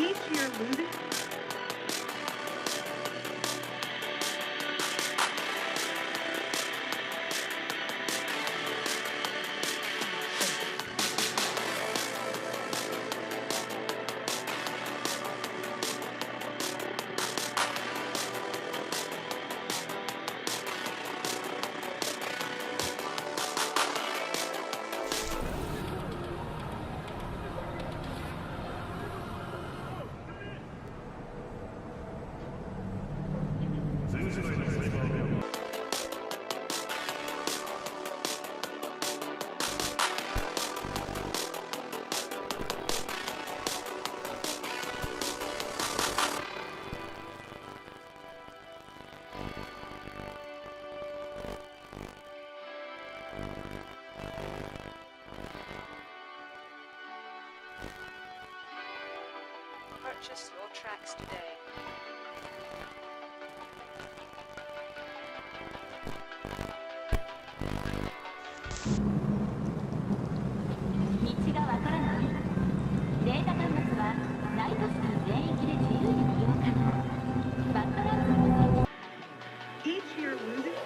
Each year loses. Purchase your tracks today. Each year loses.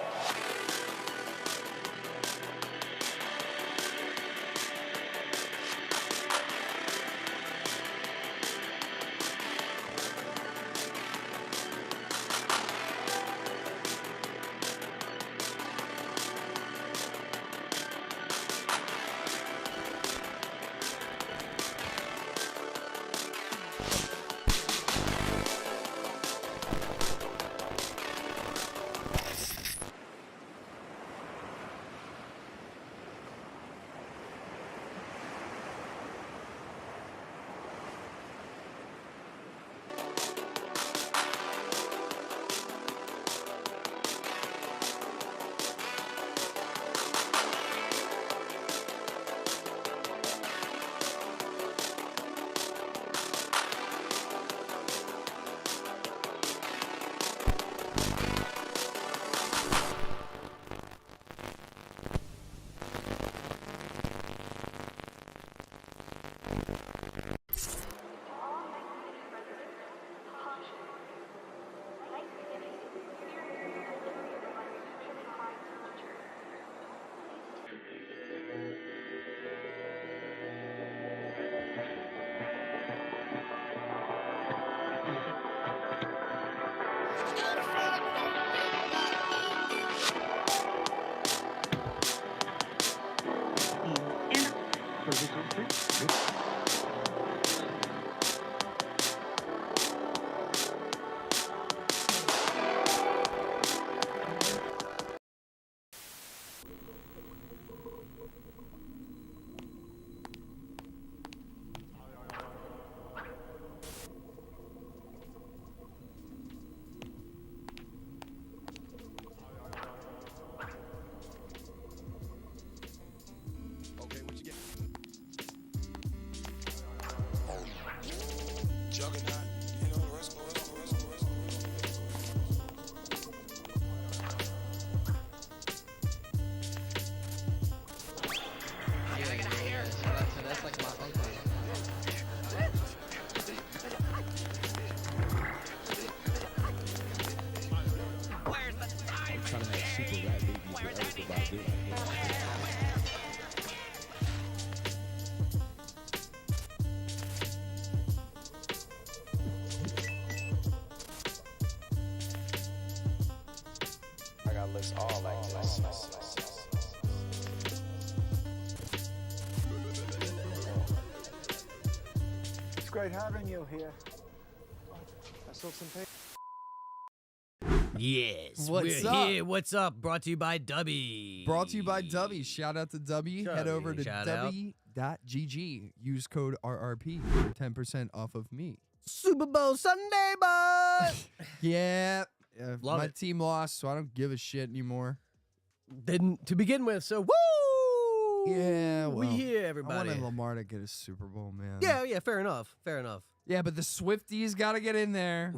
That's like my uncle. I'm trying to have super rat babies with Erica Badu. I got lists all like this. It's great having you here. I saw some paper. Yes, What's we're up? here. What's up? Brought to you by Dubby. Brought to you by Dubby. Shout out to Dubby. Head over to Shout out. Dubby.gg. Use code RRP for 10% off of me. Super Bowl Sunday, bud. Yeah. Love my it. team lost, so I don't give a shit anymore. Didn't to begin with, so woo! Yeah, we well, here, I everybody. wanted Lamar to get a Super Bowl, man. Yeah, fair enough. Fair enough. Yeah, but the Swifties got to get in there.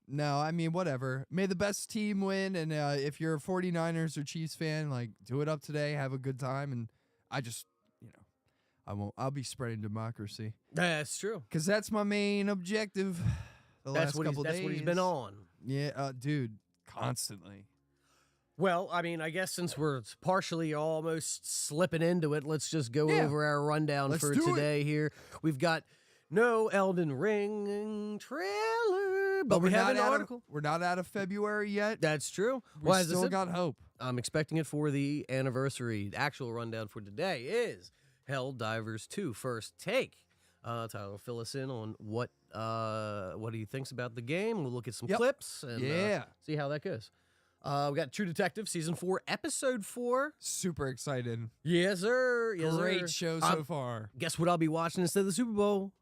No, I mean, whatever. May the best team win, and if you're a 49ers or Chiefs fan, like, do it up today, have a good time, and I just, I'll be spreading democracy. That's true. Because that's my main objective the last couple days. That's what he's been on. Yeah, dude, constantly. Well, I mean, I guess since we're partially almost slipping into it, let's just go Yeah. over our rundown Let's for do it. today here. We've got no Elden Ring trailer, but we we're have not an article. We're not out of February yet. That's true. We Why is still this? got hope. I'm expecting it for the anniversary. The actual rundown for today is Helldivers 2 First Take. Tyler will fill us in on what he thinks about the game. We'll look at some Yep. clips and Yeah. see how that goes. We got True Detective Season 4, Episode 4. Super excited. Yes, sir. Yes, Great sir. show so far. Guess what I'll be watching instead of the Super Bowl?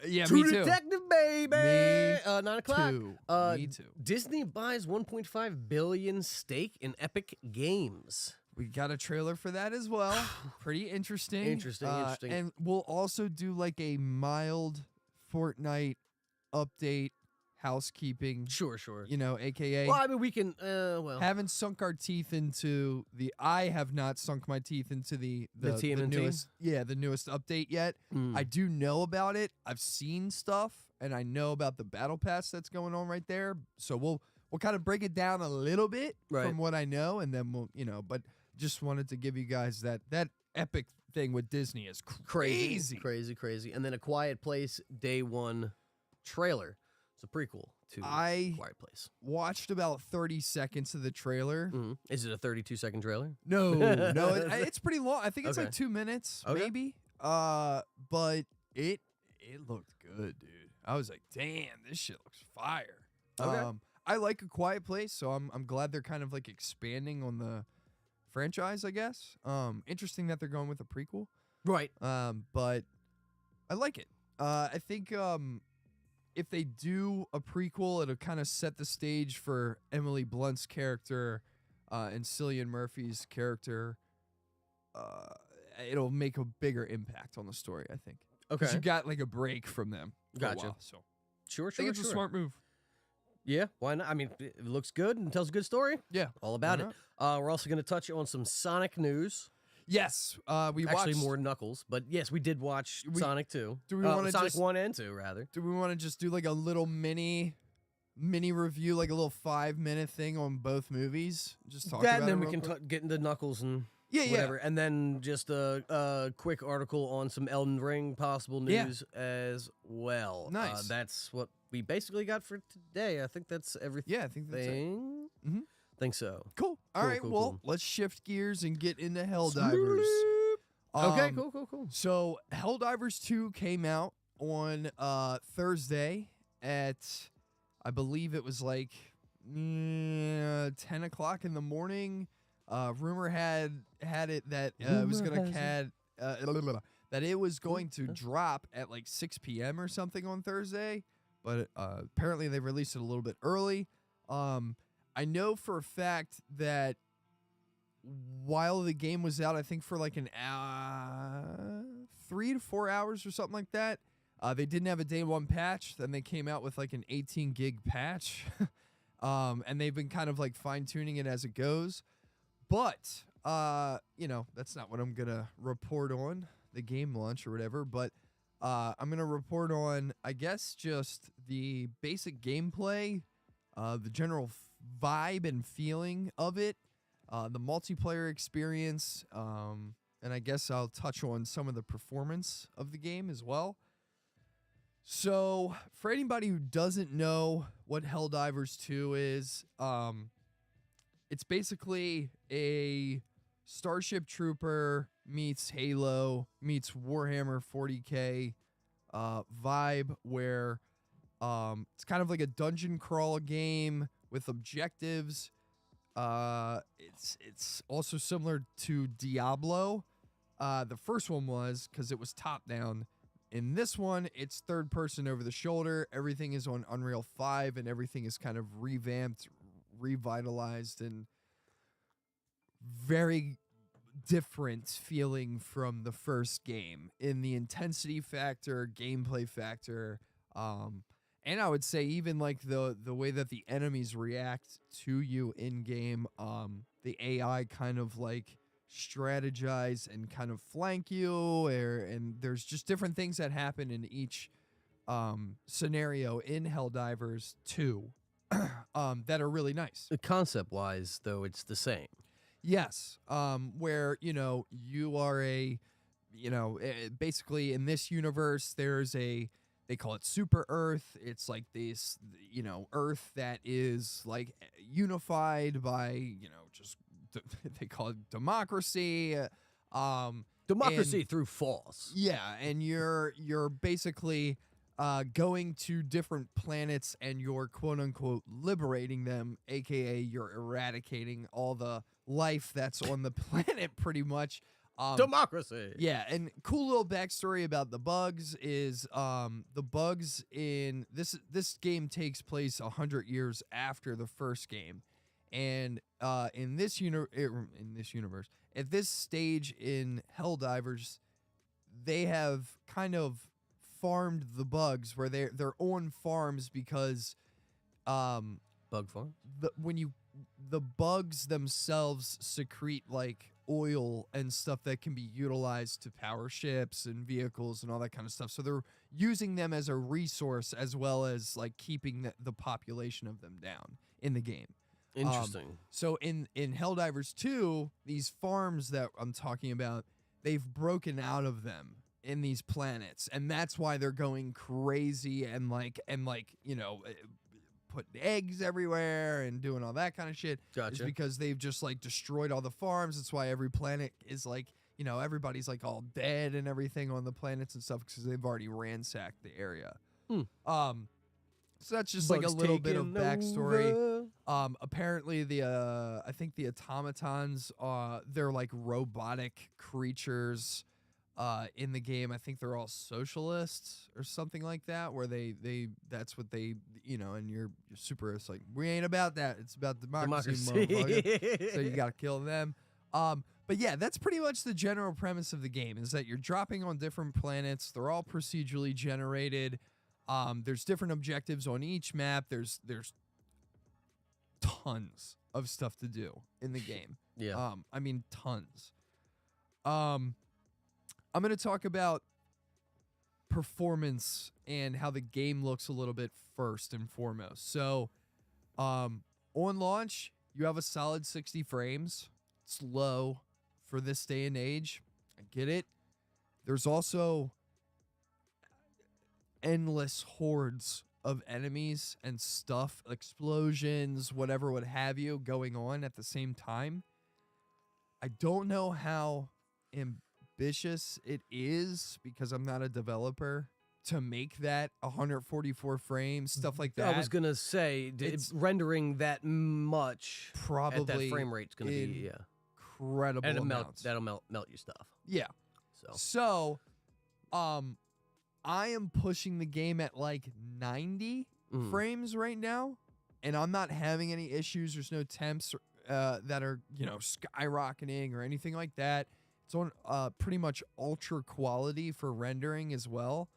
Yeah, True me too. Detective, baby. Me 9 o'clock. too. Me too. Disney buys 1.5 billion stake in Epic Games. We got a trailer for that as well. Pretty interesting. Interesting. And we'll also do like a mild Fortnite update, housekeeping. Sure. AKA Well, I mean, we can. Well, haven't sunk our teeth into the. I have not sunk my teeth into the TMNT? newest. Yeah, the newest update yet. I do know about it. I've seen stuff, and I know about the battle pass that's going on right there. So we'll kind of break it down a little bit Right. from what I know, and then we'll But just wanted to give you guys that epic thing with Disney is crazy. crazy. And then A Quiet Place Day 1 trailer. It's a prequel to Quiet Place. Watched about 30 seconds of the trailer. Is it a 32-second trailer? No, it's pretty long. I think it's like 2 minutes, Okay. maybe. But it looked good, dude. I was like, damn, this shit looks fire. Okay. I like A Quiet Place, so I'm glad they're kind of like expanding on the franchise, I guess. Interesting that they're going with a prequel. Right. But I like it. I think if they do a prequel, it'll kind of set the stage for Emily Blunt's character and Cillian Murphy's character. It'll make a bigger impact on the story, I think. Okay. Because you got like a break from them. for a Gotcha. while, so Sure. I think it's a smart move. Yeah, why not? I mean, it looks good and tells a good story. Yeah. All about it. not? We're also going to touch on some Sonic news. Yes. We Actually, watched. more Knuckles, but yes, we did watch Sonic 2. do we wanna Sonic just- 1 and 2, rather. Do we want to just do like a little mini review, like a little 5-minute thing on both movies? Just talk That, about and then it we real can quick? get into Knuckles and Yeah. whatever. And then just a quick article on some Elden Ring possible news as well. Nice. That's what we basically got for today. I think that's everything. Yeah, I think that's it. Mhm. Think so. Cool. All right. cool, Well, cool. let's shift gears and get into Helldivers. Okay, cool. So Helldivers 2 came out on Thursday at, I believe it was like 10 o'clock in the morning. Rumor had it that it was gonna that it was going to drop at like 6 p.m. or something on Thursday, but apparently they released it a little bit early. I know for a fact that while the game was out, I think for like an 3 to 4 hours or something like that, they didn't have a day one patch. Then they came out with like an 18 gig patch. And they've been kind of like fine tuning it as it goes. But, that's not what I'm going to report on, the game launch or whatever. But I'm going to report on, I guess, just the basic gameplay, the general vibe and feeling of it, the multiplayer experience, and I guess I'll touch on some of the performance of the game as well. So, for anybody who doesn't know what Helldivers 2 is, it's basically a Starship Trooper meets Halo meets Warhammer 40K vibe where it's kind of like a dungeon crawl game with objectives. It's also similar to Diablo. The first one was because it was top down. In this one, it's third person over the shoulder. Everything is on Unreal 5 and everything is kind of revamped, revitalized, and very different feeling from the first game in the intensity factor, gameplay factor, and I would say even like the way that the enemies react to you in game, the AI kind of like strategize and kind of flank you, and there's just different things that happen in each scenario in Helldivers 2 that are really nice. Concept-wise, though, it's the same. Yes, where, you are basically in this universe, there's they call it Super Earth. It's like this, Earth that is like unified by, just they call it democracy. Democracy through force. Yeah, and you're basically going to different planets and you're quote unquote liberating them, aka you're eradicating all the life that's on the planet pretty much. Democracy. Yeah, and cool little backstory about the bugs is the bugs in this game takes place 100 years after the first game, and in this universe, at this stage in Helldivers, they have kind of farmed the bugs where they're on farms because Bug farm. The bugs themselves secrete like oil and stuff that can be utilized to power ships and vehicles and all that kind of stuff. So they're using them as a resource as well as like keeping the population of them down in the game. Interesting. So in Helldivers 2, these farms that I'm talking about, they've broken out of them in these planets, and that's why they're going crazy and putting eggs everywhere and doing all that kind of shit. Gotcha. Is because they've just like destroyed all the farms. That's why every planet is like, everybody's like all dead and everything on the planets and stuff because they've already ransacked the area. So that's just like a little bit of backstory. Apparently I think the automatons, they're like robotic creatures in the game. I think they're all socialists or something like that, where that's what they, and you're super, it's like, we ain't about that. It's about democracy. Motherfucker. So you got to kill them. But yeah, that's pretty much the general premise of the game, is that you're dropping on different planets. They're all procedurally generated. There's different objectives on each map. There's tons of stuff to do in the game. Yeah. I mean, tons. I'm going to talk about performance and how the game looks a little bit first and foremost. So, on launch, you have a solid 60 frames. It's low for this day and age. I get it. There's also endless hordes of enemies and stuff, explosions, whatever, what have you, going on at the same time. I don't know how ambitious it is because I'm not a developer to make that 144 frames, stuff like that. I was gonna say rendering that much probably at that frame rate's gonna be incredible and amounts. that'll melt your stuff. Yeah. So, I am pushing the game at like 90 frames right now, and I'm not having any issues. There's no temps that are, skyrocketing or anything like that. It's on pretty much ultra quality for rendering as well,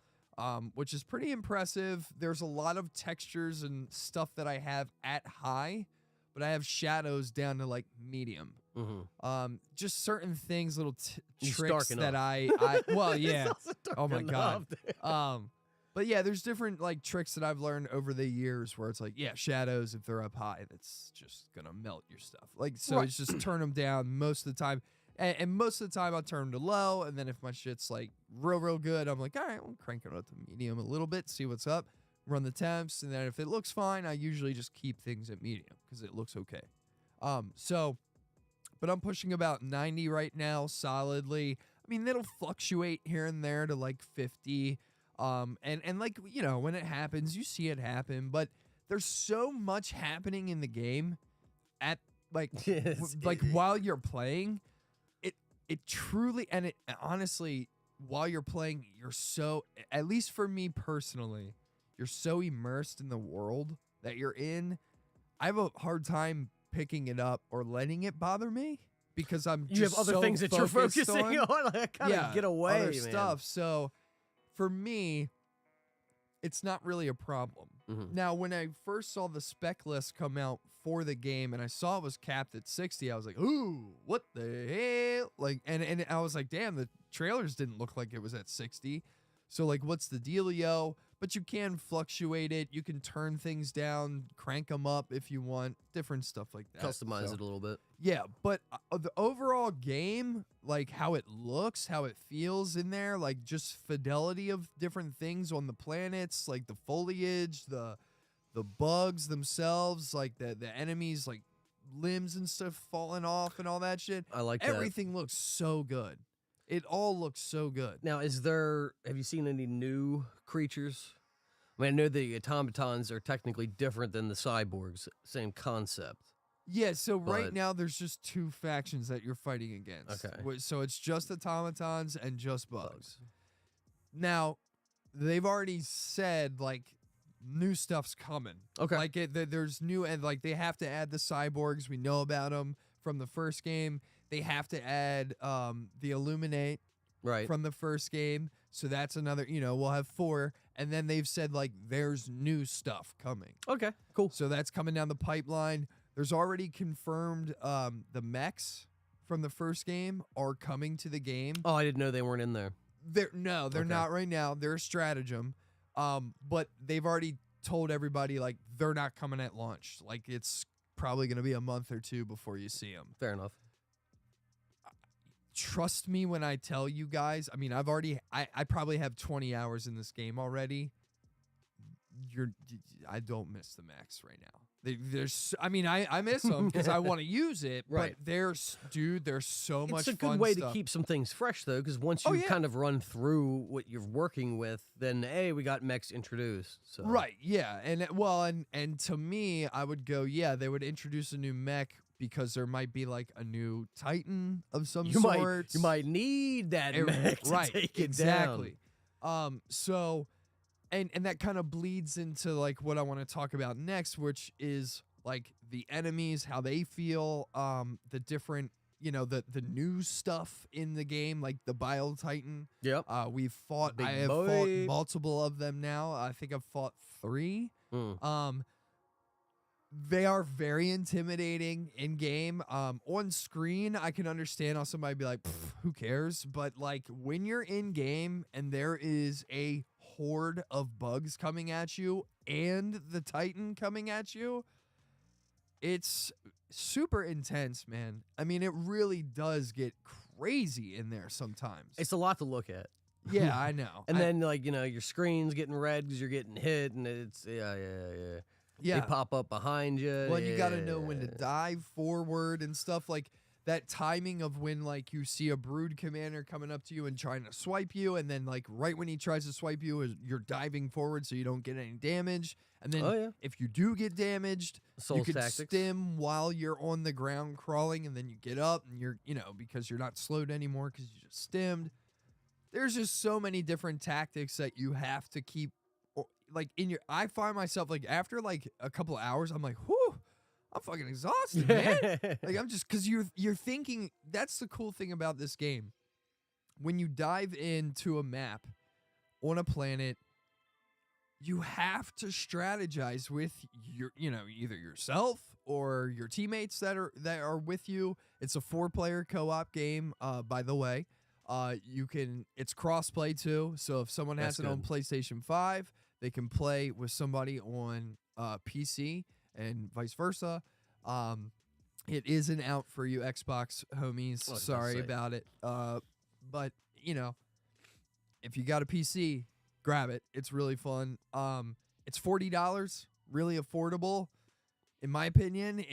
which is pretty impressive. There's a lot of textures and stuff that I have at high, but I have shadows down to like medium. Just certain things, little tricks that I well, yeah. Oh my god. But yeah, there's different like tricks that I've learned over the years where it's like, yeah, shadows, if they're up high, that's just gonna melt your stuff. Like, so it's just turn them down most of the time. And most of the time I'll turn them to low, and then if my shit's like real good, I'm like, all right, I'll crank it up to medium a little bit, see what's up, run the temps, and then if it looks fine, I usually just keep things at medium because it looks okay. But I'm pushing about 90 right now, solidly. I mean, it'll fluctuate here and there to like 50. And like, when it happens, you see it happen. But there's so much happening in the game at like, while you're playing. It truly, and it honestly, while you're playing, you're so, at least for me personally, you're so immersed in the world that you're in. I have a hard time picking it up or letting it bother me because you have other things that you're focusing on. I kind of get away, other stuff. So for me, it's not really a problem. Now, when I first saw the spec list come out for the game and I saw it was capped at 60, I was like, ooh, what the hell? Like, and I was like, damn, the trailers didn't look like it was at 60. So like, what's the dealio? But you can fluctuate it. You can turn things down, crank them up if you want, different stuff like that. Customize it a little bit. Yeah, but the overall game, like how it looks, how it feels in there, like just fidelity of different things on the planets, like the foliage, the bugs themselves, like the enemies, like limbs and stuff falling off and all that shit. I like everything looks so good. It all looks so good. Now, have you seen any new creatures? I mean, I know the automatons are technically different than the cyborgs, same concept. Yeah, so right now there's just two factions that you're fighting against. Okay. So it's just automatons and just bugs. Now, they've already said, like, new stuff's coming. Okay. Like, there's new, and, like, they have to add the cyborgs. We know about them from the first game. They have to add the Illuminate from the first game. So that's another, we'll have 4. And then they've said, like, there's new stuff coming. Okay, cool. So that's coming down the pipeline. There's already confirmed the mechs from the first game are coming to the game. Oh, I didn't know they weren't in there. They're not right now. They're a stratagem. But they've already told everybody, like, they're not coming at launch. Like, it's probably going to be a month or 2 before you see them. Fair enough. Trust me when I tell you guys. I mean, I probably have 20 hours in this game already. I don't miss the mechs right now. I miss them because I want to use it. Right. But there's so much fun stuff. It's a good way to keep some things fresh, though, because once you kind of run through what you're working with, then, hey, we got mechs introduced. So. Right, yeah. And to me, I would go, yeah, they would introduce a new mech because there might be, like, a new Titan of some sort. You might need that mech to take it exactly. Down. So... And that kind of bleeds into, like, what I want to talk about next, which is, like, the enemies, how they feel, the different, the new stuff in the game, like the Bile Titan. Yep. I have fought multiple of them now. I think I've fought 3. They are very intimidating in game. On screen, I can understand how somebody be like, who cares? But, like, when you're in game and there is a horde of bugs coming at you and the Titan coming at you, it's super intense, man. I mean, it really does get crazy in there sometimes. It's a lot to look at. Yeah, I know. And then, like, your screen's getting red because you're getting hit, and it's, yeah. They pop up behind you. Well, you got to know when to dive forward and stuff. Like, that timing of when like you see a brood commander coming up to you and trying to swipe you, and then like right when he tries to swipe you, you're diving forward so you don't get any damage. And then if you do get damaged, you can stim while you're on the ground crawling, and then you get up and you're, because you're not slowed anymore because you just stimmed. There's just so many different tactics that you have to keep like in your. I find myself like after like a couple of hours, I'm like, whew, I'm fucking exhausted, man. Like I'm just, because you're thinking. That's the cool thing about this game. When you dive into a map on a planet, you have to strategize with your, either yourself or your teammates that are with you. It's a 4-player co-op game, by the way. It's cross-play too. So if someone has it on PlayStation 5, they can play with somebody on PC and vice versa. It isn't out for you Xbox homies. Sorry about it. But if you got a PC, grab it. It's really fun. It's $40, really affordable. In my opinion,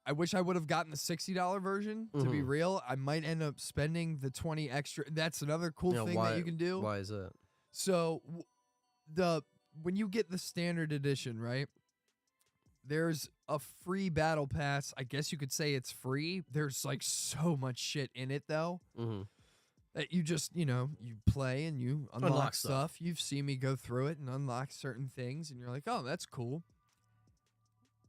I wish I would have gotten the $60 version, to be real. I might end up spending the $20 extra. That's another cool thing that you can do. Why is that? So when you get the standard edition, right? There's a free battle pass. I guess you could say it's free. There's like so much shit in it though. That you just, you play and you unlock stuff. You've seen me go through it and unlock certain things, and you're like, oh, that's cool.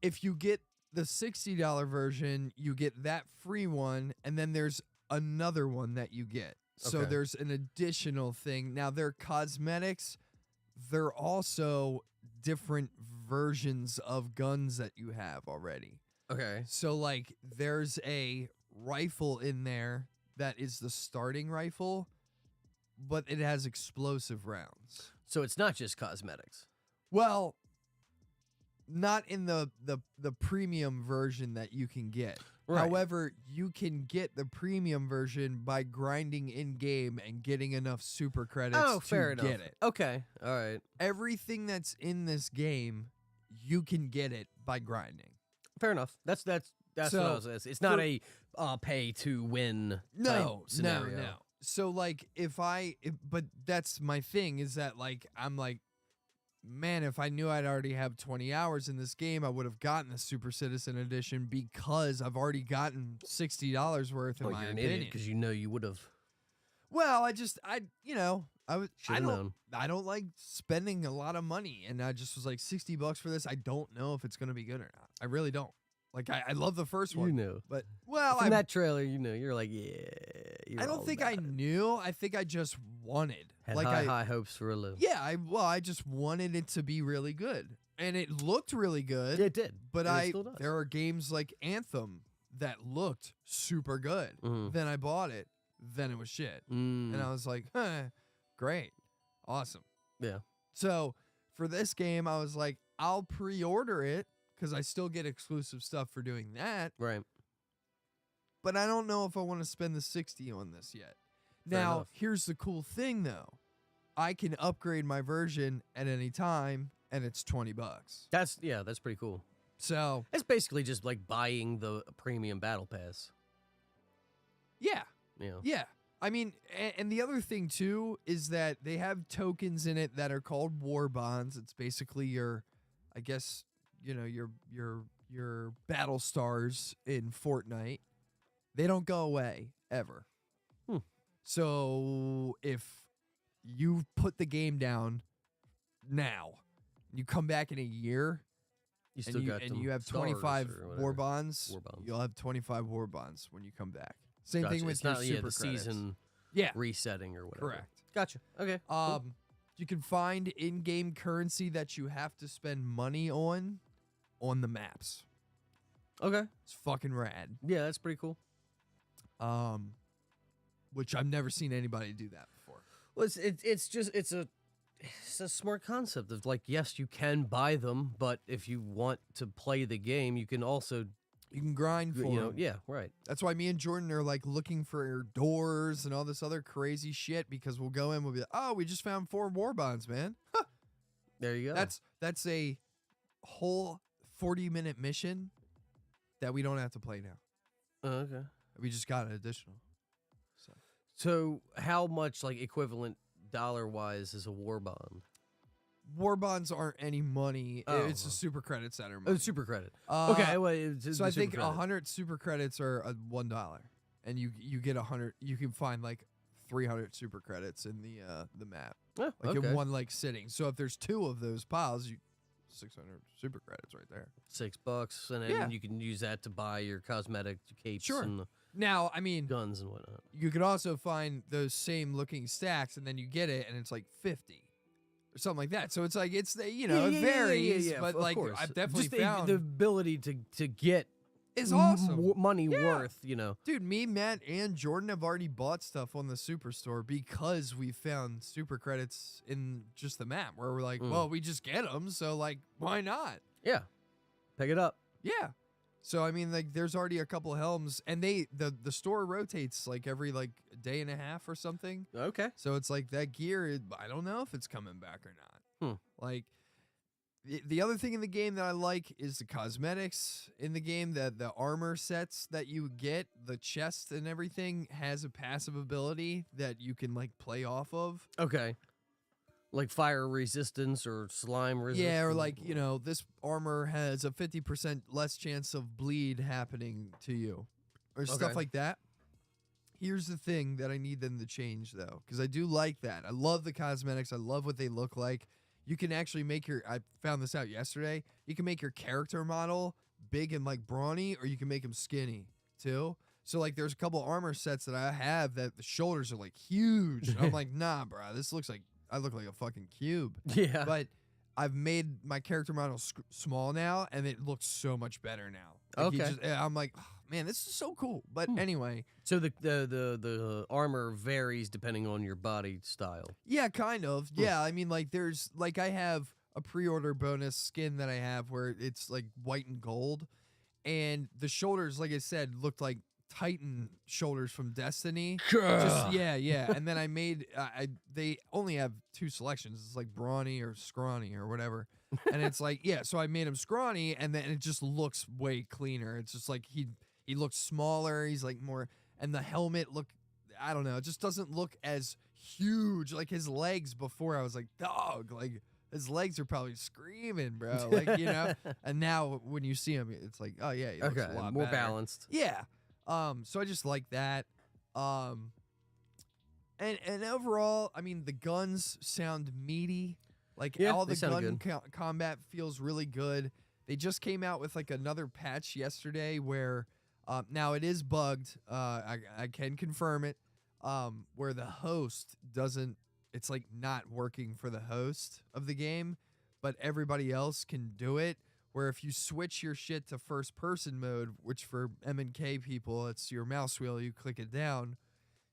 If you get the $60 version, you get that free one, and then there's another one that you get. So there's an additional thing. Now, they're cosmetics. They're also different versions of guns that you have already. Okay. So, like, there's a rifle in there that is the starting rifle, but it has explosive rounds. So it's not just cosmetics. Well, not in the premium version that you can get. Right. However, you can get the premium version by grinding in game and getting enough super credits to get it. Okay. All right. Everything that's in this game, you can get it by grinding. Fair enough. That's what I was saying. It's not a pay to win scenario. No. So like but that's my thing is that like I'm like, man, if I knew I'd already have 20 hours in this game, I would have gotten the Super Citizen Edition because I've already gotten $60 worth in my opinion. Because you would have. Well, I don't like spending a lot of money, and I just was like $60 for this. I don't know if it's gonna be good or not. I really don't. Like I love the first one. But from that trailer, you're like, yeah. I don't think I knew. I think I just wanted. Had like high hopes for a little. Yeah, I just wanted it to be really good, and it looked really good. It did, but there are games like Anthem that looked super good. Then I bought it. Then it was shit, and I was like, great, awesome. Yeah. So for this game, I was like, I'll pre-order it because I still get exclusive stuff for doing that. Right. But I don't know if I want to spend the $60 on this yet. Now, here's the cool thing, though. I can upgrade my version at any time, and it's $20. That's pretty cool. So it's basically just like buying the premium battle pass. Yeah. Yeah. Yeah. I mean, and the other thing, too, is that they have tokens in it that are called war bonds. It's basically your, I guess, your battle stars in FORTNITE. They don't go away ever. So if you put the game down now, you come back in a year, you have 25 war bonds. You'll have 25 war bonds when you come back. Same thing with your super the season resetting or whatever. Correct. Gotcha. Okay. Cool. You can find in-game currency that you have to spend money on the maps. Okay. It's fucking rad. Yeah, that's pretty cool. Which I've never seen anybody do that before. Well, it's a smart concept of like, yes, you can buy them, but if you want to play the game, you can grind for them. Yeah, right. That's why me and Jordan are like looking for doors and all this other crazy shit, because we'll go in, we'll be like, oh, we just found 4 war bonds, man. Huh. There you go. That's a whole 40-minute mission that we don't have to play now. Oh, okay. We just got an additional. So how much like equivalent dollar-wise is a war bond? War bonds aren't any money. Oh. It's a super credit center Oh, money. super credit. Okay, well, So I think 100 super credits are $1, and you get 100. You can find like 300 super credits in the map, Oh, like okay. in one like sitting. So if there's 2 of those piles, 600 super credits right there. $6, and then Yeah. you can use that to buy your cosmetic capes Sure. and Now, I mean, guns and whatnot. you could also find those same looking stacks, and then you get it, and it's like 50 or something like that. So it's like it varies, but of like course. I've definitely Just found the ability to get is awesome. money Yeah. worth. Dude, me, Matt, and Jordan have already bought stuff on the Superstore because we found super credits in just the map where we're like, well, we just get them, so like, why not? Yeah, pick it up. Yeah. So I mean, like, there's already a couple helms, and the store rotates like every like day and a half or something. Okay. So it's like that gear. I don't know if it's coming back or not. Like. The other thing in the game that I like is the cosmetics in the game, that the armor sets that you get, the chest and everything has a passive ability that you can like play off of. Okay. Like fire resistance or slime resistance. Yeah, or like, this armor has a 50% less chance of bleed happening to you or stuff Okay. like that. Here's the thing that I need them to change though, because I do like that. I love the cosmetics. I love what they look like. You can actually make I found this out yesterday. You can make your character model big and like brawny, or you can make him skinny too. So like there's a couple armor sets that I have that the shoulders are like huge. And I'm like, nah, bro, this looks like I look like a fucking cube. Yeah. But I've made my character model small now, and it looks so much better now. Like, Okay. I'm like, oh, man, this is so cool. But anyway. So the armor varies depending on your body style. Yeah, kind of. Yeah, I mean, like, there's, like, I have a pre-order bonus skin that I have where it's, like, white and gold. And the shoulders, like I said, looked like Titan shoulders from Destiny. Just, yeah. And then I made, they only have 2 selections. It's, like, brawny or scrawny or whatever. And it's like, yeah, so I made him scrawny, and then it just looks way cleaner. It's just, like, he looks smaller. He's, like, more, and the helmet I don't know, it just doesn't look as huge. Like his legs before, I was like, dog, like his legs are probably screaming, bro. Like, and now when you see him, it's like, oh yeah, he looks a lot more better. balanced. Yeah. So I just like that. And overall, I mean, the guns sound meaty. Like Yeah, all they the sound gun combat feels really good. They just came out with like another patch yesterday where now it is bugged. I can confirm it. Where the host doesn't, it's like not working for the host of the game, but everybody else can do it. Where if you switch your shit to first person mode, which for M&K people, it's your mouse wheel, you click it down.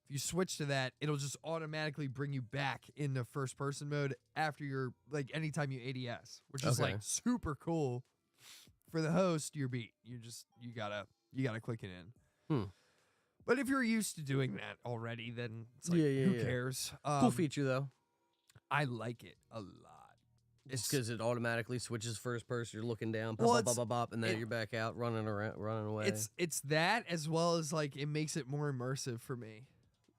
If you switch to that, it'll just automatically bring you back into first person mode after you're like anytime you ADS, which is Okay. like super cool. For the host, you're beat. You gotta click it in. But if you're used to doing that already, then it's like, who cares? Cool feature though. I like it a lot. It's because it automatically switches first person. You're looking down, Well, bop, bop, bop, bop, and then you're back out running away. It's that, as well as like it makes it more immersive for me.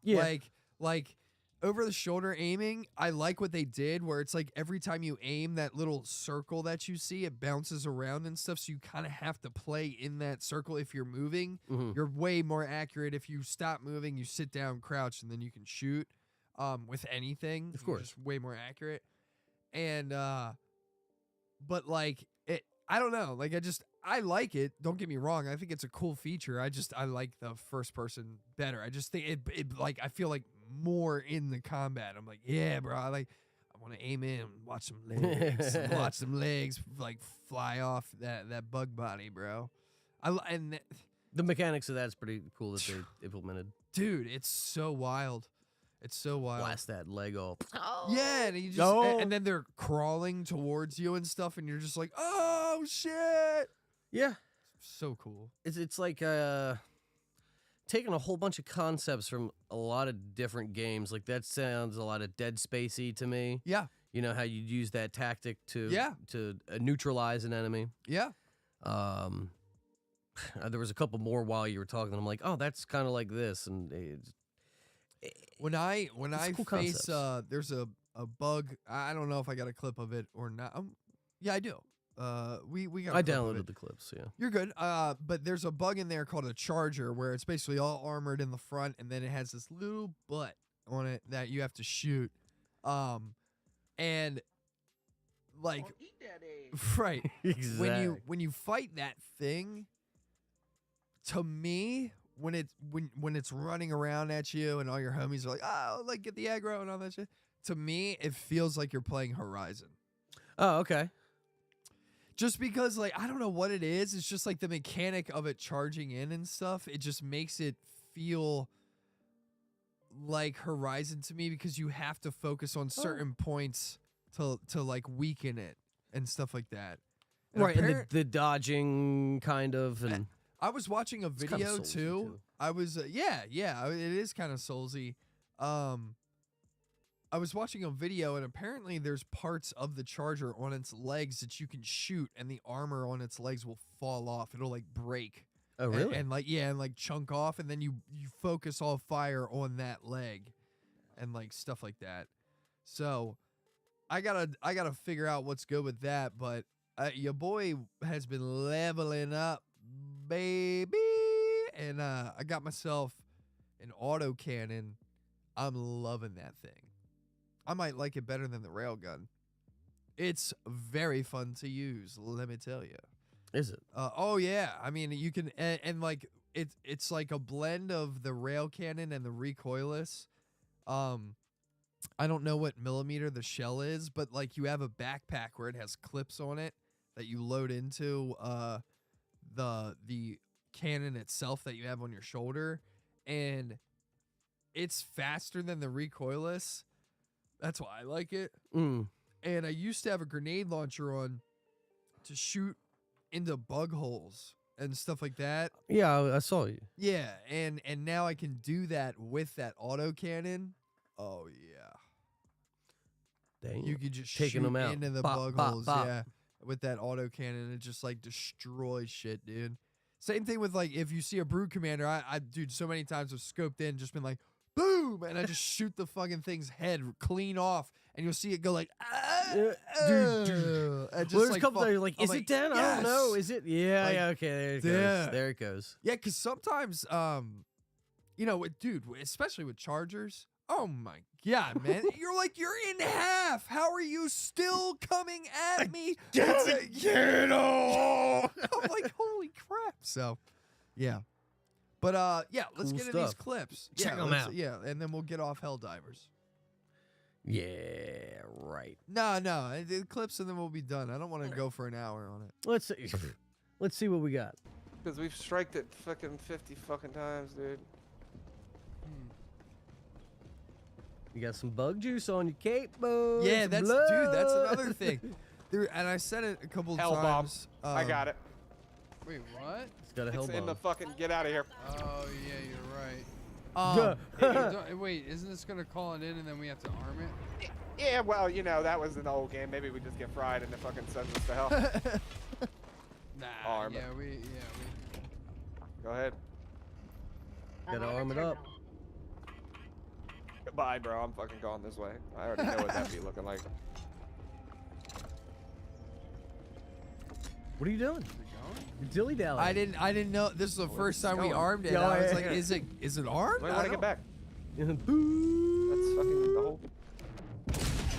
Yeah. Like over the shoulder aiming, I like what they did where it's like every time you aim, that little circle that you see, it bounces around and stuff. So you kind of have to play in that circle if you're moving. You're way more accurate. If you stop moving, you sit down, crouch, and then you can shoot with anything. Of course. You're just way more accurate. And but like it, I don't know. Like I like it. Don't get me wrong. I think it's a cool feature. I like the first person better. I just think it like I feel like more in the combat. I'm like, yeah, bro. I want to aim in, watch some legs, watch some legs like fly off that bug body, bro. The mechanics of that's pretty cool that they implemented. Dude, it's so wild. It's so wild. Blast that leg off. Yeah, and you just and then they're crawling towards you and stuff, and you're just like, oh shit. Yeah. So cool. It's like taking a whole bunch of concepts from a lot of different games. Like that sounds a lot of Dead Spacey to me. Yeah. You know how you'd use that tactic to Yeah. to neutralize an enemy. Yeah. there was a couple more while you were talking. And I'm like, oh, that's kind of like this, and When I cool face concepts. there's a bug. I don't know if I got a clip of it or not. Yeah, I do. We got. I a clip of downloaded it. the clips. Yeah. You're good. But there's a bug in there called a charger where it's basically all armored in the front, and then it has this little butt on it that you have to shoot. And like, right. Exactly. When you fight that thing, to me, when it's running around at you and all your homies are like, oh, like get the aggro and all that shit. To me, it feels like you're playing Horizon. Oh, okay. Just because, like, I don't know what it is. It's just like the mechanic of it charging in and stuff. It just makes it feel like Horizon to me because you have to focus on certain points to like weaken it and stuff like that. And Right, and the dodging kind of, and I was watching a kinda video Soulsy, too. too. I was it is kind of soulsy. I was watching a video and apparently there's parts of the charger on its legs that you can shoot and the armor on its legs will fall off. It'll like break. oh really? And like and like chunk off and then you focus all fire on that leg and like stuff like that. So I gotta figure out what's good with that, but your boy has been leveling up, baby, and I got myself an autocannon. I'm loving that thing. I might like it better than the railgun. It's very fun to use, let me tell you. Is it? Oh yeah, I mean you can and like it's like a blend of the rail cannon and the recoilless. I don't know what millimeter the shell is, but like you have a backpack where it has clips on it that you load into the cannon itself that you have on your shoulder, and it's faster than the recoilless. That's why I like it. Mm. And I used to have a grenade launcher on to shoot into bug holes and stuff like that. Yeah, I saw you. Yeah, and now I can do that with that autocannon. Oh yeah. Dang. You could just Taking shoot them out. into the Bop, bug bop, holes, bop. yeah. With that autocannon, it just like destroys shit, dude. Same thing with like if you see a brood commander, I dude, so many times I've scoped in, just been like, boom, and I just shoot the fucking thing's head clean off, and you'll see it go like, dude. and Well, just there's like a couple fall- times you're like, I'm is it dead? I don't know. yes. Is it? Yeah, Like, yeah. Okay, there it goes. yeah. There it goes. Yeah, because sometimes, you know, dude, especially with chargers. Oh my god, man! you're in half. How are you still coming at me? Get I'm like, holy crap! So, yeah, but yeah, let's Cool get into these stuff. clips. Check yeah, 'em let's- out. Yeah, and then we'll get off Helldivers. Yeah, right. No, the clips, and then we'll be done. I don't want to go for an hour on it. Let's see. Let's see what we got. Because we've striked it fucking 50 fucking times, dude. You got some bug juice on your cape, boy. Yeah, Some that's blood. dude. That's another thing. And I said it a couple of Hell bomb. times. I got it. Wait, what? It's got a hell It's in the bomb. fucking, get out of here. Oh, yeah, you're right. Wait, isn't this going to call it in and then we have to arm it? Yeah, well, you know, that was an old game. Maybe we just get fried and it fucking sends us to hell. Nah, Arm it. we Go ahead. Gotta arm it up. Goodbye, bro. I'm fucking going this way. I already know what that'd be looking like. What are you doing? You're dilly dally. I didn't know. This is the first time we going? armed it. Yeah, I was yeah, like, yeah. is it armed? Wait, I want to don't- get back. Boo. That's fucking the whole.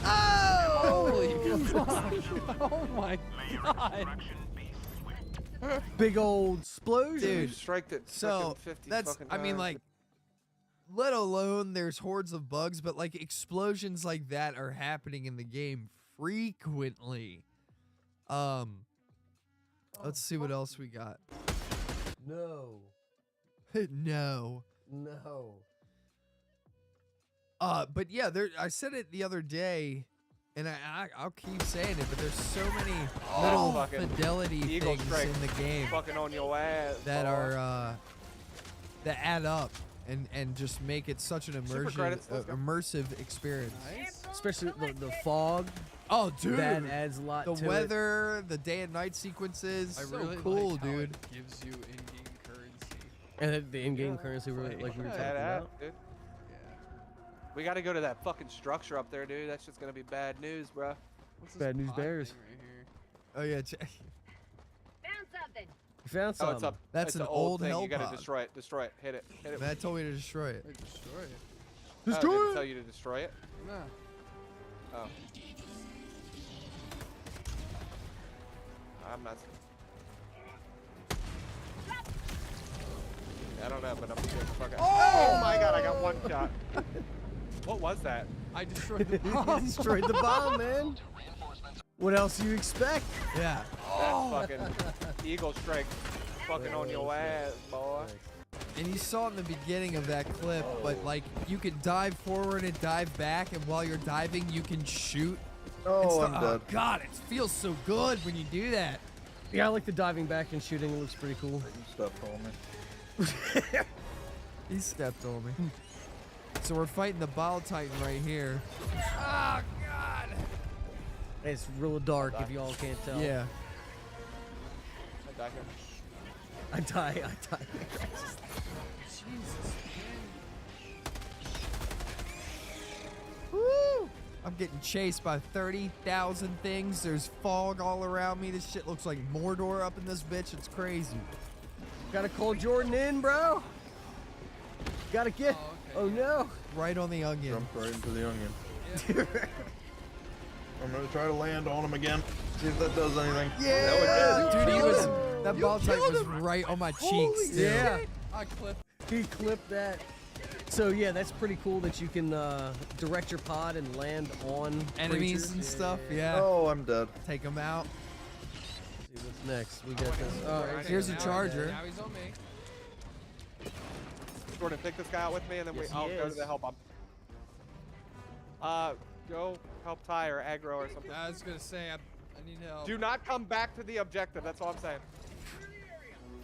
Oh! fuck. Oh my god. Big old explosion. Dude, We've striked it So fucking 50 that's, fucking I mean, times. like, let alone there's hordes of bugs, but like explosions like that are happening in the game frequently. Let's see what else we got. No. No. No. But yeah, I said it the other day, and I'll keep saying it, but there's so many little fucking fidelity Eagle things strike. in the game fucking on your ass. that boy. are that add up and just make it such an Super credits, let's go. immersive experience. Nice. Especially the fog. Oh, dude. That adds a lot The to it. weather, the day and night sequences. I So really cool, like how dude. it gives you in-game currency. And the in-game currency, like we were talking about. Dude. Yeah. We gotta go to that fucking structure up there, dude. That's just gonna be bad news, bro. What's Bad news pod bears. thing right here? Oh, yeah. Found something. You found Oh, something. it's up. That's it's an an old thing. hell You gotta pod. destroy it. Destroy it. Hit it. Hit it. Matt told me to destroy it. They destroy it. Oh, it didn't tell you to destroy it. No. Oh. I'm not. I don't know, but I'm gonna fucking. Oh my god! I got one shot. What was that? I destroyed the You bomb. destroyed the bomb, man. What else do you expect? Yeah. That fucking eagle strike, fucking on your ass, boy. And you saw in the beginning of that clip, but like you can dive forward and dive back, and while you're diving, you can shoot. Oh, I'm dead. God, it feels so good when you do that. Yeah, I like the diving back and shooting. It looks pretty cool. You stepped on me. He stepped on me. So we're fighting the Bile Titan right here. Oh, God. It's real dark if y'all can't tell. Yeah. I die here. I die. Woo! I'm getting chased by 30,000 things. There's fog all around me. This shit looks like Mordor up in this bitch. It's crazy. Gotta call Jordan in, bro. Gotta get. Oh, okay, Oh no. Right on the onion. Jumped right into the onion. I'm gonna try to land on him again. See if that does anything. Yeah, dude, he was. That You Bile Titan killed was him. right on my Holy cheeks. Dude. yeah. I clipped. He clipped that. So yeah, that's pretty cool that you can direct your pod and land on Enemies creatures. and stuff. Yeah. Oh, I'm dead. Take them out. See what's next. We got this. Oh, Oh, Here's a now charger. Now he's on me. Jordan, take this guy out with me, and then Yes, he I'll go to is. the help him. Go help Ty or aggro or something. I was gonna say I need help. Do not come back to the objective. That's all I'm saying.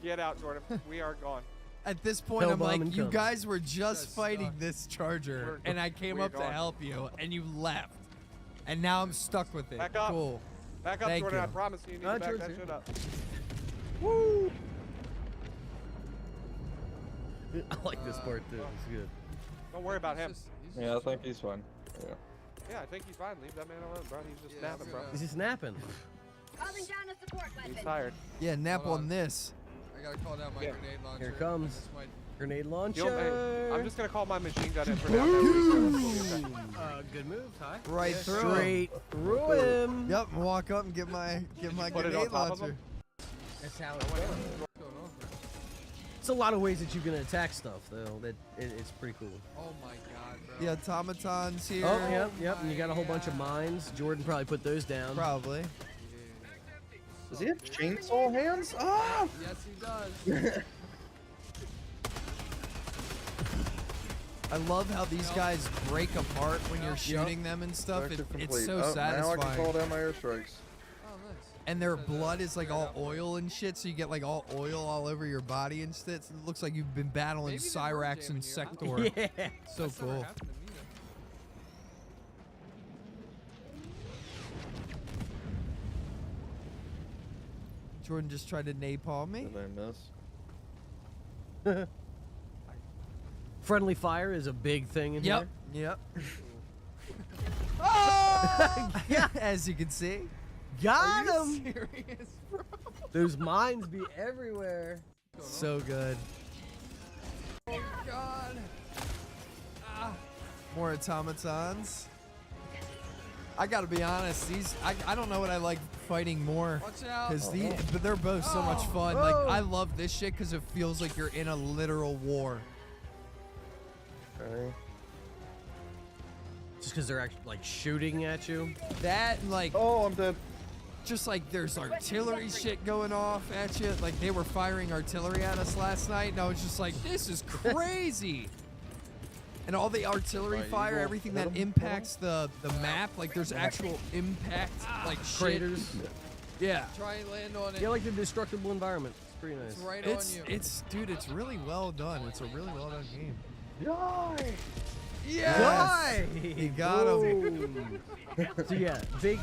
Get out, Jordan. We are gone. At this point, Hell I'm bomb like, you incoming. guys were just Guys fighting suck. this charger, We're- and I came we're up to gone. help you, and you left. And now I'm stuck with it. Back up. Cool. Back up, Thank Jordan. I you. promise you need No, to back Jordan's that here. shit up. Woo! I like this part too. It's good. Don't worry about him. He's Yeah, I just think he's fine. Yeah. Yeah, I think he's fine. Leave that man alone, bro. He's just Yeah, napping, I'm bro. gonna- He's just napping. Calling down a support weapon. He's tired. Yeah, nap Hold on on. this. I gotta call down my Yeah. grenade launcher. Here it comes. This might- Grenade You launcher. don't- hey, I'm just gonna call my machine gun in for now. We'll be okay. Good move, Ty. Right through him. Straight through him. Yep, and walk up and get my Put it on grenade top of launcher. him? That's how it's done. What's going on, bro? It's a lot of ways that you can attack stuff, though. It's pretty cool. Oh my god, bro. The automatons here. Oh, yep. And you got a whole bunch of mines. Jordan probably put those down. Probably. Does he have chainsaw hands? Ah! Yes, he does. I love how these guys break apart when you're shooting them and stuff. Objective It's complete. so Now I can satisfying. call down my airstrikes. Oh, nice. And their blood is like all oil and shit, so you get like all oil all over your body and shit. It looks like you've been battling Maybe they were Cyrax and jamming you. Sector. Yeah. So That's never cool. happened to me, Jordan just tried to napalm me. Did I miss? Friendly fire is a big thing in Yep. here. Yep. Oh! Yeah. As you can see. Got Are him. you serious, bro? Those mines be everywhere. So good. Oh god. More automatons. I gotta be honest, I don't know what I like fighting more. Watch out. Because but they're both so much fun. Oh. Like I love this shit because it feels like you're in a literal war. Okay. Just because they're actually like shooting at you. That and like Oh, I'm dead. just like there's artillery shit going off at you. Like they were firing artillery at us last night, and I was just like, this is crazy. And all the artillery Right, fire, Eagle, everything hit that 'em, impacts the map, like there's actual impact, like shit. Craters. Yeah. Try and land on it. Yeah, like the destructible environment. It's pretty nice. It's right It's on you. dude, it's really well done. It's a really well done game. Yay! Yes! He got him. So yeah, big.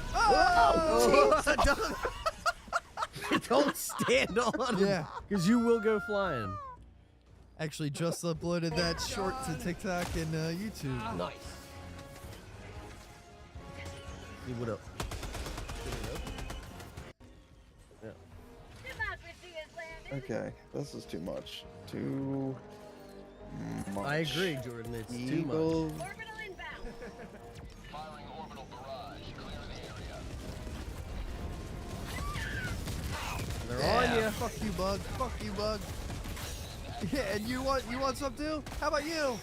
Don't stand on him. Yeah. Because you will go flying. Actually, just uploaded that short to TikTok and YouTube. Nice. See what up? Yeah. Democracy has landed. Okay, this is too much. Too much. I agree, Jordan. It's too Eagle. much. Orbital inbound. They're on you. Fuck you, bug. Fuck you, bug. Yeah, and you want some too? How about you?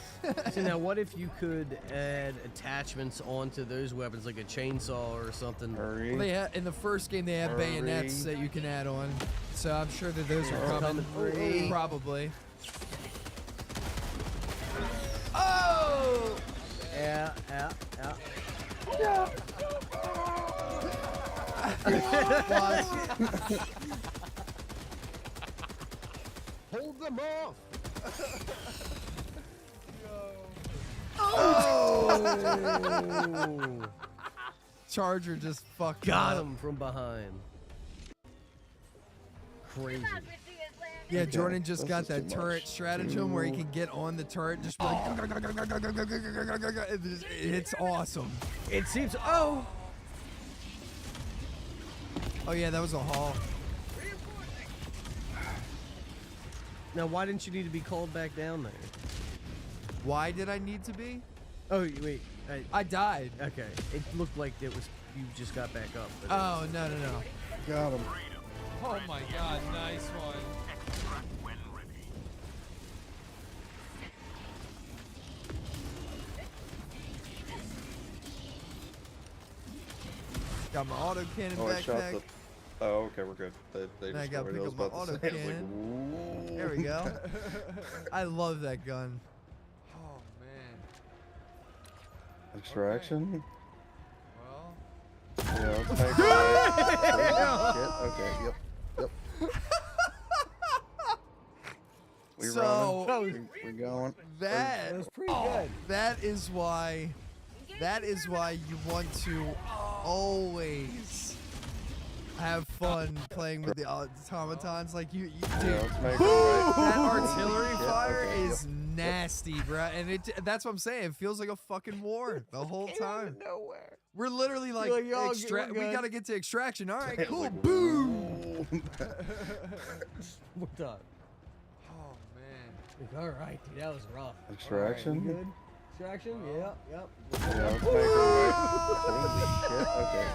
So now, what if you could add attachments onto those weapons, like a chainsaw or something? Hurry. Well, they had, in the first game, they had Hurry. bayonets that you can add on. So I'm sure that those are coming. Coming. Probably. Oh! Yeah. What? Hold them off. Oh! Charger just fucked Got up. him from behind. Crazy. Democracy has landed. Yeah, Okay, Jordan just this got is that too turret much. stratagem where he can get on the turret, just be like, it's awesome. It seems. Oh. Oh yeah, that was a haul. Now, why didn't you need to be called back down there? Why did I need to be? Oh wait. I died. Okay. It looked like it was you just got back up. But Oh no. Got him. Oh my god, nice one. Got my auto cannon Oh, I shot backpack. the. Oh, okay, we're good. They And I just gotta pick up my auto cannon. There we go. I love that gun. Oh man. Extraction. Well, Yeah, let's make Shit. Okay. Yep. We So- running. We going. That pretty good. that is why you want to always have fun playing with the automatons. Like you Yeah, dude, let's make our way. that artillery Shit, fire okay, is nasty, bro. And that's what I'm saying. It feels like a fucking war the whole time. Nowhere. We're literally like, like, y'all get- we we're good. gotta get to extraction. All right, cool. Like, Boom. What time? oh man. All right, dude, that was rough. Extraction. All right, we good? Extraction? Yep. Yeah, let's make our way. Holy shit. Okay.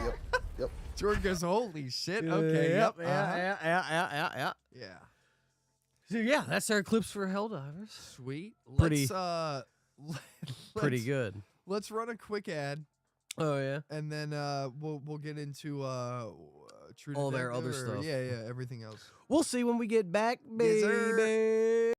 Yep. Jordan goes, holy shit. Okay. Yep. Yep. Yeah. Yeah. So yeah, that's our clips for Helldivers. Sweet. Pretty- Pretty good. Let's run a quick ad, Oh yeah. and then we'll get into True All their Detective other or- stuff. Yeah, everything else. We'll see when we get back, Yes, sir. baby.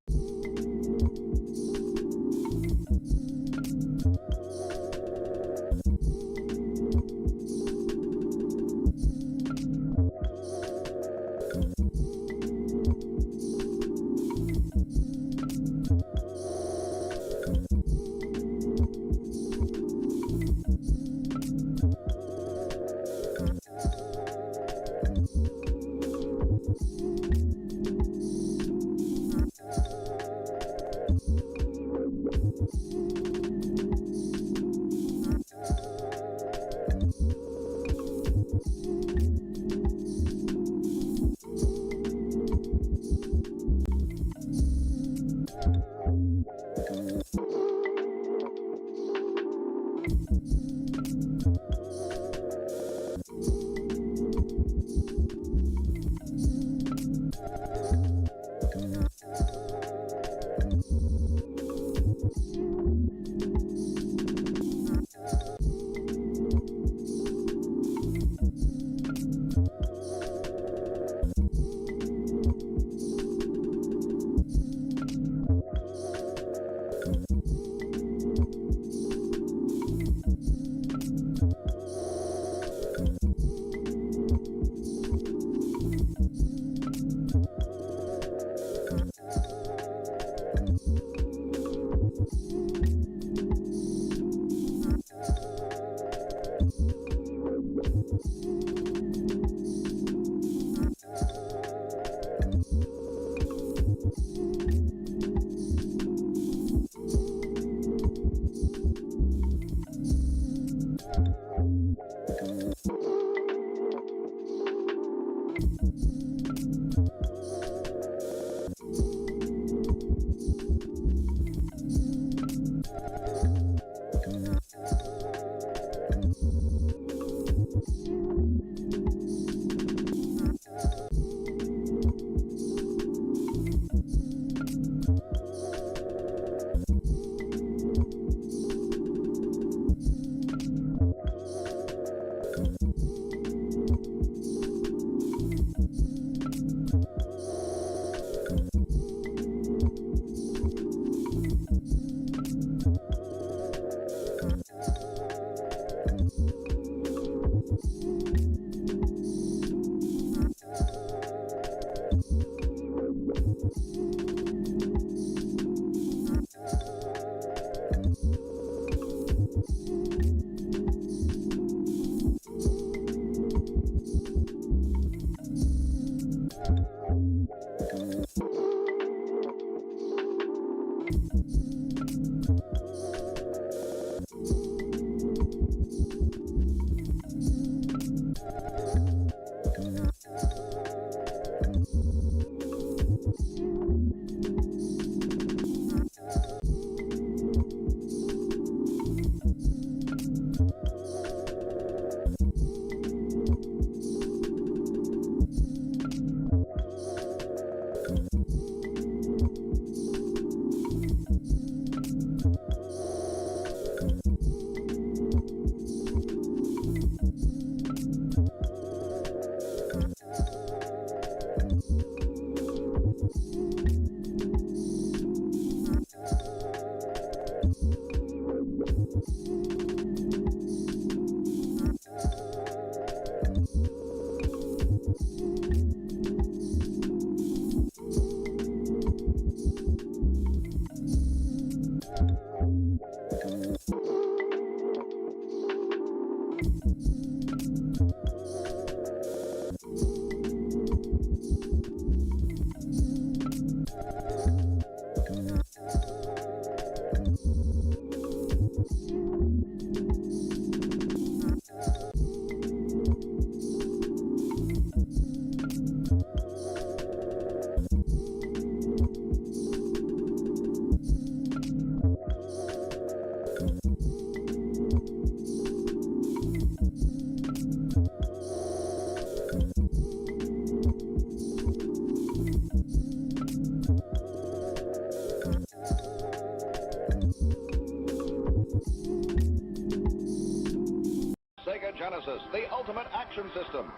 Sega Genesis, the ultimate action system.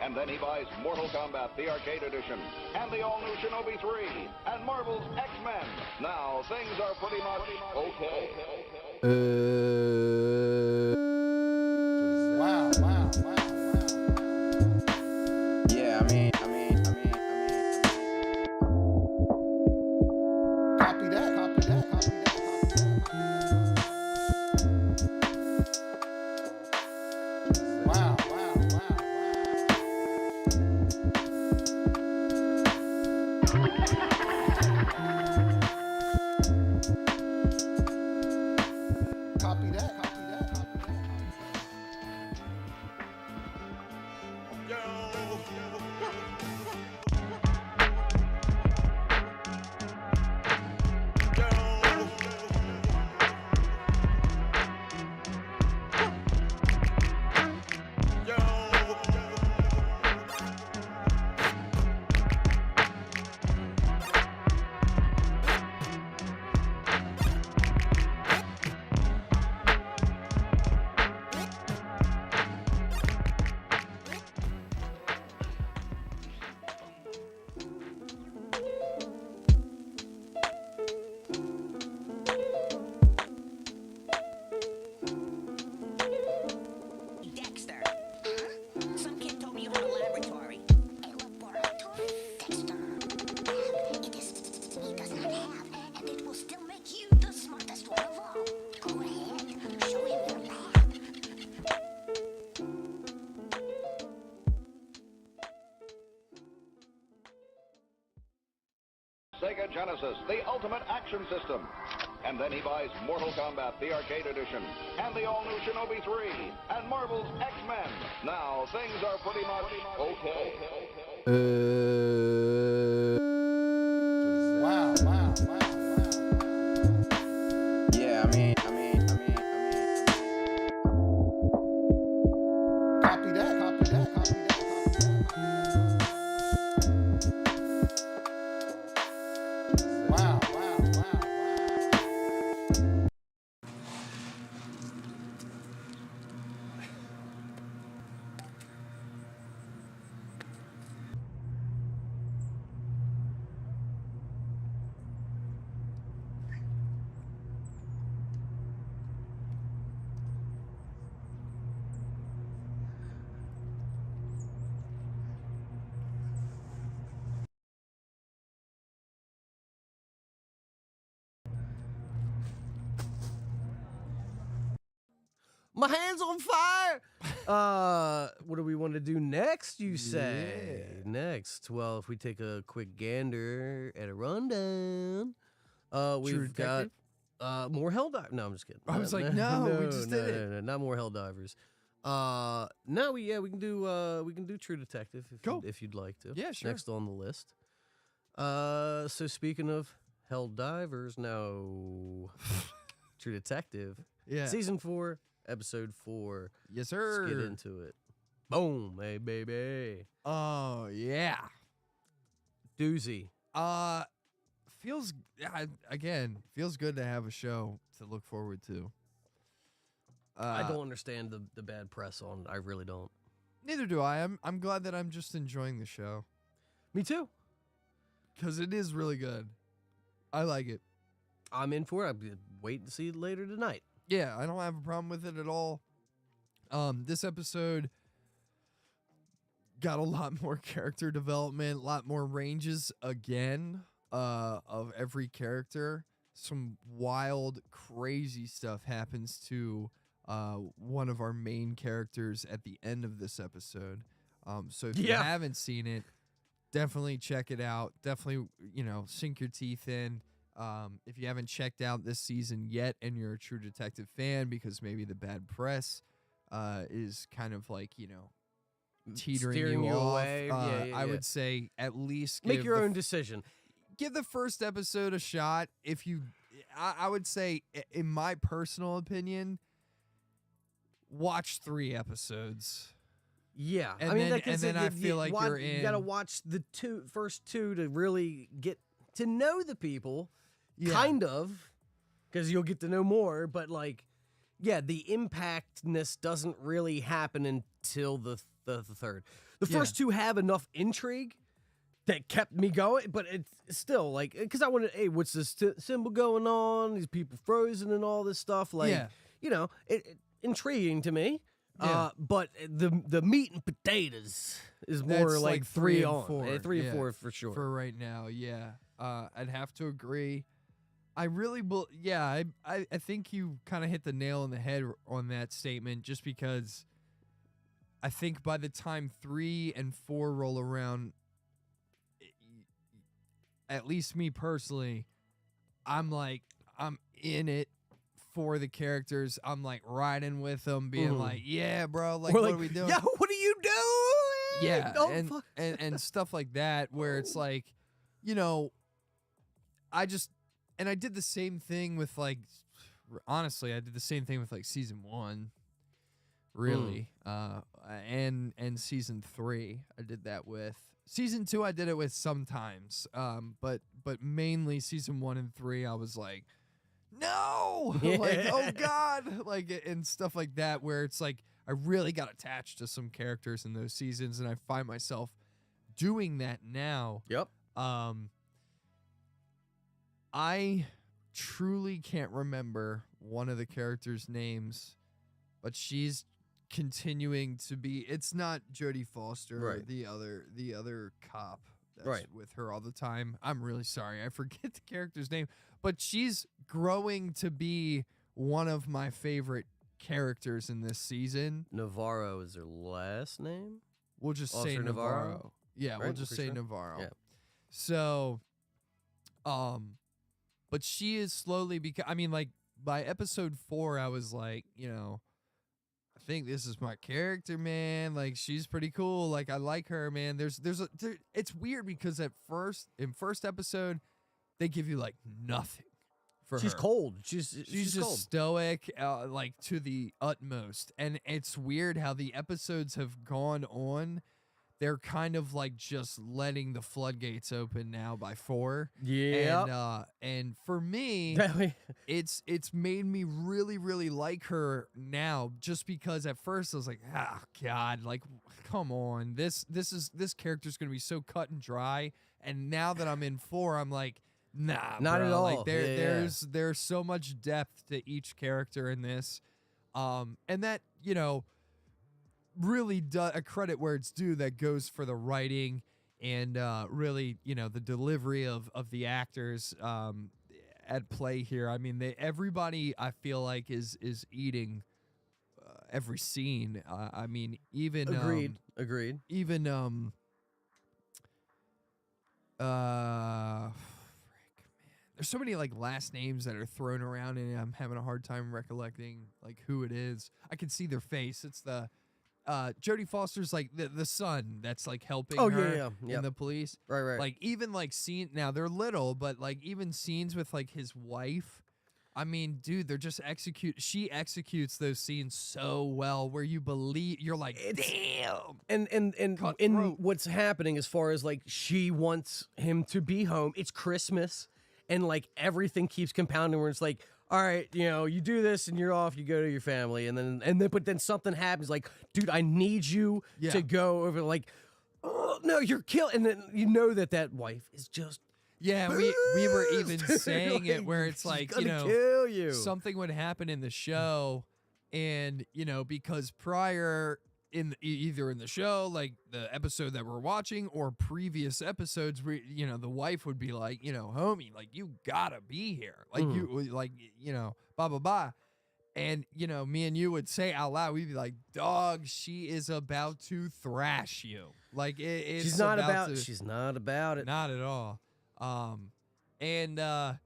And then he buys Mortal Kombat, the arcade edition, and the all-new Shinobi 3, and Marvel's X-Men. Now, things are pretty much okay. Wow. Yeah, I mean. Copy that. Wow. Copy that. Genesis, the ultimate action system. And then he buys Mortal Kombat, the arcade edition, and the all-new Shinobi 3, and Marvel's X-Men. Now, things are pretty much okay. Wow. Yeah, I mean. Copy that. Wow. My hand's on fire. What do we want to do next, you say? Yeah. Next. Well, if we take a quick gander at a rundown, True we've got Detective? more Helldivers. No, I'm just kidding. I was like, no, we just did it. No, not more Helldivers. Now we can do True Detective Cool. if you'd like to. Yeah, sure. Next on the list. So speaking of Helldivers, now True Detective, Yeah. season 4, episode 4. Yes, sir. Let's get into it. Boom, hey baby. Oh, yeah. Doozy. Feels good to have a show to look forward to. I don't understand the bad press on. I really don't. Neither do I. I'm glad that I'm just enjoying the show Me too. because it is really good. I like it. I'm in for it. I'm waiting to see it later tonight. Yeah, I don't have a problem with it at all. This episode got a lot more character development, a lot more ranges again of every character. Some wild, crazy stuff happens to one of our main characters at the end of this episode. So if you haven't seen it, definitely check it out. Definitely, sink your teeth in. If you haven't checked out this season yet and you're a True Detective fan, because maybe the bad press is kind of like, teetering Steering you you off, away. I would say at least Make your own decision. give the first episode a shot. If you, I would say, in my personal opinion, watch 3 episodes. Yeah, And I mean, then I feel like you're in. You gotta watch the first two to really get to know the people, kind of, because you'll get to know more. But the impactness doesn't really happen until the third. The first two have enough intrigue that kept me going, but it's still because I wanted, hey, what's this symbol going on? These people frozen and all this stuff. It intriguing to me. Yeah. But the meat and potatoes is more That's like 3 and on. 4. 3 and 4 for sure. For right now, yeah. I'd have to agree. I really, I think you kind of hit the nail on the head on that statement, just because I think by the time 3 and 4 roll around, at least me personally, I'm in it for the characters. I'm riding with them, being like, yeah, bro, what are we doing? Yeah, what are you doing? Yeah, Oh, and stuff like that, where it's I did the same thing with honestly, I did the same thing with season 1, really, and season 3. I did that with season 2. I did it with sometimes, but mainly season 1 and 3. I was like, no, oh god, and stuff like that, where it's I really got attached to some characters in those seasons, and I find myself doing that now. Yep. I truly can't remember one of the characters' names, but she's continuing to be. It's not Jodie Foster, Right. the other cop that's Right. with her all the time. I'm really sorry, I forget the character's name, but she's growing to be one of my favorite characters in this season. Navarro is her last name. We'll just say Officer Navarro. Navarro? Yeah, we'll Right? just For say sure? Navarro. Yeah. So But she is slowly I mean, like, by episode 4, I was like, you know, I think this is my character, man. Like, she's pretty cool. Like, I like her, man. It's weird because in first episode, they give you like nothing for She's her. cold. She's just cold. stoic, like to the utmost. And it's weird how the episodes have gone on. They're kind of like just letting the floodgates open now by 4. Yeah. And for me, it's made me really, really like her now, just because at first I was like, ah, God, like, come on, this character's gonna be so cut and dry. And now that I'm in 4, I'm like, nah, not bro. at all. Like, there's so much depth to each character in this, and that, you know, really a credit where it's due, that goes for the writing and really, you know, the delivery of the actors at play here. I mean, everybody, I feel like, is eating every scene. I mean, even agreed. Even frick, man, there's so many like last names that are thrown around, and I'm having a hard time recollecting like who it is. I can see their face. It's the Jodie Foster's like the son that's like helping her in the police. Right. Like, even like now they're little, but like even scenes with like his wife. I mean, dude, they're just she executes those scenes so well where you believe, you're like, damn. And what's happening as far as like she wants him to be home. It's Christmas, and like everything keeps compounding where it's like, all right, you know, you do this and you're off, you go to your family, but then something happens, like, dude, I need you to go over, like, oh no, you're killed, and then you know that wife is just we were even saying it where it's like, you know, kill you. Something would happen in the show, and you know, because prior either in the show, like the episode that we're watching, or previous episodes, where, you know, the wife would be like, you know, homie, like, you gotta be here, like you, like, you know, blah blah blah, and you know, me and you would say out loud, we'd be like, dog, she is about to thrash you, like she's not about it, not at all. And I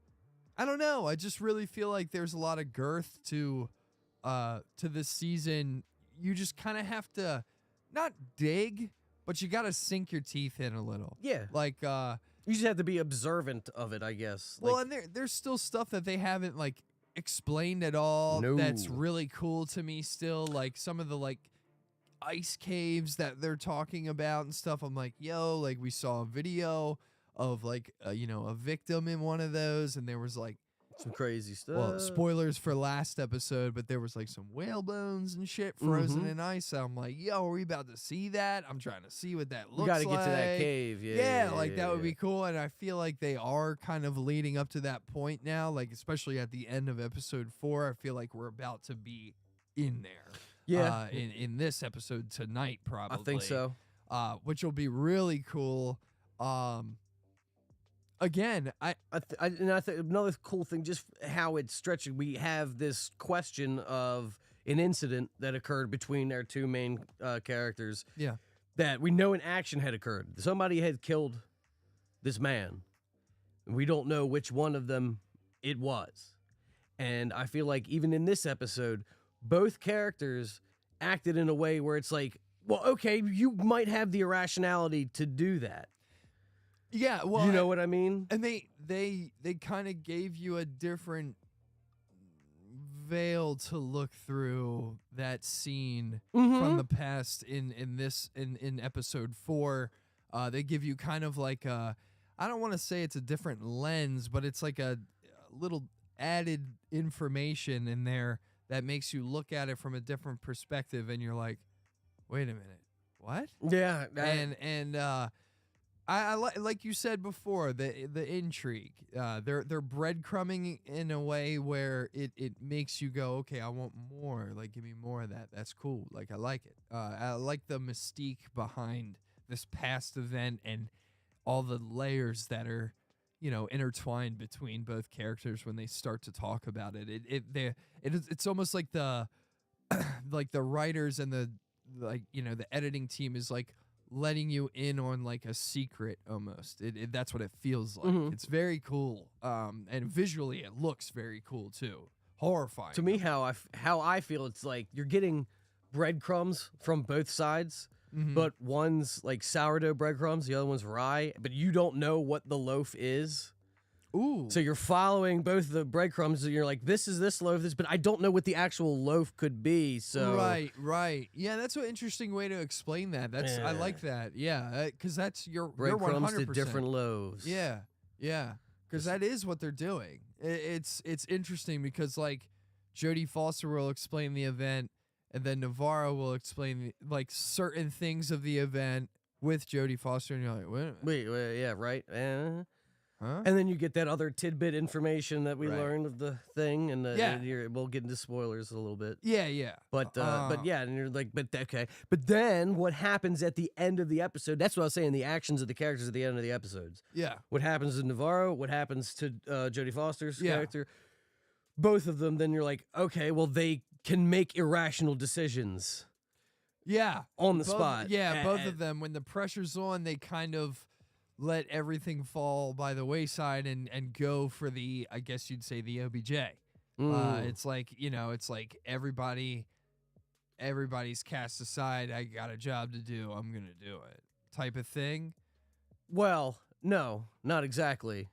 don't know, I just really feel like there's a lot of girth to this season. You just kind of have to not dig, but you got to sink your teeth in a little. Yeah. Like, you just have to be observant of it, I guess. Well, and there's still stuff that they haven't like explained at all. No. That's really cool to me still. Like some of the like ice caves that they're talking about and stuff. I'm like, yo, like we saw a video of like, you know, a victim in one of those, and there was like some crazy stuff. Well, spoilers for last episode, but there was like some whale bones and shit frozen in ice. I'm like, yo, are we about to see that? I'm trying to see what that looks like. We got to get to that cave. Yeah, that would be cool. And I feel like they are kind of leading up to that point now, like especially at the end of episode 4. I feel like we're about to be in there. Yeah. In this episode tonight, probably. I think so. Which will be really cool. Again, I think another cool thing, just how it's stretching. We have this question of an incident that occurred between our two main characters. Yeah, that we know an action had occurred. Somebody had killed this man. We don't know which one of them it was, and I feel like even in this episode, both characters acted in a way where it's like, well, okay, you might have the irrationality to do that. Yeah, well, you know what I mean? And they kind of gave you a different veil to look through that scene from the past in episode 4. They give you kind of like I don't want to say it's a different lens, but it's like a little added information in there that makes you look at it from a different perspective, and you're like, wait a minute, what? Yeah, and I like you said before, the intrigue. They're breadcrumbing in a way where it makes you go, okay, I want more. Like, give me more of that. That's cool. Like, I like it. I like the mystique behind this past event and all the layers that are, you know, intertwined between both characters when they start to talk about it. It's almost like the like the writers and the, like, you know, the editing team is like letting you in on like a secret almost. That's what it feels like. It's very cool. And visually it looks very cool too. Horrifying. To me, how I feel, it's like you're getting breadcrumbs from both sides, but one's like sourdough breadcrumbs, the other one's rye, but you don't know what the loaf is. Ooh. So you're following both the breadcrumbs, and you're like, this is this loaf, but I don't know what the actual loaf could be. So Right. Yeah, that's an interesting way to explain that. I like that. Yeah, because that's you're breadcrumbs 100%. to different loaves. Yeah, because that is what they're doing. It's interesting because like Jodie Foster will explain the event, and then Navarro will explain like certain things of the event with Jodie Foster, and you're like, wait, yeah, right. Huh? And then you get that other tidbit information that we learned of the thing, and we'll get into spoilers a little bit. Yeah. But yeah, and you're like, okay. But then what happens at the end of the episode? That's what I was saying. The actions of the characters at the end of the episodes. Yeah. What happens to Navarro? What happens to Jodie Foster's character? Both of them. Then you're like, okay, well they can make irrational decisions. Yeah. On the spot. Yeah, both of them. When the pressure's on, they kind of let everything fall by the wayside and go for the, I guess you'd say, the OBJ. It's like, it's like everybody's cast aside. I got a job to do. I'm going to do it type of thing. Well, no, not exactly.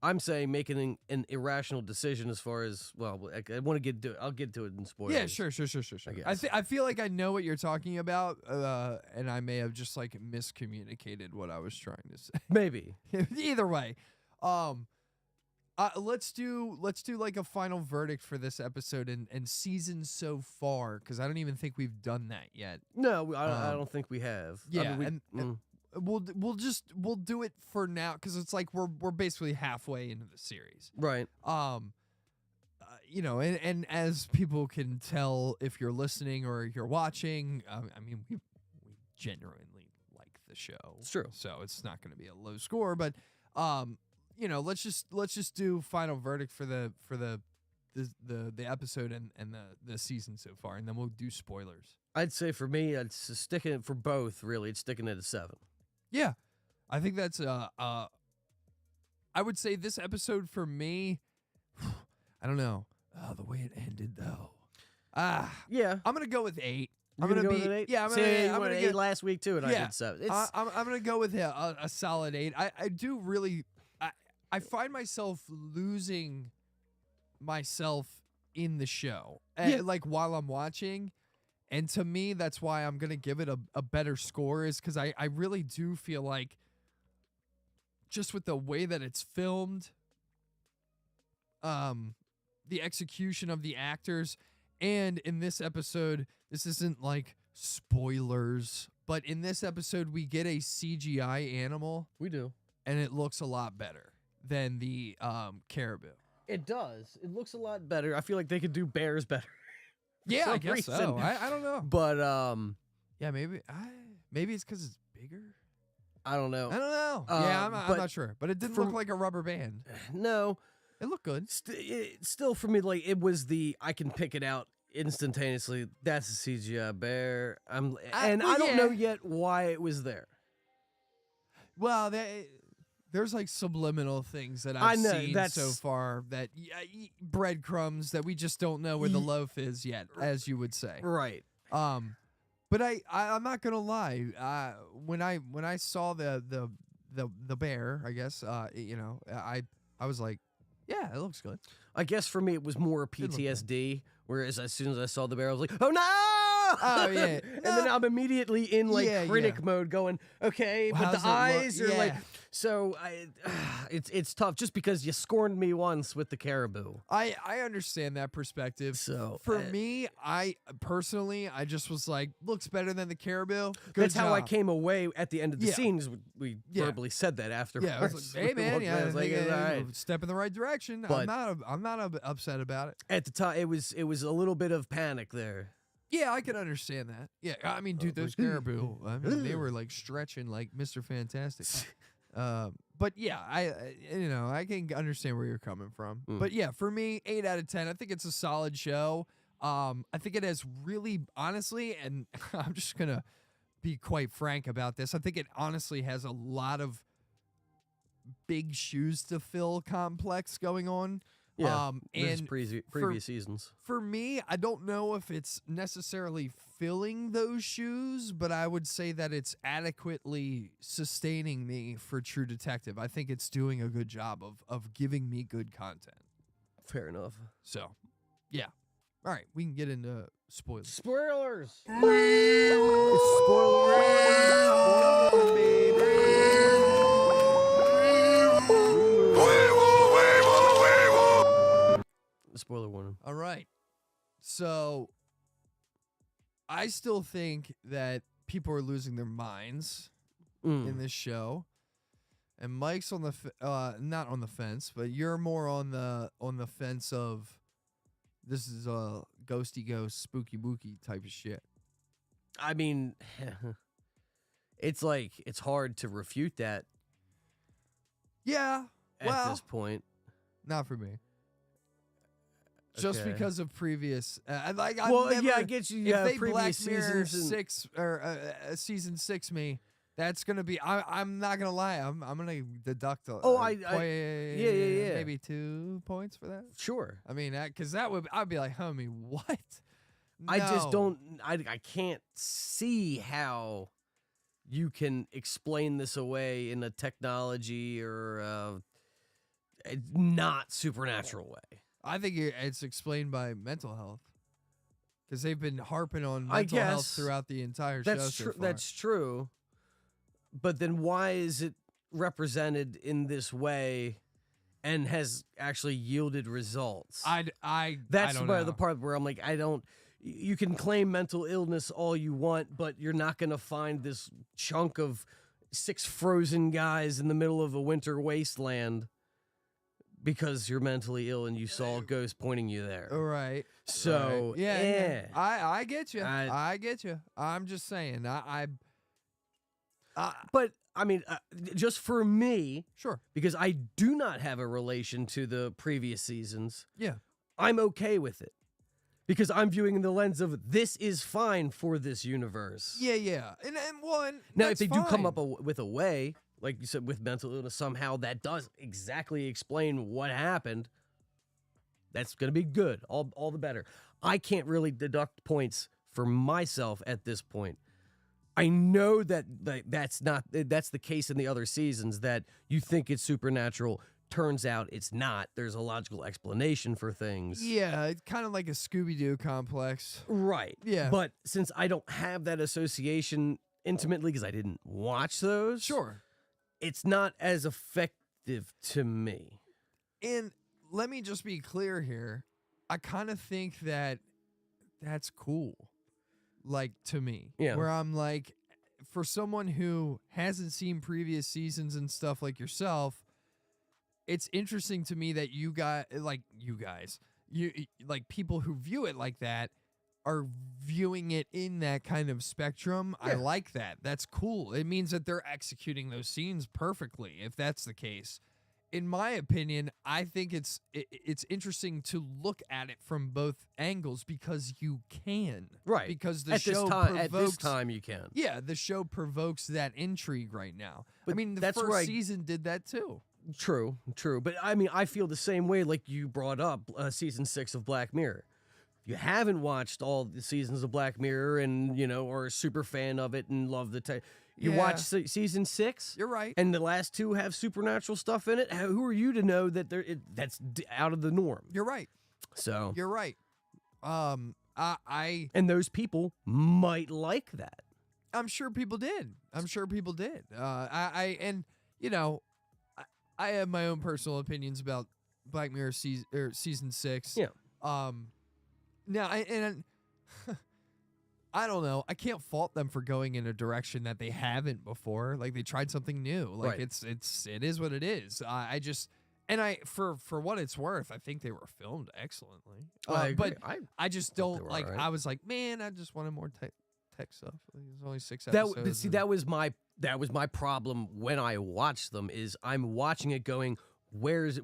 I'm saying making an irrational decision as far as, well, I want to get to it. I'll get to it in spoilers. Yeah, sure. I feel like I know what you're talking about, and I may have just like miscommunicated what I was trying to say. Maybe. Either way, let's do like a final verdict for this episode and season so far, because I don't even think we've done that yet. No, I don't think we have. Yeah, I mean, we'll do it for now because it's like we're basically halfway into the series, right? And as people can tell if you're listening or you're watching, I mean we genuinely like the show. It's true, so it's not going to be a low score, but let's just do final verdict for the episode and the season so far, and then we'll do spoilers. I'd say for me, it's sticking for both. Really, it's sticking at a 7. Yeah, I think that's I would say this episode for me, I don't know the way it ended though. Yeah, I'm gonna go with 8. I'm gonna go with an 8. Yeah, I'm gonna 8 last week too, and I did 7. I'm gonna go with a solid 8. I do really. I find myself losing myself in the show, like while I'm watching. And to me, that's why I'm going to give it a better score, is because I really do feel like just with the way that it's filmed, the execution of the actors, and in this episode, this isn't like spoilers, but in this episode, we get a CGI animal. We do. And it looks a lot better than the caribou. It does. It looks a lot better. I feel like they could do bears better. Yeah, I guess so. I don't know. But yeah, maybe it's because it's bigger. I don't know. Yeah, I'm not sure. But it didn't look like a rubber band. No. It looked good. Still, for me, like it was I can pick it out instantaneously. That's a CGI bear. I don't know yet why it was there. Well, there's like subliminal things that I've seen so far, that breadcrumbs that we just don't know where the loaf is yet, as you would say. Right. But I'm not gonna lie. When I saw the bear, I guess I was like, yeah, it looks good. I guess for me it was more PTSD. Whereas as soon as I saw the bear, I was like, oh no! Oh yeah. And then I'm immediately in critic mode, going, okay, but the eyes are like. So it's tough just because you scorned me once with the caribou. I understand that perspective. So for me, I personally just was like, looks better than the caribou. That's how I came away at the end of the scenes. We verbally said that afterwards. Yeah, I was like, hey man, I was like, all right, step in the right direction. But I'm not upset about it. At the time, it was a little bit of panic there. Yeah, I can understand that. Yeah, I mean, dude, those caribou, I mean, they were like stretching like Mr. Fantastic. But yeah, I can understand where you're coming from. But yeah, for me, 8 out of 10. I think it's a solid show. I think it has really, honestly, and I'm just gonna be quite frank about this. I think it honestly has a lot of big shoes to fill complex going on. Yeah, and previous seasons. For me, I don't know if it's necessarily filling those shoes, but I would say that it's adequately sustaining me for True Detective. I think it's doing a good job of giving me good content. Fair enough. So, yeah. All right, we can get into spoilers. Spoilers. Spoiler warning. All right. So, I still think that people are losing their minds in this show. And Mike's on the not on the fence, but you're more on the fence of this is a ghosty ghost, spooky booky type of shit. I mean, it's like it's hard to refute that. Yeah. At this point, not for me. Just Okay. because of previous, I get you. If Yeah, they previous Black Mirror seasons 6 or season 6 me, that's gonna be. I'm not gonna lie. I'm gonna deduct. Yeah. Maybe 2 points for that. Sure. I mean, because I'd be like, homie, what? I just No. don't. I can't see how you can explain this away in a technology or a not supernatural way. I think it's explained by mental health because they've been harping on I mental health guess throughout the entire That's show. true. So far. That's true. But then why is it represented in this way and has actually yielded results? That's I don't know. the part where I'm like, I don't. You can claim mental illness all you want, but you're not going to find this chunk of 6 frozen guys in the middle of a winter wasteland because you're mentally ill and you saw a ghost pointing you there. All right. So, Right. Yeah. I get you. I get you. I'm just saying. But I mean, just for me, sure, because I do not have a relation to the previous seasons. Yeah. I'm okay with it because I'm viewing in the lens of this is fine for this universe. Yeah. And one. Now, if that's they do come fine. up with a way, like you said, with mental illness, somehow that does exactly explain what happened, that's going to be good. All the better. I can't really deduct points for myself at this point. I know that's the case in the other seasons, that you think it's supernatural. Turns out it's not. There's a logical explanation for things. Yeah, it's kind of like a Scooby-Doo complex. Right. Yeah. But since I don't have that association intimately because I didn't watch those, Sure. it's not as effective to me. And let me just be clear here. I kind of think that that's cool. Like, to me. Yeah. Where I'm like, for someone who hasn't seen previous seasons and stuff like yourself, it's interesting to me that you guys, people who view it like that are viewing it in that kind of spectrum. Yeah. I like that. That's cool. It means that they're executing those scenes perfectly, if that's the case. In my opinion, I think it's interesting to look at it from both angles because you can. Right. Because the At show this provokes... time you can. Yeah, the show provokes that intrigue right now. But I mean, the that's first where I- season did that too. True. But I mean, I feel the same way like you brought up season 6 of Black Mirror. If you haven't watched all the seasons of Black Mirror and, or a super fan of it and love the you Yeah. watch season 6? You're right. And the last 2 have supernatural stuff in it? Who are you to know that that's out of the norm? You're right. So You're right. and those people might like that. I'm sure people did. I have my own personal opinions about Black Mirror season 6. Yeah. Now, I don't know. I can't fault them for going in a direction that they haven't before. Like, they tried something new. Like, Right. it is what it is. For what it's worth, I think they were filmed excellently. I agree. But I just thought they don't were like. alright. I was like, man, I just wanted more tech stuff. Like, there's only 6 episodes. That was my problem when I watched them. Is I'm watching it going, where is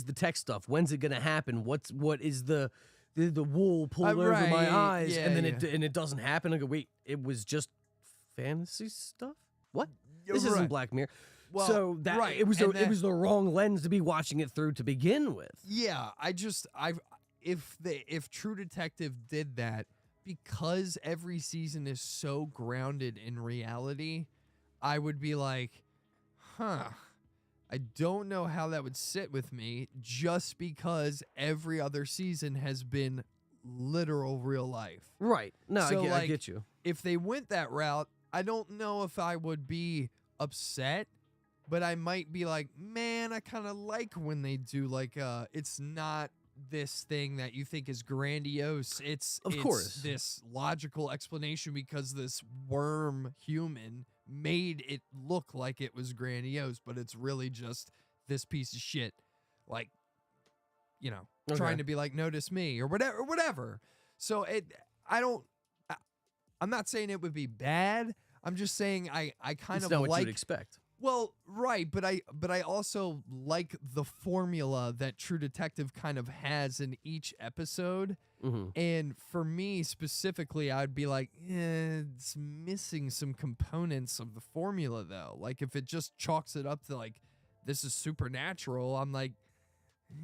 the tech stuff? When's it gonna happen? What is the wool pulled over my Right, eyes? yeah, and then yeah. it doesn't happen. I go, wait, it was just fantasy stuff. What? Yeah, This right. isn't Black Mirror. Well, so that right, it was and it was the wrong lens to be watching it through to begin with. Yeah, if True Detective did that, because every season is so grounded in reality, I would be like, I don't know how that would sit with me, just because every other season has been literal real life. Right. No, So, I get you. If they went that route, I don't know if I would be upset, but I might be like, man, I kind of like when they do it's not this thing that you think is grandiose. It's this logical explanation because this worm human made it look like it was grandiose, but it's really just this piece of shit, like, trying to be like, notice me or whatever. So I'm not saying it would be bad. I'm just saying I kind It's of not what like you'd expect. Well, right, but I also like the formula that True Detective kind of has in each episode. Mm-hmm. And for me specifically, I'd be like, it's missing some components of the formula though. Like if it just chalks it up to like, this is supernatural, I'm like,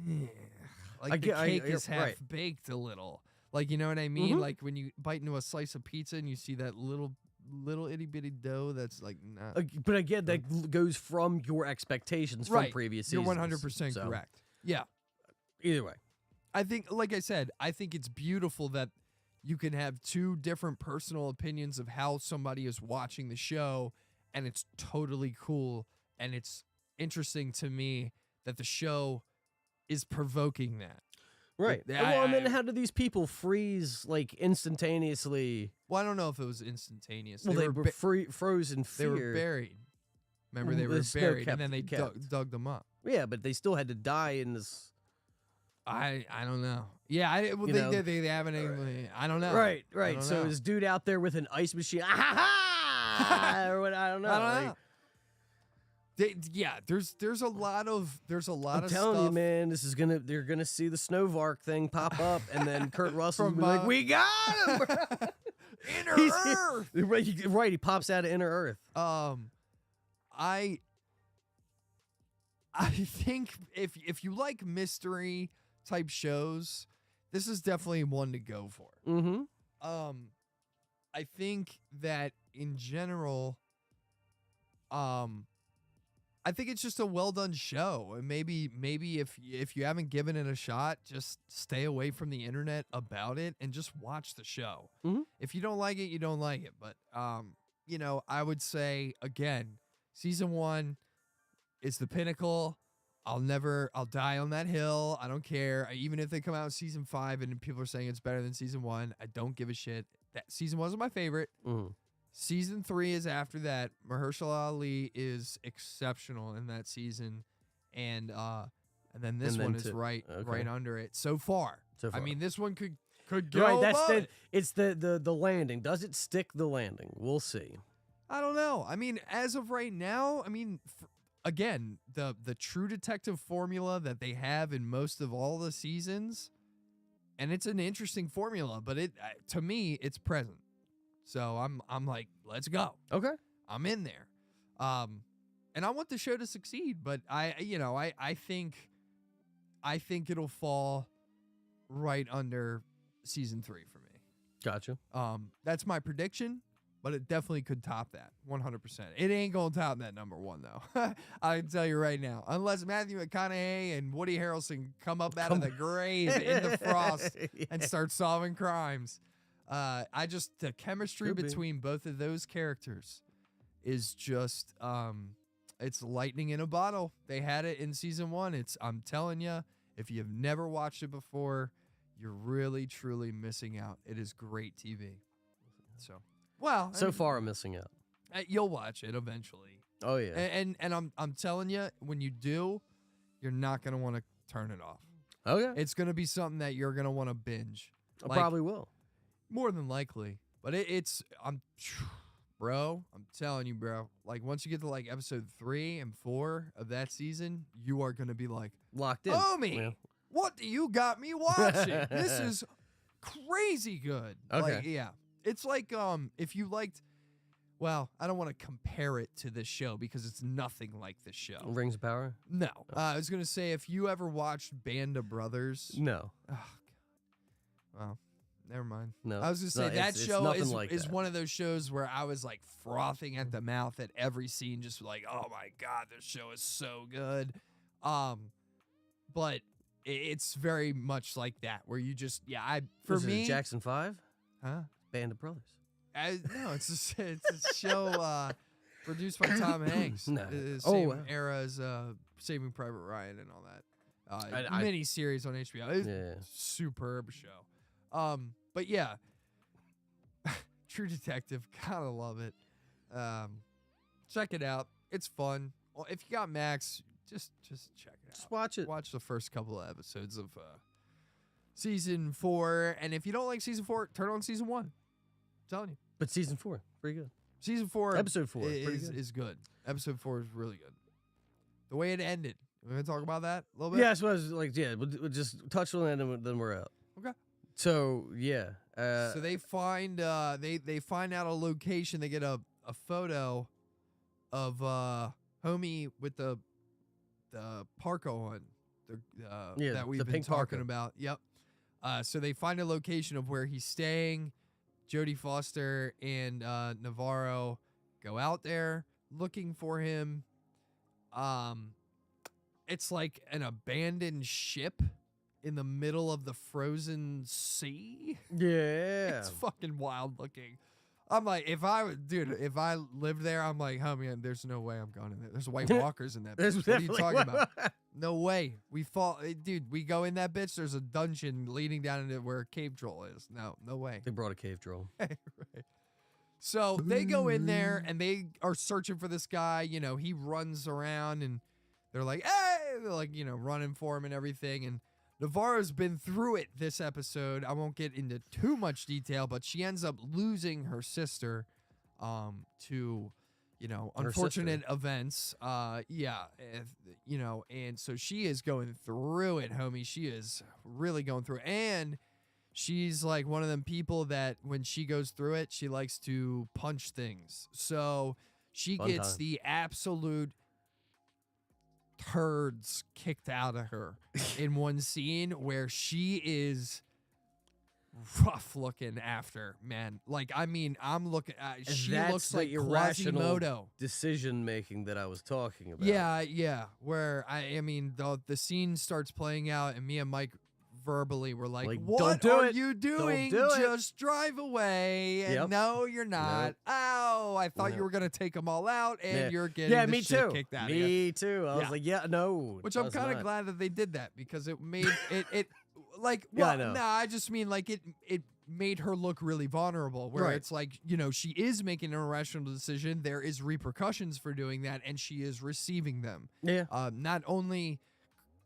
the cake is half baked a little. Like, you know what I mean? Mm-hmm. Like when you bite into a slice of pizza and you see that little itty bitty dough that's like not. But again, that goes from your expectations from previous seasons. You're 100% correct. Yeah. Either way. I think, like I said, I think it's beautiful that you can have two different personal opinions of how somebody is watching the show, and it's totally cool. And it's interesting to me that the show is provoking that. Right. And then how do these people freeze like instantaneously? Well, I don't know if it was instantaneous. Well, they were frozen fear. They were buried. Remember, they The were snow buried, kept- and then they kept. dug them up. Yeah, but they still had to die in this. I don't know. Yeah, they haven't even. I don't know. Right. I don't So know. this dude out there with an ice machine, ah, ha, ha! Or what? I don't know. I don't like, know. There's a lot of I'm of telling stuff. you, man, they're gonna see the Snowvark thing pop up, and then Kurt Russell's From, be like, "We got him!" Inner Earth. Right, he pops out of Inner Earth. I think if you like mystery type shows, this is definitely one to go for. Mm-hmm. I think that in general, I think it's just a well done show. And maybe if you haven't given it a shot, just stay away from the internet about it and just watch the show. Mm-hmm. If you don't like it, you don't like it. But I would say again, season 1 is the pinnacle. I'll die on that hill. I don't care. Even if they come out in season 5 and people are saying it's better than season 1, I don't give a shit. That season 1 was my favorite. Mm-hmm. Season 3 is after that. Mahershala Ali is exceptional in that season, and then this one is right under it so far. I mean, this one could go right. That's above it. It's the landing. Does it stick the landing? We'll see. I don't know. I mean, as of right now, I mean, again, the True Detective formula that they have in most of all the seasons, and it's an interesting formula, but to me, it's present. So I'm like, let's go. Okay. I'm in there. And I want the show to succeed, but I think it'll fall right under season 3 for me. Gotcha. That's my prediction, but it definitely could top that 100%. It ain't gonna top that number 1 though. I can tell you right now, unless Matthew McConaughey and Woody Harrelson come up out of the grave in the frost and start solving crimes. The chemistry between both of those characters is just it's lightning in a bottle. They had it in season 1. I'm telling you, if you've never watched it before, you're really truly missing out. It is great TV. So far I'm missing out. You'll watch it eventually. Oh yeah. And I'm telling you, when you do, you're not gonna want to turn it off. Okay. It's gonna be something that you're gonna want to binge. I probably will. More than likely. But I'm telling you, bro. Like once you get to like episode 3 and 4 of that season, you are gonna be like locked in. Homie, what do you got me watching? This is crazy good. Okay. Like, yeah. It's like if you liked Well, I don't want to compare it to this show because it's nothing like this show. Rings of Power? No. I was going to say, if you ever watched Band of Brothers. No. Oh, God. Well, never mind. No. I was going to say, No, that it's show nothing like is that. one of those shows where I was like frothing at the mouth at every scene, just like, oh my God, this show is so good. But it's very much like that, where you just, for Was it me. Jackson 5? Huh? Band of Brothers. No, it's a show produced by Tom Hanks. No. Same wow. era as Saving Private Ryan and all that. I- Mini series on HBO. It's Yeah. superb show. But yeah, True Detective, gotta love it. Check it out. It's fun. Well, if you got Max, just check it out. Just watch it. Watch the first couple of episodes of season 4, and if you don't like season 4, turn on season 1. I'm telling you. But season 4, pretty good. Season 4, Episode 4, pretty good. is good. Episode 4 is really good. The way it ended. We're gonna talk about that a little bit. Yeah, that's what I was like. Yeah, we'll just touch on that and then we're out. Okay. So yeah. So they find they find out a location. They get a photo of homie with the parka on. That we've the been pink talking parka. about. Yep. So they find a location of where he's staying. Jodie Foster and Navarro go out there looking for him. It's like an abandoned ship in the middle of the frozen sea. Yeah. It's fucking wild looking. I'm like, if I lived there, I'm like, oh man, there's no way I'm going in there. There's White Walkers in that There's bitch. What are you definitely- talking about? No way. We fall, dude. We go in that bitch. There's a dungeon leading down into where Cave Troll is. No way. They brought a cave troll. Right. So they go in there and they are searching for this guy. You know, he runs around and they're like, hey, they're like, running for him and everything. And Navarro's been through it this episode. I won't get into too much detail, but she ends up losing her sister to, unfortunate events. And so she is going through it, homie. She is really going through it. And she's like one of them people that when she goes through it, she likes to punch things. So she Fun gets time. the absolute turds kicked out of her in one scene where she is rough looking after, man. Like, I mean, I'm looking at, she That's looks the like irrational Quasimodo. decision making that I was talking about. Yeah. Where I mean, the scene starts playing out, and me and Mike verbally were like, Like, "What don't do are it. you doing? do it." Just drive away." And Yep. no, you're not. Nope. Ow! I thought Nope. you were gonna take them all out, and Yeah. you're getting Yeah, the me shit too. kicked out of you. Me too. I was Yeah. like, yeah, no. Which I'm does kind of not. glad that they did that because it made it like, Yeah, I well, know. nah, I just mean like it made her look really vulnerable where Right. it's like, she is making an irrational decision. There is repercussions for doing that, and she is receiving them. Yeah. Not only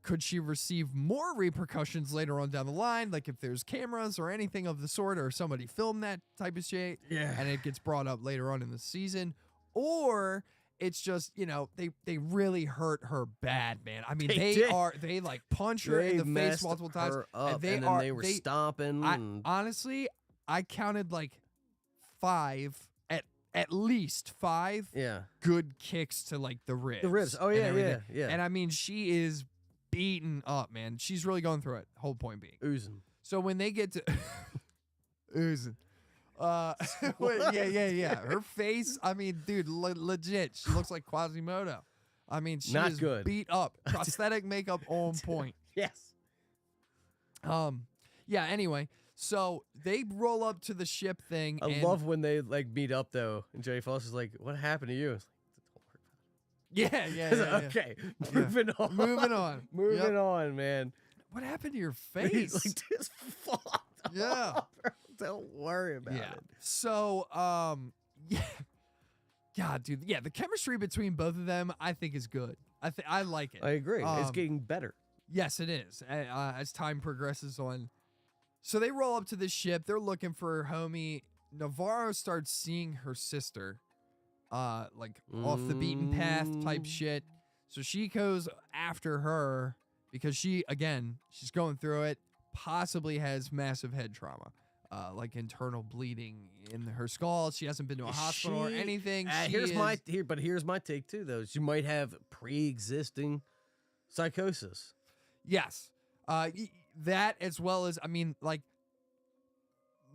could she receive more repercussions later on down the line, like if there's cameras or anything of the sort, or somebody filmed that type of shit, Yeah. and it gets brought up later on in the season, or it's just, they really hurt her bad, man. I mean, They did. they like punch her in They the face messed multiple times, her up, and they and then they were stomping. and honestly, I counted like 5 at least 5 yeah. good kicks to like the ribs. The ribs. Oh, and yeah, everything. yeah. And I mean, she is beaten up, man. She's really going through it. Whole point being. Oozing. So when they get to oozing, wait, yeah. Her face. I mean, dude, legit. She looks like Quasimodo. I mean, she Not is good. beat up. Prosthetic makeup on point. Yes. Yeah. Anyway, so they roll up to the ship thing. I and love when they like meet up though, and Jodie Foster's like, "What happened to you?" It's Yeah. like, okay, moving on. Moving on. Moving Yep. on, man. What happened to your He's face? like, "This fucked Yeah. up, bro. Don't worry about Yeah. it." So, yeah. God, dude. Yeah, the chemistry between both of them, I think, is good. I like it. I agree. It's Um, getting better. Yes, it is. As time progresses on. So they roll up to the ship. They're looking for her homie. Navarro starts seeing her sister, like off the beaten path type shit. So she goes after her because she's going through it. Possibly has massive head trauma. like internal bleeding in her skull. She hasn't been to a hospital or anything. Here's my take too, though. She might have pre-existing psychosis. Yes, that as well as like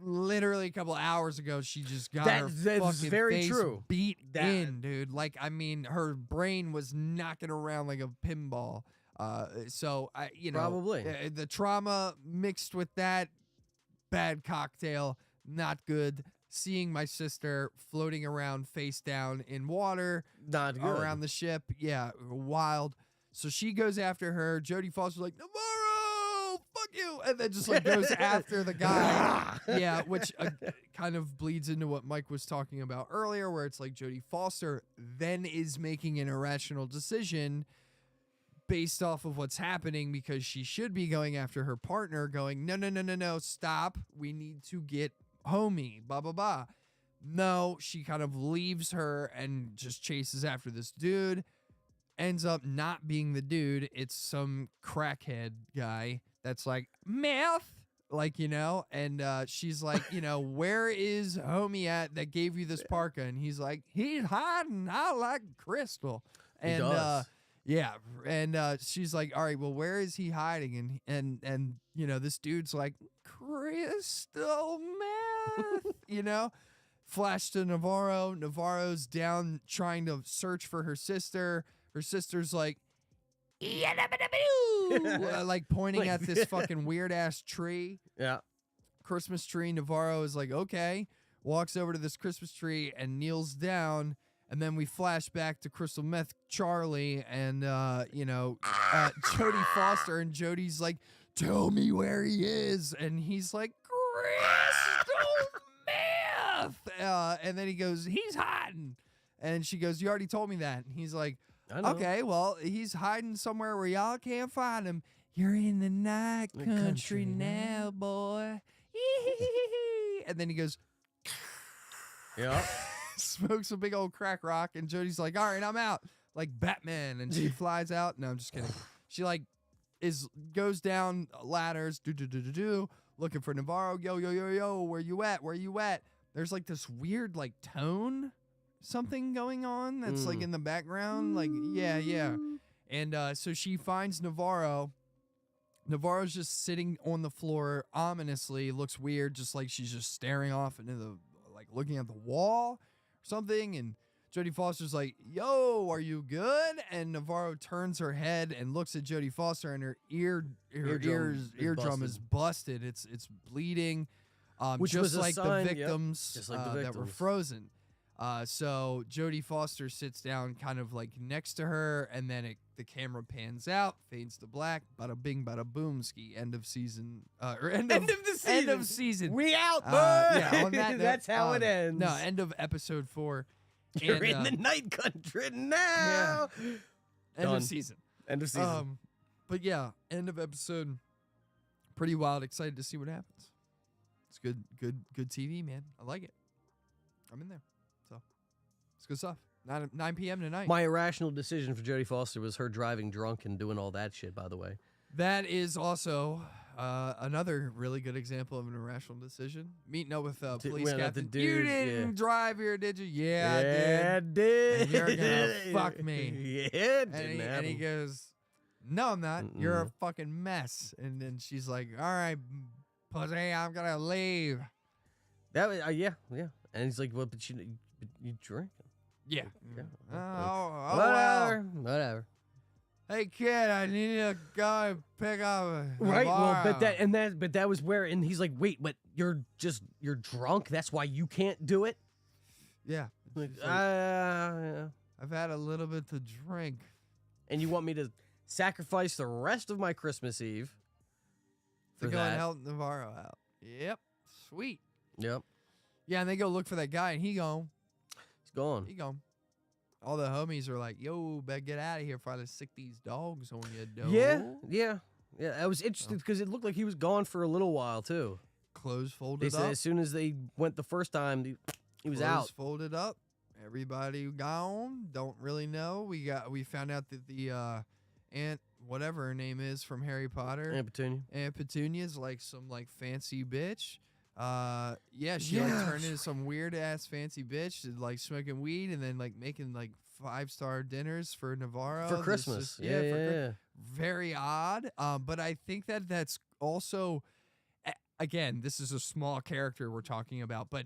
literally a couple hours ago, she just got her that's fucking very face true. beat in, dude. Like, I mean, her brain was knocking around like a pinball. So Probably. The trauma mixed with that bad cocktail, not good. Seeing my sister floating around face down in water, Not good. around the ship, yeah, wild. So she goes after her. Jodie Foster's like, Navarro, fuck you, and then just like goes after the guy. Yeah, which kind of bleeds into what Mike was talking about earlier, where it's like Jodie Foster then is making an irrational decision based off of what's happening, because she should be going after her partner, going, no, stop. We need to get homie, blah, blah, blah. No, she kind of leaves her and just chases after this dude. Ends up not being the dude. It's some crackhead guy that's like, meth, like, and she's like, where is homie at that gave you this parka? And he's like, he's hiding. I like crystal. He does. Yeah, and she's like, all right, well, where is he hiding? And this dude's like, crystal meth, Flash to Navarro. Navarro's down trying to search for her sister. Her sister's like, like pointing at this fucking weird ass tree. Yeah. Christmas tree. Navarro is like, okay. Walks over to this Christmas tree and kneels down. And then we flash back to Crystal Meth Charlie and, Jodie Foster. And Jodie's like, tell me where he is. And he's like, crystal meth. And then he goes, he's hiding. And she goes, you already told me that. And he's like, okay, well, he's hiding somewhere where y'all can't find him. You're in the night country now, boy. And then he goes, yeah. Smokes a big old crack rock, and Jodie's like, all right, I'm out, like Batman, and she flies out. No, I'm just kidding. She like goes down ladders, looking for Navarro. Yo, where you at? There's like this weird like tone, something going on that's like in the background, like yeah. And so she finds Navarro. Navarro's just sitting on the floor ominously, looks weird, just like she's just staring off into the, like, looking at the wall or something. And Jodie Foster's like, yo, are you good? And Navarro turns her head and looks at Jodie Foster, and her eardrum is busted. It's bleeding. Which just was a like sign, the victims, just like the that were victims. frozen. So Jodie Foster sits down kind of like next to her, and then the camera pans out, fades to black, bada bing, bada boom, ski, end of season, or end of the season. End of season. We out, boy. Yeah, on that note, That's how it ends. No, end of episode 4. You're in the night country now. Yeah. End Done. of season. End of season. But yeah, end of episode. Pretty wild. Excited to see what happens. It's good TV, man. I like it. I'm in there. So it's good stuff. 9 p.m. tonight. My irrational decision for Jodie Foster was her driving drunk and doing all that shit, by the way. That is also another really good example of an irrational decision. Meeting up with police went at the captain. dude, You didn't yeah. drive here, did you? Yeah, Yeah, I I did. did. And you're gonna fuck me. Yeah, it And didn't he happen. goes, no, I'm not. You're a fucking mess. And then she's like, all right, pussy, I'm gonna leave. That was, yeah. And he's like, well, but you drink. Yeah. Oh, Well. Whatever. Hey kid, I need to go and pick up. Right. Well, Navarro." but that was where, and he's like, wait, but you're drunk. That's why you can't do it. Yeah. Like, She's like, I've had a little bit to drink. and you want me to sacrifice the rest of my Christmas Eve To for go and that? help Navarro out. Yep. Sweet. Yep. Yeah, and they go look for that guy, and he gone. He's gone. He gone. All the homies are like, yo, better get out of here before I sick these dogs on you, dog. Yeah. I was interested because it looked like he was gone for a little while too. Clothes They folded said up. as soon as they went the first time, he was Clothes out. folded up. Everybody gone. Don't really know. We found out that the Aunt whatever her name is from Harry Potter, Aunt Petunia. Aunt Petunia's like some like fancy bitch. Yeah, she like turned into some weird ass fancy bitch, like smoking weed and then like making like 5-star dinners for Navarro For Christmas. yeah. Very odd. But I think that that's also, again, this is a small character we're talking about, but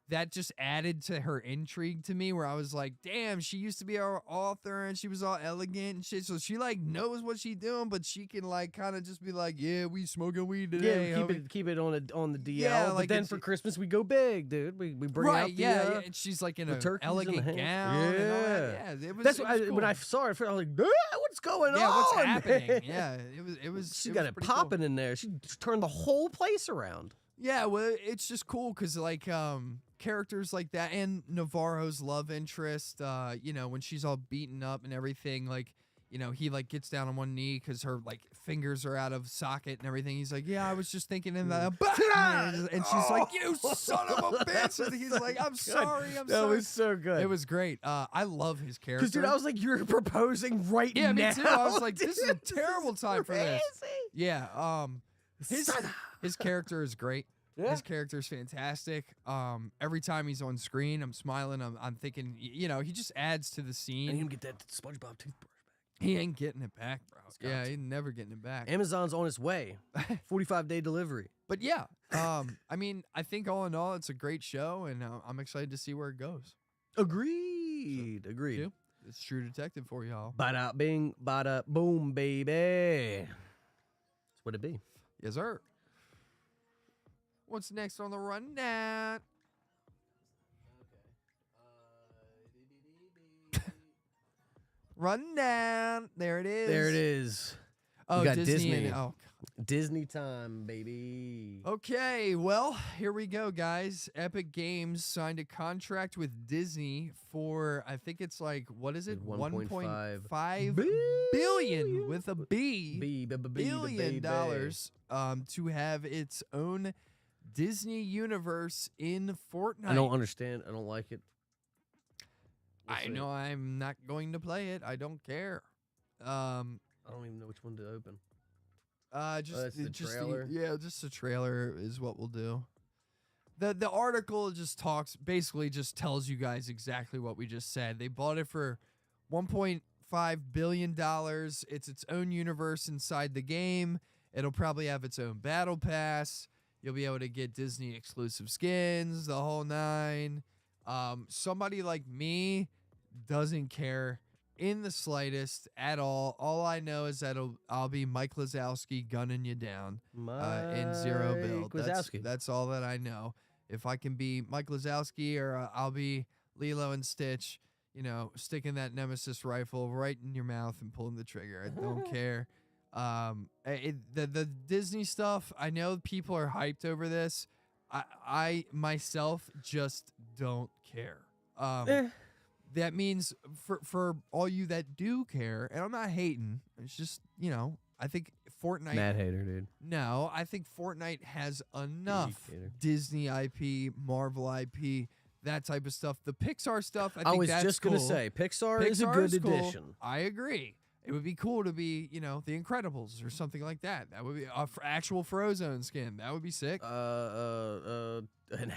that just added to her intrigue to me, where I was like, damn, she used to be our author and she was all elegant and shit. So she like knows what she's doing, but she can like kind of just be like, yeah, we smoking weed today. Yeah, keep it on the DL. Yeah, but like then for Christmas we go big, dude. We bring out the and she's like in an turkeys elegant and the gown. hams. And all that. Yeah, it was. That's it what was I, cool. when I saw it. I was like, what's going on? Yeah, what's happening? Yeah, it was. She it got was it pretty popping in there. She turned the whole place around. Yeah, well, it's just cool because like characters like that and Navarro's love interest, you know, when she's all beaten up and everything, like, you know, he like gets down on one knee because her like fingers are out of socket and everything. He's like, yeah, I was just thinking in that, and she's like, you son of a bitch, and he's like, I'm sorry, I'm sorry. That was so good. It was great. I love his character. Because dude, I was like, you're proposing right now. Yeah, me too. I was like, this is a terrible time for this. Yeah. His character is great. Yeah. His character is fantastic. Every time he's on screen, I'm smiling. I'm thinking, you know, he just adds to the scene. And him get that SpongeBob toothbrush back. He ain't getting it back, bro. Yeah, he's never getting it back. Amazon's on its way. 45-day delivery. But yeah, I mean, I think all in all, it's a great show, and I'm excited to see where it goes. Agreed. So, Agreed. too. It's True Detective for y'all. Bada bing, bada boom, baby. That's what it be. Yes, sir. What's next on the rundown? Rundown. There it is. There it is. Oh, We got Disney. Disney time, baby. Okay, well, here we go, guys. Epic Games signed a contract with Disney for, I think it's like, what is it? 1.5 billion with a B. Billion dollars to have its own Disney universe in Fortnite. I don't understand. I don't like it. I know I'm not going to play it. I don't care. I don't even know which one to open. Just the trailer? Just the trailer is what we'll do. The article just basically just tells you guys exactly what we just said. They bought it for $1.5 billion. It's its own universe inside the game. It'll probably have its own battle pass. You'll be able to get Disney exclusive skins, the whole nine. Somebody like me doesn't care in the slightest at all. All I know is that I'll be Mike Wazowski gunning you down in zero build. That's all that I know. If I can be Mike Wazowski or I'll be Lilo and Stitch, you know, sticking that Nemesis rifle right in your mouth and pulling the trigger. I don't care. The Disney stuff, I know people are hyped over this. I myself just don't care. That means for all you that do care, and I'm not hating, it's just, you know, I think Fortnite. Mad hater, dude. No, I think Fortnite has enough Disney IP, Marvel IP, that type of stuff. The Pixar stuff, I think that's just going to say, Pixar is a good addition. I agree. It would be cool to be, you know, The Incredibles or something like that. That would be an actual Frozone skin. That would be sick. An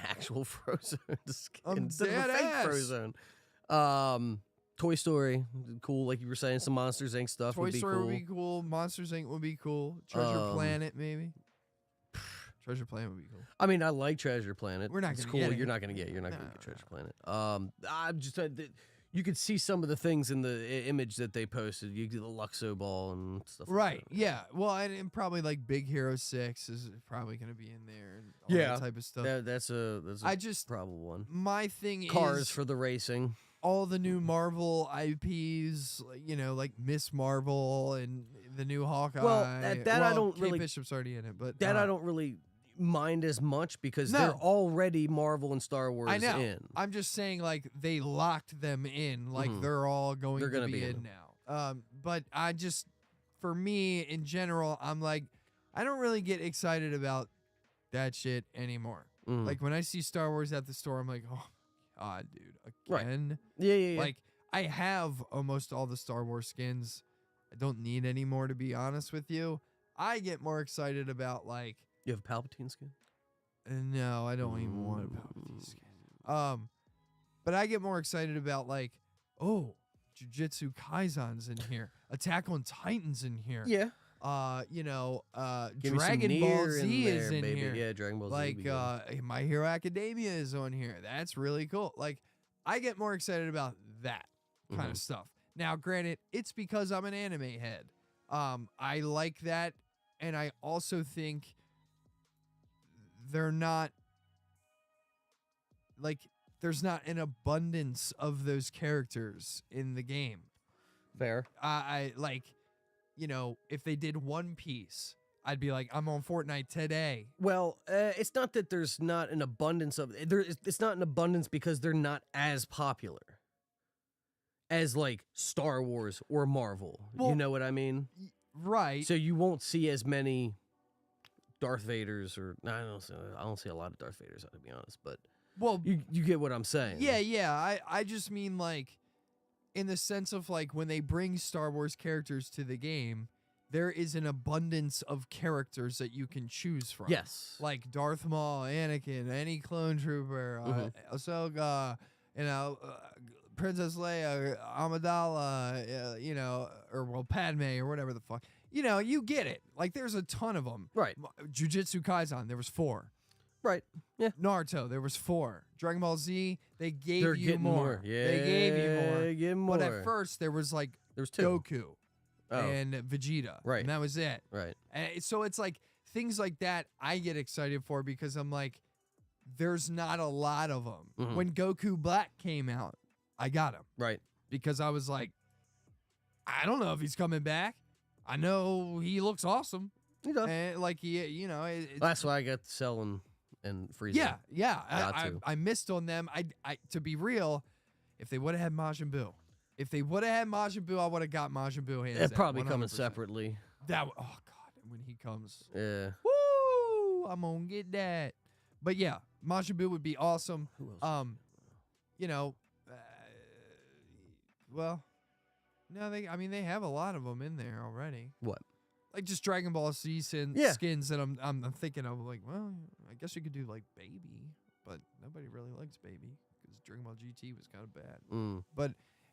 actual Frozone skin I'm instead of a dead fake ass. Frozone. Toy Story, cool. Like you were saying, some Monsters Inc. stuff Toy would be Story cool. would be cool. Monsters Inc. would be cool. Treasure Planet, maybe. Treasure Planet would be cool. I mean, I like Treasure Planet. We're not it's gonna cool. get it. You're not gonna get Treasure Planet. I'm just you could see some of the things in the image that they posted. You get the Luxo ball and stuff. Right. Like that. Yeah. Well, and probably like Big Hero 6 is probably going to be in there. And all that type of stuff. That's a probable one. My thing Cars is for the racing. all the new Marvel IPs, you know, like Miss Marvel and the new Hawkeye. Well, that I don't Kate really. Bishop's already in it, but that I don't really mind as much because they're already Marvel and Star Wars I know. in. I'm just saying, like, they locked them in, like they're all going to be in now. But I just, for me in general, I'm like, I don't really get excited about that shit anymore. Like when I see Star Wars at the store, I'm like, oh God, dude, again. Right. Yeah. Like I have almost all the Star Wars skins. I don't need any more, to be honest with you. I get more excited about like. You have a Palpatine skin? No, I don't even want to poke these skins. But I get more excited about like, oh, Jujutsu Kaisen's in here, Attack on Titan's in here. Yeah. You know, Give me some Dragon Ball Nier Z in is there, in baby. here. Yeah, Dragon Ball Z. Like, would be good. My Hero Academia is on here. That's really cool. Like, I get more excited about that kind of stuff. Now, granted, it's because I'm an anime head. I like that, and I also think they're not like there's not an abundance of those characters in the game. Fair. I like, you know, if they did One Piece, I'd be like, I'm on Fortnite today. Well, it's not that there's not an abundance of it's not an abundance because they're not as popular as like Star Wars or Marvel. Well, you know what I mean? Right. So you won't see as many Darth Vaders, or I don't see a lot of Darth Vaders, to be honest. But well, you get what I'm saying. Yeah. I just mean like in the sense of like when they bring Star Wars characters to the game, there is an abundance of characters that you can choose from. Yes. Like Darth Maul, Anakin, any clone trooper, Ahsoka, you know, Princess Leia, Amidala, you know, or well, Padme or whatever the fuck. You know, you get it. Like there's a ton of them. Right. Jujutsu Kaisen, there was 4. Right. Yeah. Naruto, there was 4. Dragon Ball Z, they gave They're you getting more. Yeah, they gave you more. They give more. But at first, there was like there was 2. Goku Oh. and Vegeta. Right. And that was it. Right. And so it's like things like that I get excited for because I'm like, there's not a lot of them. When Goku Black came out, I got him. Right. Because I was like, I don't know if he's coming back. I know he looks awesome. He does. And like he, you know, That's why I got to sell and freeze. Yeah. Got to. I missed on them. I to be real, if they would have had Majin Buu, I would have got Majin Buu hands It down, probably coming 100%. separately. That oh god, when he comes, Yeah. woo, I'm gonna get that. But yeah, Majin Buu would be awesome. Who else? You know, well, no, they have a lot of them in there already. What? Like just Dragon Ball Z skins that I'm thinking of. Like, well, I guess you could do like Baby, but nobody really likes Baby because Dragon Ball GT was kind of bad. But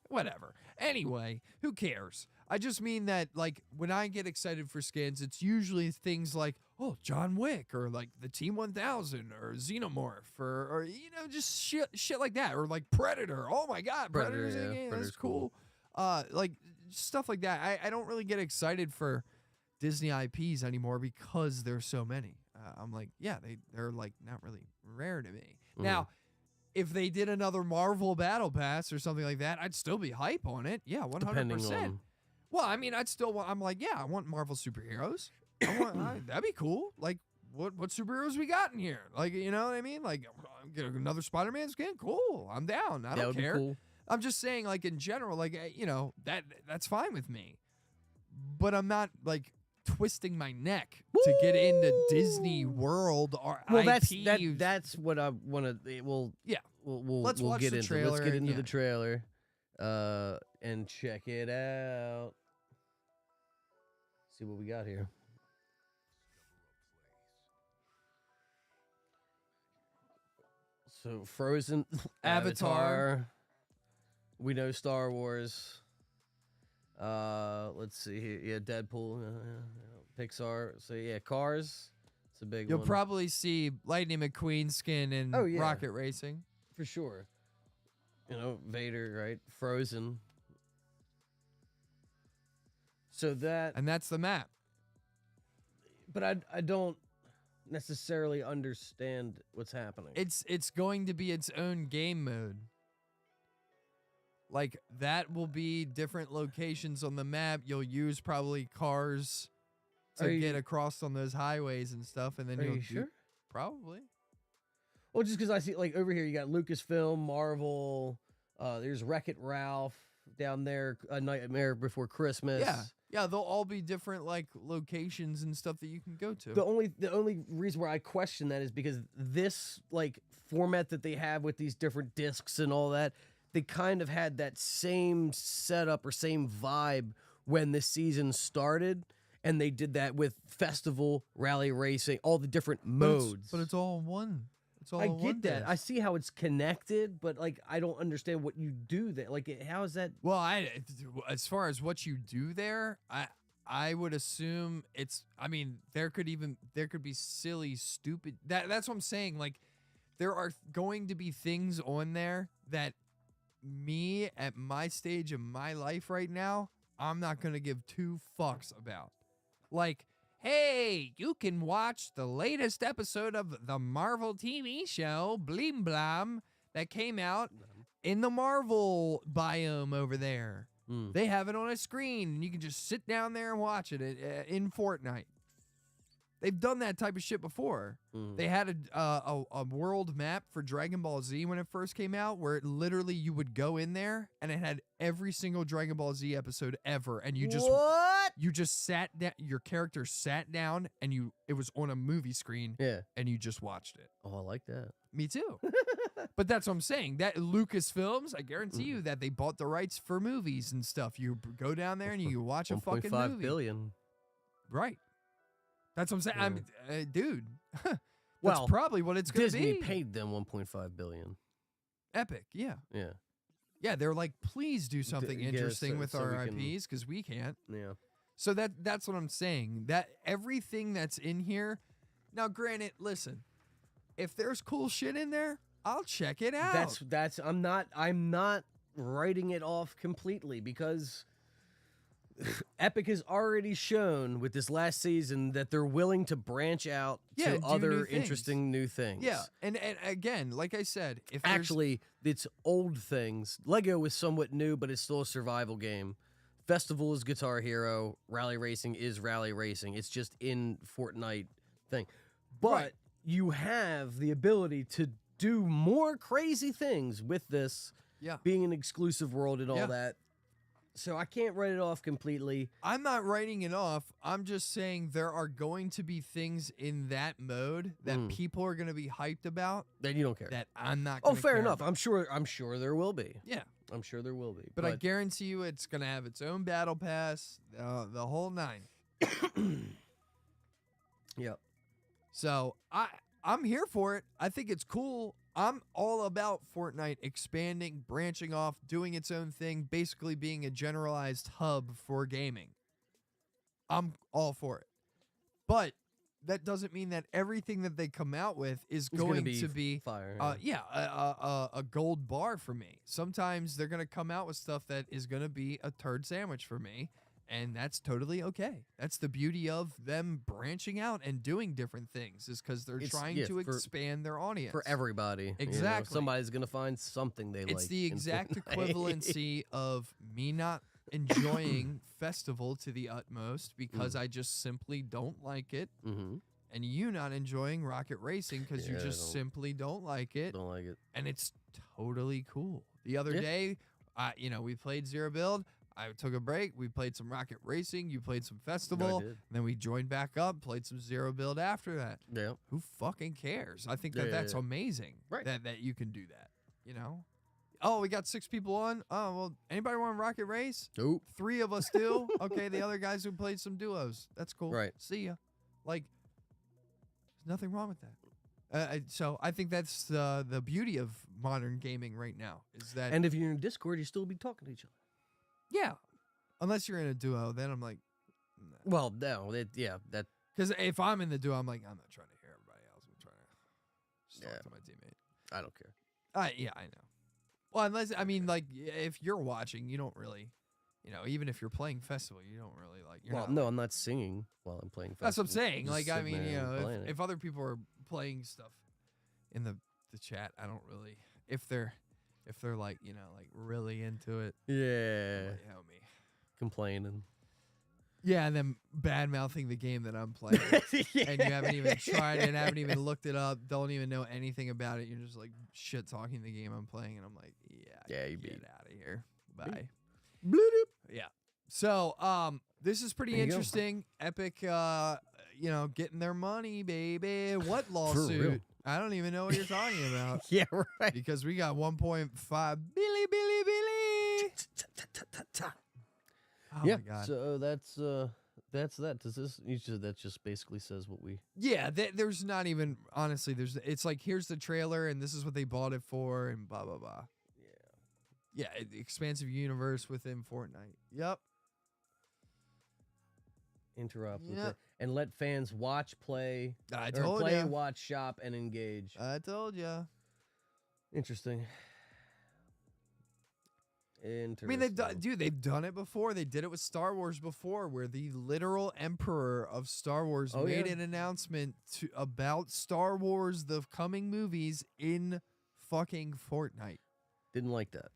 whatever. Anyway, who cares? I just mean that like when I get excited for skins, it's usually things like, oh, John Wick or like the Team 1000 or Xenomorph or you know, just shit like that, or like Predator. Oh my god, Predator's in the game. That's cool. Like stuff like that. I don't really get excited for Disney IPs anymore because there's so many. I'm like, yeah, they're like not really rare to me. Now, if they did another Marvel Battle Pass or something like that, I'd still be hype on it. Yeah, 100%. Well, I mean, I'm like, yeah, I want Marvel superheroes. That'd be cool. Like, what superheroes we got in here? Like, you know what I mean? Like, get another Spider-Man skin? Cool. I'm down. I don't care. Cool. I'm just saying, like, in general, like, you know, that's fine with me. But I'm not, like, twisting my neck to get into Disney World or IP. That's what I want to. We'll Let's watch get the into. trailer. Let's get into the trailer, and check it out. See what we got here. So Frozen, Avatar. We know Star Wars. Let's see here. Yeah, Deadpool. Pixar. So yeah, Cars. It's a big one. You'll probably see Lightning McQueen skin in Rocket Racing. For sure. You know, Vader, right? Frozen. So And that's the map. But I don't necessarily understand what's happening. It's going to be its own game mode. Like, that will be different locations on the map. You'll use probably cars to get across on those highways and stuff, and then you'll sure? Probably. Well, just because I see, like, over here, you got Lucasfilm, Marvel, there's Wreck-It Ralph down there, A Nightmare Before Christmas. Yeah, they'll all be different, like, locations and stuff that you can go to. The only reason why I question that is because this, like, format that they have with these different discs and all that, they kind of had that same setup or same vibe when the season started. And they did that with festival, rally racing, all the different modes. But it's all one. It's all I in one get that. disc. I see how it's connected, but like I don't understand what you do there. Like how is that? Well, as far as what you do there, I would assume it's. I mean, there could be silly, stupid. That's what I'm saying. Like, there are going to be things on there that me at my stage of my life right now, I'm not gonna give two fucks about. Like, hey, you can watch the latest episode of the Marvel TV show, Bleem Blam, that came out in the Marvel biome over there. They have it on a screen, and you can just sit down there and watch it in FORTNITE. They've done that type of shit before. They had a world map for Dragon Ball Z when it first came out, where it literally you would go in there, and it had every single Dragon Ball Z episode ever, and you just you just sat down. Your character sat down, and it was on a movie screen. Yeah, and you just watched it. Oh, I like that. Me too. But that's what I'm saying. That Lucasfilms, I guarantee you that they bought the rights for movies and stuff. You go down there and you watch a fucking movie. $1.5 billion. Right. That's what I'm saying. Dude. Well, that's probably what it's going to be. Disney paid them $1.5 billion. Epic, yeah. Yeah. Yeah, they're like, please do something interesting with our IPs because we can't. Yeah. So that's what I'm saying. That everything that's in here. Now, granted, listen, if there's cool shit in there, I'll check it out. That's I'm not writing it off completely because Epic has already shown with this last season that they're willing to branch out to other interesting new things. Yeah, and again, like I said, if actually it's old things. Lego is somewhat new, but it's still a survival game. Festival is Guitar Hero. Rally Racing is Rally Racing. It's just in FORTNITE thing, but you have the ability to do more crazy things with this. Yeah, being an exclusive world and all that. So I can't write it off completely. I'm not writing it off. I'm just saying there are going to be things in that mode that people are going to be hyped about. That you don't care. That I'm not. Oh, fair enough. I'm sure there will be. Yeah, I'm sure there will be. But I guarantee you, it's going to have its own battle pass, the whole nine. Yep. So I'm here for it. I think it's cool. I'm all about FORTNITE expanding, branching off, doing its own thing, basically being a generalized hub for gaming. I'm all for it. But that doesn't mean that everything that they come out with is going to be fire. A gold bar for me. Sometimes they're going to come out with stuff that is going to be a turd sandwich for me. And that's totally okay. That's the beauty of them branching out and doing different things, is because they're trying to expand their audience. For everybody. Exactly. You know, somebody's going to find something they like. It's the exact equivalency of me not enjoying Festival to the utmost because I just simply don't like it. And you not enjoying Rocket Racing because you just simply don't like it. Don't like it. And it's totally cool. The other day, we played Zero Build. I took a break. We played some Rocket Racing. You played some Festival. And then we joined back up, played some Zero Build after that. Yeah. Who fucking cares? I think that's amazing that you can do that, you know? Oh, we got 6 people on. Oh, well, anybody want Rocket Race? Nope. 3 of us do. Okay, the other guys who played some duos. That's cool. Right. See ya. Like, there's nothing wrong with that. So I think that's the beauty of modern gaming right now is that. And if you're in Discord, you still be talking to each other. Yeah, unless you're in a duo, then I'm like, nah. Well, no, that because if I'm in the duo, I'm like, I'm not trying to hear everybody else. I'm trying to just talk to my teammate. I don't care. Yeah, I know. Well, unless like if you're watching, you don't really, even if you're playing Festival, you don't really like. No, I'm not singing while I'm playing Festival. That's what I'm saying. Just Like, I mean, sitting if other people are playing stuff in the chat, I don't really if they're like, like really into it. Yeah. Like, help me. Complaining. Yeah, and then bad mouthing the game that I'm playing. And you haven't even tried it, haven't even looked it up, don't even know anything about it. You're just like shit talking the game I'm playing, and I'm like, you get out of here. Bye. Bloop. Yeah. So, this is pretty interesting. Epic, getting their money, baby. What lawsuit? I don't even know what you're talking about. Yeah, right. Because we got 1.5 Billy. Oh Yeah. my God. So that's that's that. Does this? You said that just basically says what we. Yeah, there's not even honestly. It's like here's the trailer and this is what they bought it for and blah blah blah. Yeah, expansive universe within Fortnite. Yep. Interrupt with it and let fans watch, play, I or told play, ya. watch, shop, and engage. I told ya. Interesting. I mean, they've done it before. They did it with Star Wars before, where the literal emperor of Star Wars made an announcement about Star Wars, the coming movies, in fucking Fortnite. Didn't like that.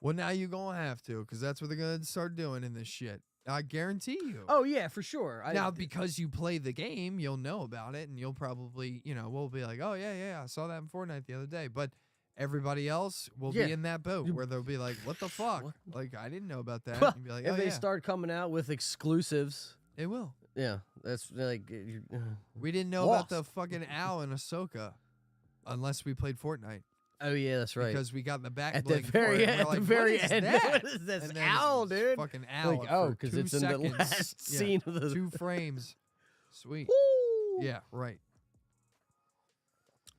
Well, now you're gonna have to, because that's what they're gonna start doing in this shit. I guarantee you. Oh yeah, for sure. Now, because you play the game, you'll know about it, and you'll probably, we'll be like, oh yeah, I saw that in Fortnite the other day. But everybody else will be in that boat where they'll be like, what the fuck? Like, I didn't know about that. And be like, if they start coming out with exclusives, they will. Yeah, that's like we didn't know about the fucking owl in Ahsoka unless we played Fortnite. Oh yeah, that's right. Because we got the back at the very end. At the very end, what is this owl, dude? Fucking owl. Like, oh, because it's seconds. in the last scene of the 2 frames. Sweet. Woo! Yeah, right.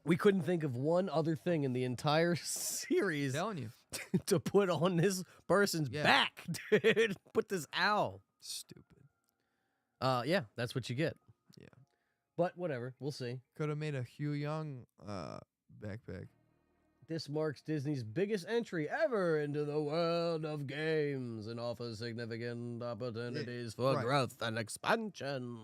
We couldn't think of one other thing in the entire series I'm telling you. to put on this person's back, dude. Put this owl. Stupid. Yeah, that's what you get. Yeah. But whatever, we'll see. Could have made a Hugh Young backpack. This marks Disney's biggest entry ever into the world of games and offers significant opportunities for growth and expansion.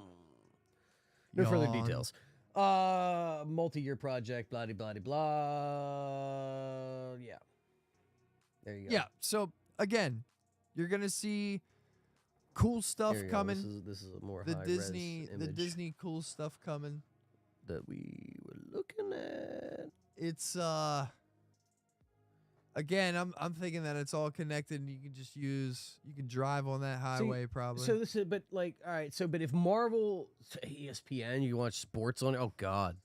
No further details. Multi-year project, blah, blah, blah. Yeah. There you go. Yeah, so, again, you're going to see cool stuff coming. This is a more the high-res the Disney cool stuff coming. That we were looking at. It's, again, I'm thinking that it's all connected and you can drive on that highway probably. So this is, but like, all right, but if Marvel, ESPN, you watch sports on it, oh God.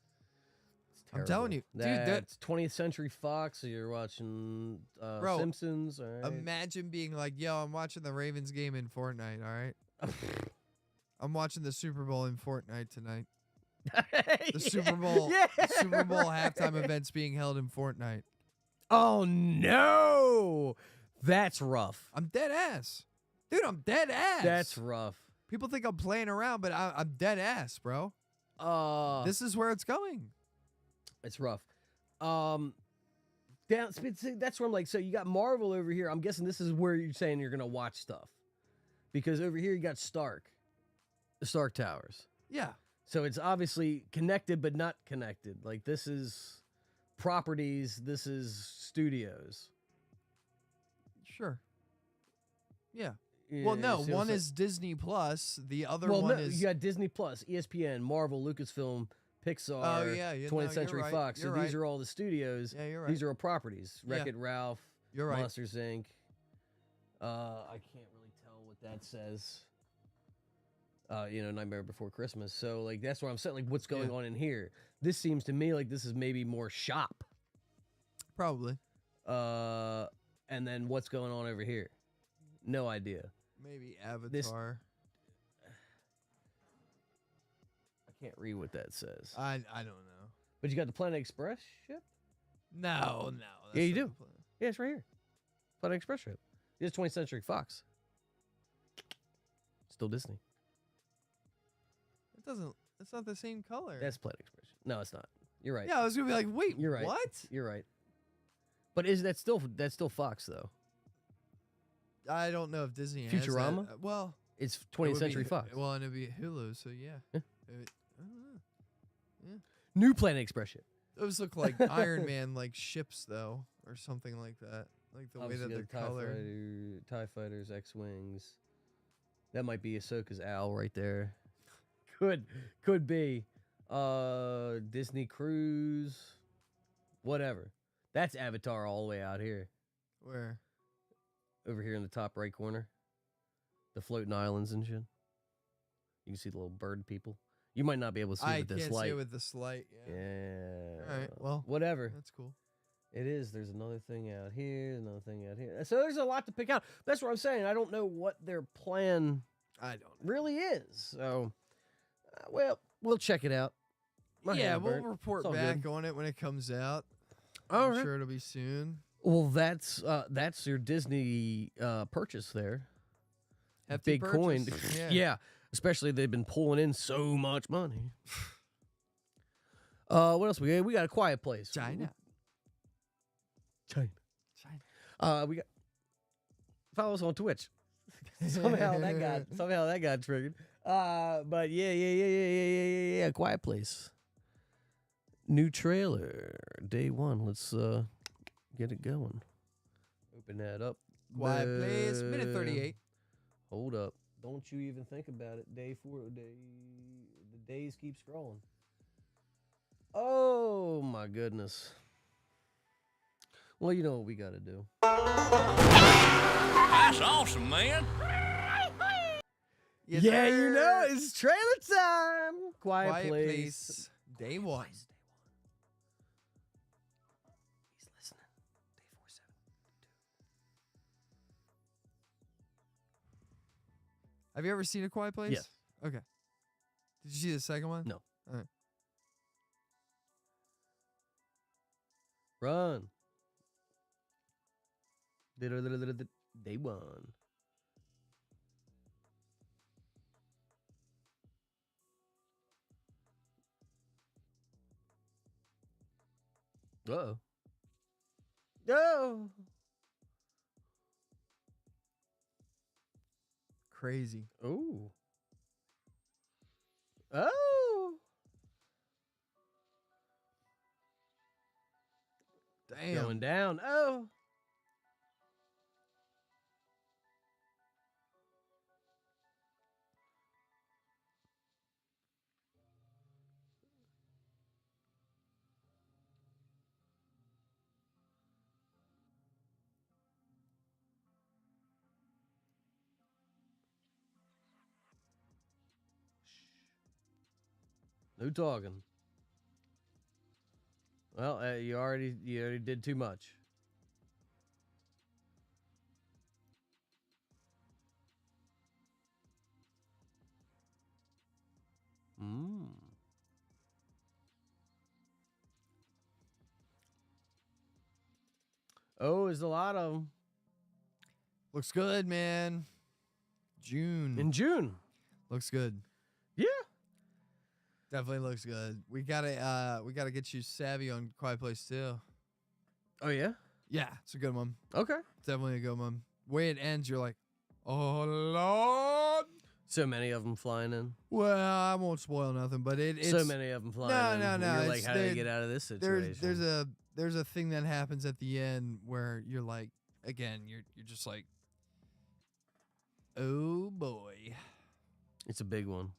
I'm telling you, dude, that's 20th Century Fox, so you're watching Simpsons. All right. Imagine being like, yo, I'm watching the Ravens game in Fortnite, all right? I'm watching the Super Bowl in Fortnite tonight. The Super Bowl halftime event's being held in Fortnite. Oh no, that's rough. I'm dead ass, dude. I'm dead ass. That's rough. People think I'm playing around, but I'm dead ass, bro. This is where it's going. It's rough. That's where I'm like, so you got Marvel over here. I'm guessing this is where you're saying you're gonna watch stuff, because over here you got the Stark Towers. Yeah. So it's obviously connected, but not connected. Like this is properties. This is studios. Sure. Yeah. Well, no, one is Disney Plus. The other one is you got Disney Plus, ESPN, Marvel, Lucasfilm, Pixar, 20th Century Fox. So these are all the studios. Yeah, you're right. These are all properties. Wreck-It Ralph, you're right. Monsters Inc. I can't really tell what that says. Nightmare Before Christmas. So like that's what I'm saying. Like what's going on in here? This seems to me like this is maybe more shop. Probably. And then what's going on over here? No idea. Maybe Avatar. I can't read what that says. I don't know. But you got the Planet Express ship? No. Yeah, you do. Yeah, it's right here. Planet Express ship. It's 20th Century Fox. Still Disney. It's not the same color. That's Planet Express. No, it's not. You're right. Yeah, I was gonna be like, wait, you're right. What? You're right. But is that still Fox though? I don't know if Disney has Futurama. That. Well, it's 20th Century Fox. Well, and it'd be Hulu, so yeah. Yeah. I don't know. Yeah. New Planet Express ship. Those look like Iron Man like ships though, or something like that. Like the Obviously way that they're colored. TIE Fighters, X-Wings. That might be Ahsoka's owl right there. Could be. Disney Cruise. Whatever. That's Avatar all the way out here. Where? Over here in the top right corner. The floating islands and shit. You can see the little bird people. You might not be able to see it with this light. I can't see it with this light. Yeah. All right. Well, whatever. That's cool. It is. There's another thing out here. Another thing out here. So there's a lot to pick out. That's what I'm saying. I don't know what their plan. I don't know. Really is. So, well, we'll check it out. My Yeah, hand we'll burnt. report It's all back good. on it when it comes out. All I'm right. sure it'll be soon. Well, that's your Disney purchase there. Hefty Big coin. purchase. Yeah. Yeah. Especially they've been pulling in so much money. What else we got? We got A Quiet Place. China. We got follow us on Twitch. somehow that got triggered. But yeah. Quiet Place. New trailer, day 1. Let's get it going. Open that up. Quiet Place, minute 38. Hold up. Don't you even think about it. Day 4. The days keep scrolling. Oh my goodness. Well, you know what we got to do. That's awesome, man. Yes, yeah, sir. you know, it's trailer time. Quiet, Quiet Place. Place. Day 1. He's listening. Day 472. Have you ever seen A Quiet Place? Yes. Okay. Did you see the second one? No. All right. Run. Day 1. Uh-oh. No. Crazy. Oh. Oh. Damn. Going down. Oh. No talking. Well, you already did too much. Oh, there's a lot of them. Looks good, man. June. In June. Looks good. Yeah. Definitely looks good. We gotta get you savvy on Quiet Place too. Oh yeah. Yeah, it's a good one. Okay. Definitely a good one. Way it ends, you're like, oh Lord. So many of them flying in. Well, I won't spoil nothing, but it's So many of them flying in. No. You're like, it's- how do I get out of this situation? There's a thing that happens at the end where you're like, again, you're just like, oh boy. It's a big one.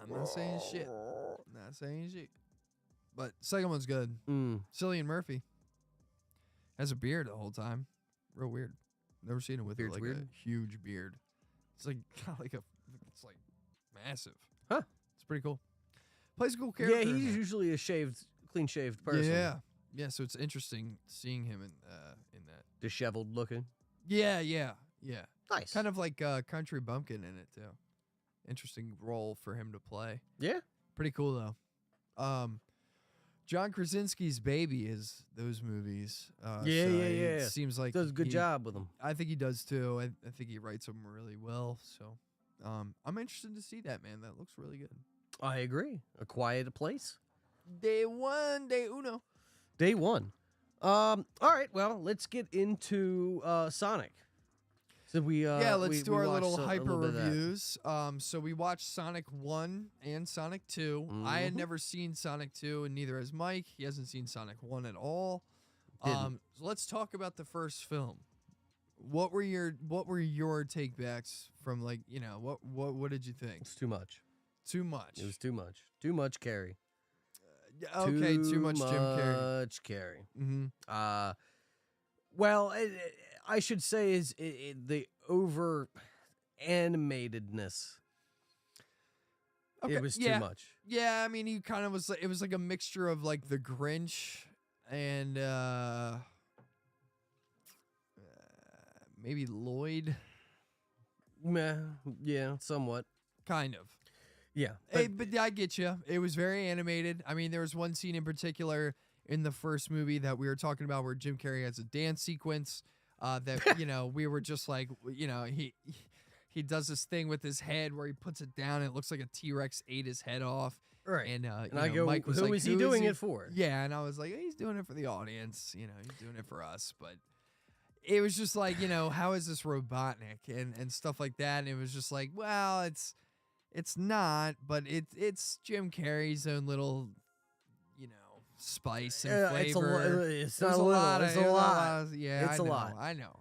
I'm not saying shit. Not saying shit. But second one's good. Mm. Cillian Murphy has a beard the whole time. Real weird. Never seen it with Beard's like weird? a huge beard. It's like it's like massive. Huh. It's pretty cool. Plays a cool character. Yeah, he's usually a clean shaved person. Yeah. Yeah, so it's interesting seeing him in that. Disheveled looking. Yeah. Nice. Kind of like Country Bumpkin in it too. Interesting role for him to play. Yeah. Pretty cool though. John Krasinski's Baby is those movies. Yeah. It seems like Does a good job with them. I think he does too. I think he writes them really well. So I'm interested to see that, man. That looks really good. I agree. A Quiet Place. Day 1, day uno. Day 1. All right. Well, let's get into Sonic. So let's do our watched little a hyper little bit of that. reviews. So we watched Sonic 1 and Sonic 2. I had never seen Sonic 2, and neither has Mike. He hasn't seen Sonic 1 at all. Didn't. So let's talk about the first film. What were your take backs from, like, you know, what did you think? It's too much. Too much. It was too much. Too much Carrie. Okay, too much Jim Carrey. Too much Carrie. Mm-hmm. Well, I should say is the over animatedness. Okay, It was yeah. too much. Yeah, I mean, he kind of was. It was like a mixture of like the Grinch and maybe Lloyd. Meh, yeah, somewhat. Kind of. Yeah. But I get you. It was very animated. I mean, there was one scene in particular in the first movie that we were talking about where Jim Carrey has a dance sequence that, we were just like, he does this thing with his head where he puts it down and it looks like a T-Rex ate his head off. Right. And I go, Mike was who like, is he doing it for? Yeah, and I was like, he's doing it for the audience. He's doing it for us. But it was just like, how is this Robotnik and stuff like that. And it was just like, well, it's not, but it's Jim Carrey's own little, spice and flavor. It's not a little. It's a lot. Yeah, it's a lot. I know.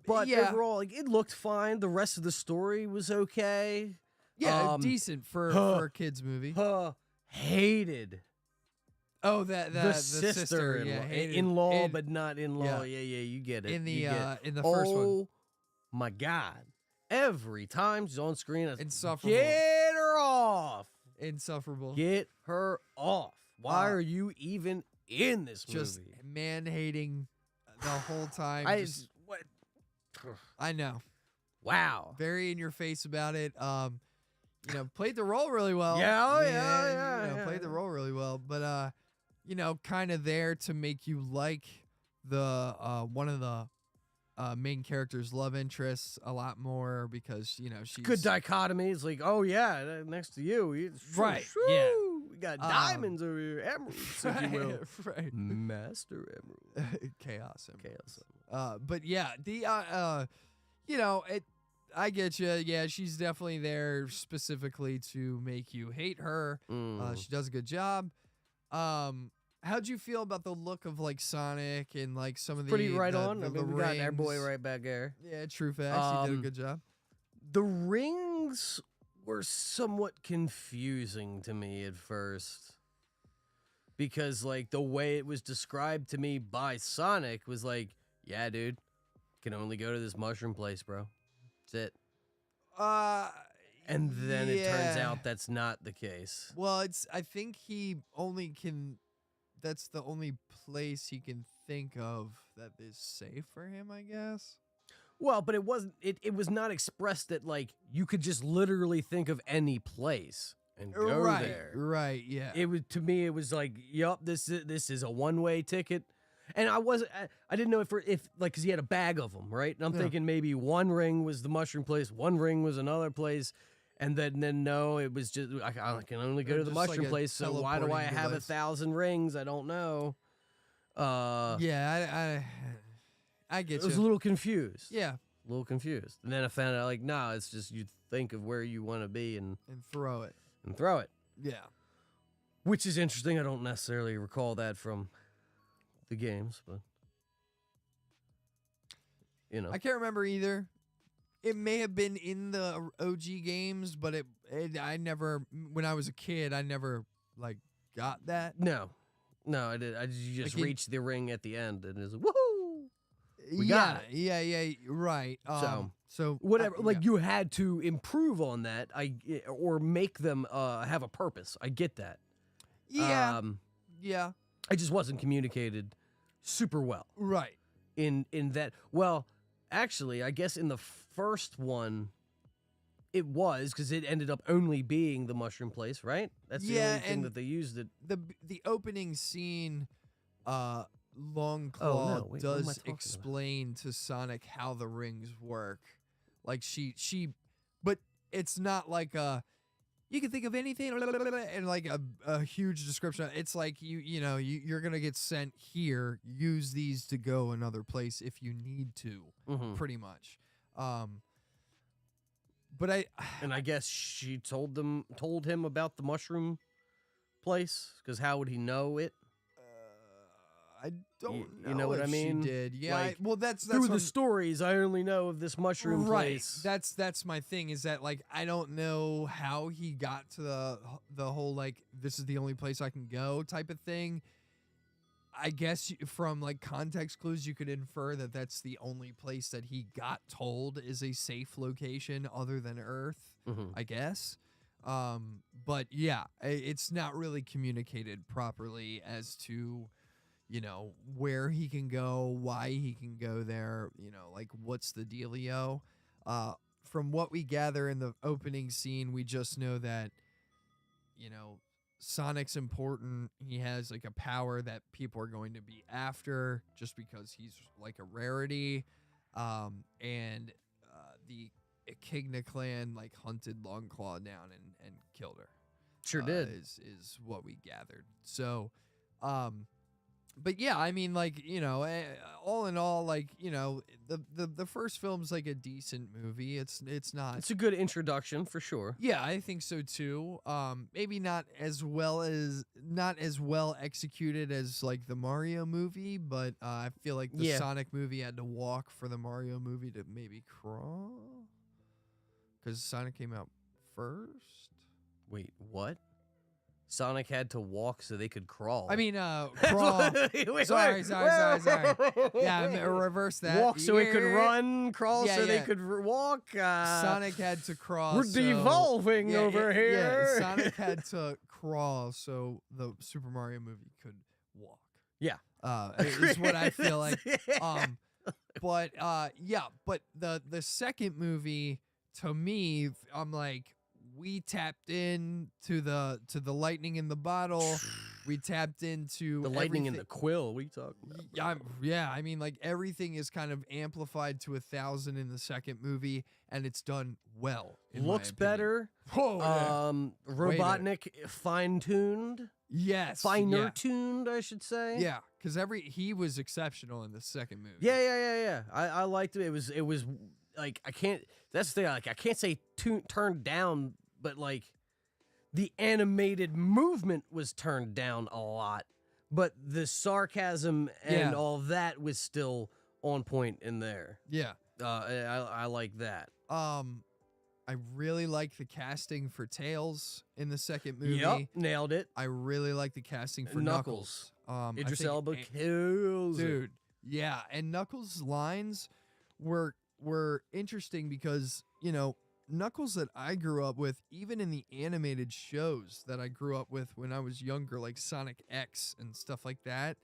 But yeah. overall, it looked fine. The rest of the story was okay. Yeah, decent for a kids movie. Hated. Oh, the sister, in-law, but not in-law. Yeah. Yeah, you get it. In the in the first one. Oh my God! Every time she's on screen, it's insufferable. Get her off. Insufferable. Get her off. Why are you even in this movie? Just man-hating the whole time. What? I know. Wow. Very in your face about it. Played the role really well. Yeah. Played the role really well. But kind of there to make you like the one of the main character's love interests a lot more because she's good dichotomy. It's like, oh yeah, next to you, right? Shoo, yeah, we got diamonds over here, emeralds, if you will. Right, Master Emerald, chaos emerald. Chaos Emerald. But yeah, the I get you. Yeah, she's definitely there specifically to make you hate her. She does a good job. How'd you feel about the look of like Sonic and like some of the pretty right the, on? The, I mean, the we got our rings? boy right back there. Yeah, true facts. He did a good job. The rings were somewhat confusing to me at first because like the way it was described to me by Sonic was like, yeah, dude, can only go to this mushroom place, bro. That's it. And then it turns out that's not the case. Well, I think he only can. That's the only place he can think of that is safe for him, I guess. Well, but it wasn't. It was not expressed that like you could just literally think of any place and go there. Right. Yeah. It was to me. It was like, yup, this is a one-way ticket, and I didn't know if like because he had a bag of them, right? And I'm thinking maybe one ring was the mushroom place, one ring was another place. And then no, it was just I can only go to the mushroom place. So why do I have 1,000 rings? I don't know. Yeah, I get you. I was a little confused. Yeah, a little confused. And then I found out like, no, it's just you think of where you want to be and throw it. Yeah, which is interesting. I don't necessarily recall that from the games, but I can't remember either. It may have been in the OG games, but I never, when I was a kid, I never like got that. No, I did. You just like reached the ring at the end, and it's woohoo. We got got it. Yeah, right. So whatever. You had to improve on that, or make them have a purpose. I get that. Yeah. Yeah. It just wasn't communicated super well. Right. In that, well, actually, I guess in the first one, it was because it ended up only being the mushroom place, right? That's the only thing that they used it. The opening scene, Longclaw does explain to Sonic how the rings work. Like but it's not like you can think of anything and like a huge description. It's like you're gonna get sent here. Use these to go another place if you need to, pretty much. But I guess she told him about the mushroom place because how would he know it? I don't know. You know what I mean? She did. Yeah. Like, that's through the stories. I only know of this mushroom place. That's my thing. Is that like I don't know how he got to the whole like this is the only place I can go type of thing. I guess from like context clues, you could infer that that's the only place that he got told is a safe location other than Earth. I guess. But yeah, it's not really communicated properly as to. Where he can go, why he can go there, like what's the dealio. From what we gather in the opening scene, we just know that, you know, Sonic's important. He has like a power that people are going to be after just because he's like a rarity. And the Echidna clan like hunted Longclaw down and killed her. Sure did. Is what we gathered. So, but yeah, I mean, like, you know, all in all, like, you know, the first film's like a decent movie. It's not. It's a good introduction for sure. Yeah, I think so too. Maybe not as well executed as like the Mario movie, but I feel like the Sonic movie had to walk for the Mario movie to maybe crawl, because Sonic came out first. Wait, what? Sonic had to walk so they could crawl. I mean, crawl. Sorry. Yeah, reverse that. Walk so it could run, crawl so they could walk. Sonic had to crawl. We're devolving over here. Yeah, Sonic had to crawl so the Super Mario movie could walk. Yeah. Is what I feel like. But the second movie, to me, I'm like, we tapped in to the lightning in the bottle. We tapped into the lightning in the quill. What are you talking about? I mean, like, everything is kind of amplified to 1,000 in the second movie, and it's done well. Looks better. Robotnik fine-tuned. Yes. Finer tuned, I should say. Yeah, because he was exceptional in the second movie. Yeah. I liked it. It was like, I can't. That's the thing. Like, I can't say turned down, but like the animated movement was turned down a lot, but the sarcasm and all that was still on point in there. Yeah. I like that. I really like the casting for Tails in the second movie. Yep, nailed it. I really like the casting for Knuckles. Idris Elba kills dude. Yeah, and Knuckles' lines were interesting because, you know, Knuckles that I grew up with, even in the animated shows that I grew up with when I was younger, like Sonic X and stuff like that,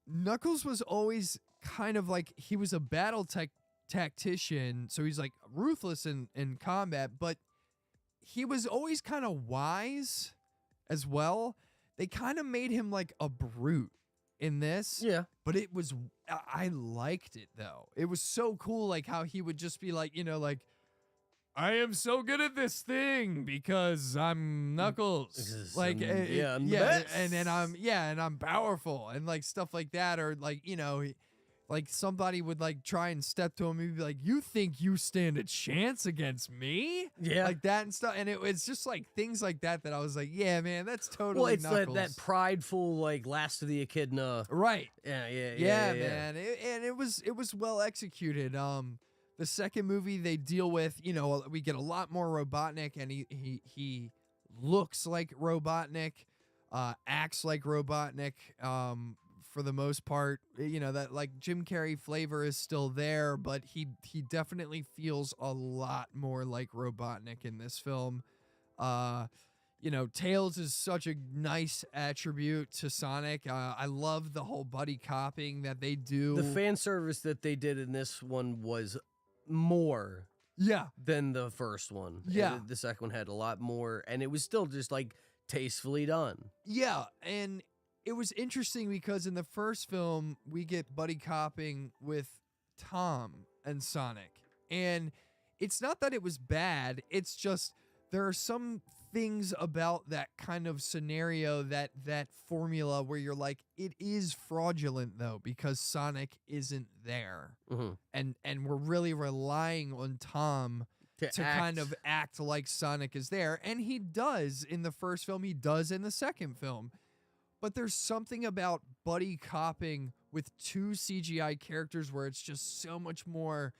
Knuckles was always kind of like, he was a battle tactician, so he's like ruthless in combat, but he was always kind of wise as well. They kind of made him like a brute in this. Yeah. But I liked it though. It was so cool, like how he would just be like, you know, like, I am so good at this thing because I'm Knuckles. Like, I'm the best. and I'm powerful and like stuff like that. Or like, you know, like somebody would like try and step to him and be like, you think you stand a chance against me? Yeah. Like that and stuff. And it's just like things like that I was like, yeah, man, that's totally well, it's Knuckles. that prideful, like, last of the Echidna. Right. Yeah, man. It was well executed. The second movie, they deal with, you know, we get a lot more Robotnik, and he looks like Robotnik, acts like Robotnik, for the most part. You know, that like Jim Carrey flavor is still there, but he definitely feels a lot more like Robotnik in this film. You know, Tails is such a nice attribute to Sonic. I love the whole buddy copping that they do. The fan service that they did in this one was more than the first one. Yeah. The second one had a lot more, and it was still just like tastefully done. Yeah, and it was interesting because in the first film, we get buddy copping with Tom and Sonic. And it's not that it was bad, it's just there are some things about that kind of scenario, that formula where you're like, it is fraudulent though, because Sonic isn't there. And we're really relying on Tom to kind of act like Sonic is there. And he does in the first film, he does in the second film. But there's something about buddy copping with two CGI characters where it's just so much more,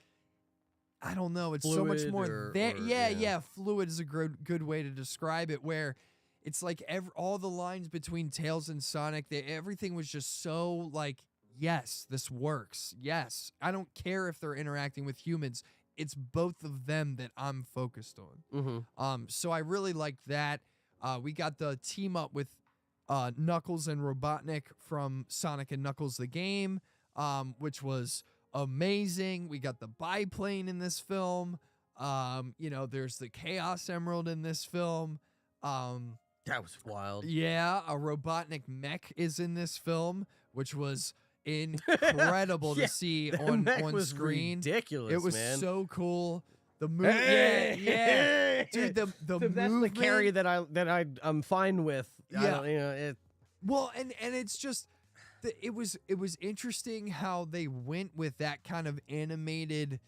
I don't know, it's so much more there. Fluid is a good way to describe it, where it's like all the lines between Tails and Sonic, everything was just so like, yes, this works. Yes, I don't care if they're interacting with humans. It's both of them that I'm focused on. So I really liked that. We got the team up with Knuckles and Robotnik from Sonic and Knuckles the game, which was amazing. We got the biplane in this film. There's the Chaos Emerald in this film. That was wild. Yeah, a Robotnik mech is in this film, which was incredible Yeah, to see that on mech was screen. ridiculous, It was man. so cool. The movie, Hey! dude. The That's the movement, carry that I'm fine with. I Yeah. don't, Well, and it's just it was interesting how they went with that kind of animated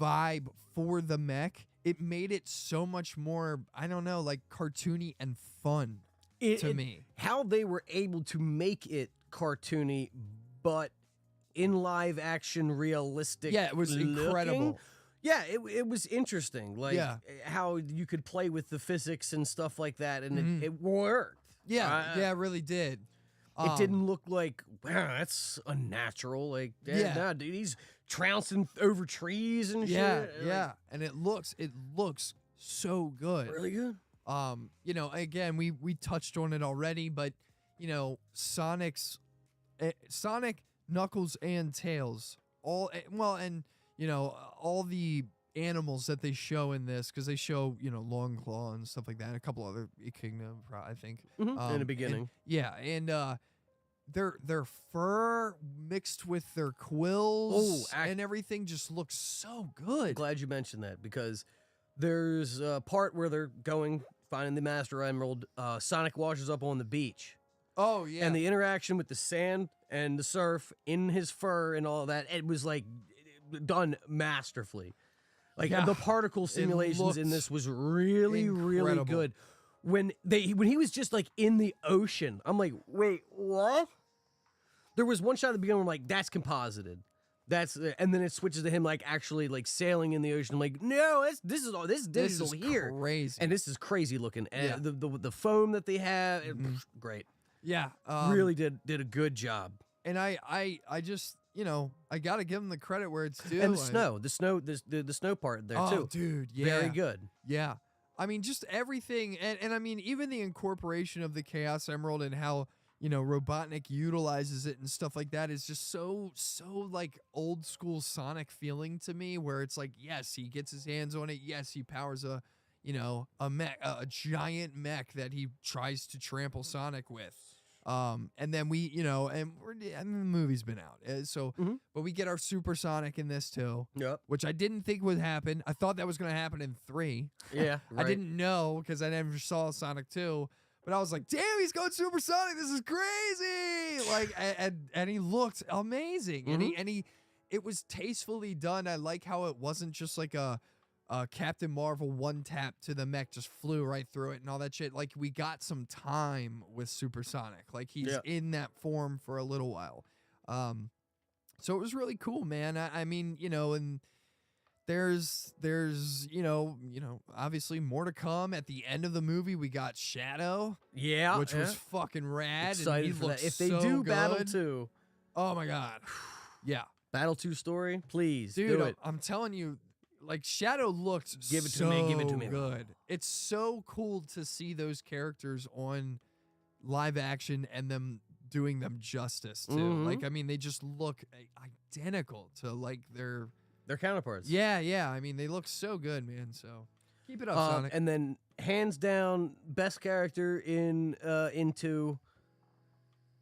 vibe for the mech. It made it so much more, I don't know, like cartoony and fun to me. How they were able to make it cartoony, but in live action, realistic. Yeah, it was looking. incredible. Yeah, it was interesting. Like Yeah. how you could play with the physics and stuff like that, and it worked. Yeah, it really did. It didn't look like, wow, that's unnatural. Like, Yeah. nah, dude, he's trouncing over trees and Yeah, shit. yeah, and it looks so good. Really good. Again, we touched on it already, but Sonic, Knuckles, and Tails, all the animals that they show in this, because they show Long Claw and stuff like that, and a couple other Echidna, I think, in the beginning. and their fur mixed with their quills and everything just looks so good. Glad you mentioned that, because there's a part where they're finding the Master Emerald. Sonic washes up on the beach. Oh yeah, And the interaction with the sand and the surf in his fur and all that, it was like done masterfully. Like Yeah. the particle simulations in looked this was really, really incredible. good. When he was just like in the ocean, I'm like, wait, what? There was one shot at the beginning where I'm like, that's composited. And then it switches to him like actually like sailing in the ocean. I'm like, no, this is digital here. Crazy. And this is crazy looking. And Yeah. the foam that they have, great. Yeah, Really did a good job. And I just I gotta give them the credit where it's due. And the snow part there too. Dude, yeah, Very good. Yeah, I mean just everything, and I mean even the incorporation of the Chaos Emerald and how Robotnik utilizes it and stuff like that is just so like old school Sonic feeling to me, where it's like, yes, he gets his hands on it, yes, he powers a mech, a giant mech that he tries to trample Sonic with. And then the movie's been out. But we get our Super Sonic in this too. Yep. Which I didn't think would happen. I thought that was going to happen in 3. Yeah. I Right. didn't know because I never saw Sonic 2. But I was like, damn, he's going Super Sonic. This is crazy. Like, and he looked amazing. And it was tastefully done. I like how it wasn't just like a Captain Marvel one tap to the mech, just flew right through it and all that shit. Like, we got some time with Super Sonic. Like, he's in that form for a little while. So it was really cool, man. I mean, and there's obviously more to come. At the end of the movie, we got Shadow. Yeah. Which was fucking rad. Excited and he for looks that. If they so do Battle good. 2. Oh my God. Yeah. Battle 2 story, please Dude, do it. I'm telling you, like Shadow looked Give it to so me, give it to me. good. It's so cool to see those characters on live action and them doing them justice too. Mhm. Like, I mean, they just look identical to like their counterparts. Yeah. I mean, they look so good, man. So keep it up, Sonic. And then hands down, best character into,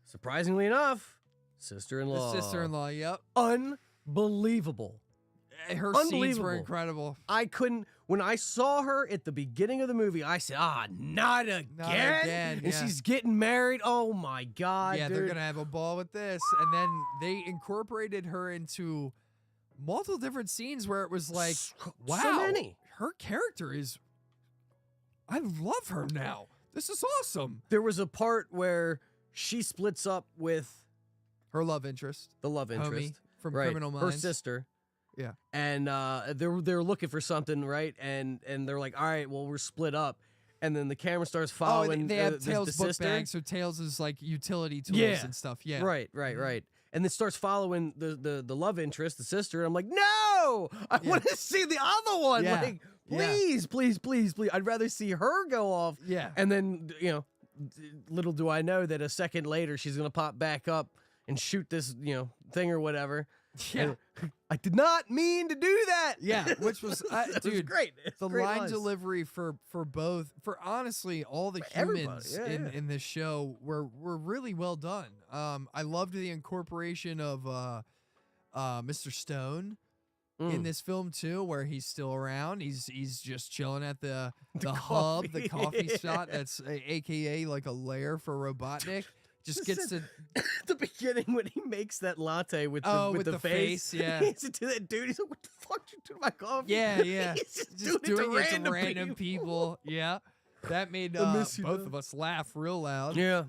surprisingly enough, sister-in-law. The sister-in-law, yep. Unbelievable. Her scenes were Unbelievable. incredible. I couldn't, when I saw her at the beginning of the movie, I said, not again. again, And yeah. she's getting married. Oh my God. Yeah, dude. they're gonna have a ball with this. And then they incorporated her into multiple different scenes where it was like, wow, So many. her character is, I love her now. This is awesome. There was a part where she splits up with Her love interest. the love interest. Homie from right, Criminal her Minds. sister. Yeah. And they're looking for something, right? And they're like, all right, well, we're split up. And then the camera starts following they have the Tails' book sister. bag, so Tails is like utility tools Yeah. and stuff. Yeah. Right. And it starts following the love interest, the sister. And I'm like, no, I want to see the other one. Yeah. Like, Yeah. please. I'd rather see her go off. Yeah. And then, little do I know that a second later she's going to pop back up and shoot this, thing or whatever. Yeah. I did not mean to do that. Yeah, which was, It was dude, great. It's the great line lines. delivery for honestly all the Everybody, humans yeah. in this show were really well done. I loved the incorporation of Mr. Stone in this film too, where he's still around. He's just chilling at the hub, the coffee shop. That's AKA like a lair for Robotnik. Just gets to At the beginning when he makes that latte with the face. yeah. He has to do that, dude. He's like, "What the fuck you doing to my coffee?" Yeah, yeah. He's just doing it to random people. Yeah. That made I miss you, both man. of us laugh real loud. Yeah.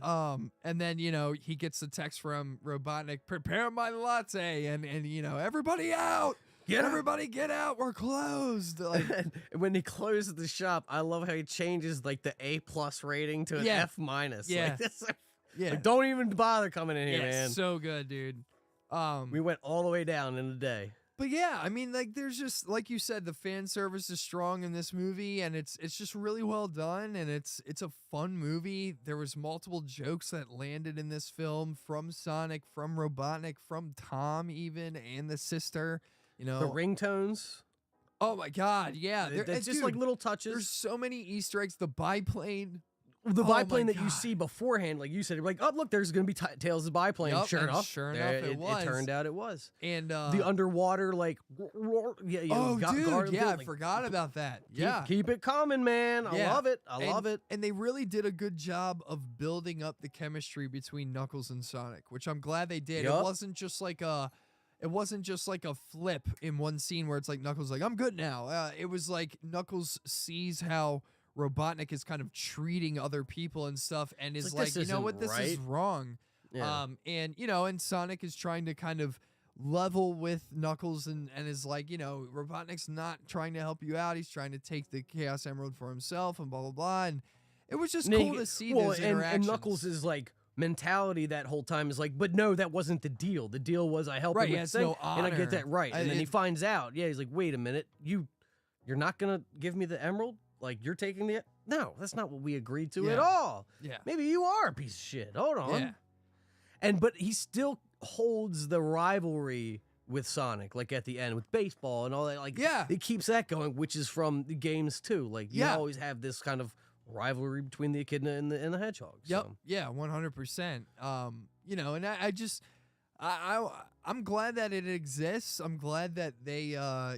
And then, he gets the text from Robotnik, prepare my latte, and everybody out. Everybody get out. We're closed. Like, And when he closes the shop, I love how he changes like the A+ rating to an Yeah. F-. Yeah. Like, that's yeah. like, don't even bother coming in here, Yeah, man. so good, dude. We went all the way down in a day. But yeah, I mean, like, there's just, like you said, the fan service is strong in this movie, and it's just really well done, and it's a fun movie. There was multiple jokes that landed in this film from Sonic, from Robotnik, from Tom even, and the sister. The ringtones. Oh my God, yeah. It's just like little touches. There's so many Easter eggs. The biplane. The Oh my biplane that you God. see beforehand, like you said, you're like, oh, look, there's going to be Tails' biplane. Yup, Sure and enough. sure there enough, it was. It turned out it was. And The underwater, like, yeah, oh, dude, guard yeah, I building. forgot about that. Keep it coming, man. I Yeah. love it. I love it. And they really did a good job of building up the chemistry between Knuckles and Sonic, which I'm glad they did. Yup. It wasn't just like a flip in one scene where it's like Knuckles like, I'm good now. It was like Knuckles sees how Robotnik is kind of treating other people and stuff, and is like, like, this you know what, isn't this is right. wrong. Yeah. And Sonic is trying to kind of level with Knuckles and is like, Robotnik's not trying to help you out. He's trying to take the Chaos Emerald for himself and blah, blah, blah. And it was just cool to see those and interactions. Knuckles' like mentality that whole time is like, but no, that wasn't the deal. The deal was I help Right, him he with has thing, no and I get honor. that right. And then he finds out. Yeah, he's like, wait a minute, you're not gonna give me the emerald? Like, you're taking the... No, that's not what we agreed to at Yeah. all. Yeah. Maybe you are a piece of shit. Hold on. Yeah. But he still holds the rivalry with Sonic, like at the end with baseball and all that. Like, Yeah. it keeps that going, which is from the games too. Like, you Yeah. always have this kind of rivalry between the echidna and the hedgehog. Yep. So. Yeah, 100%. And I'm glad that it exists. I'm glad that they are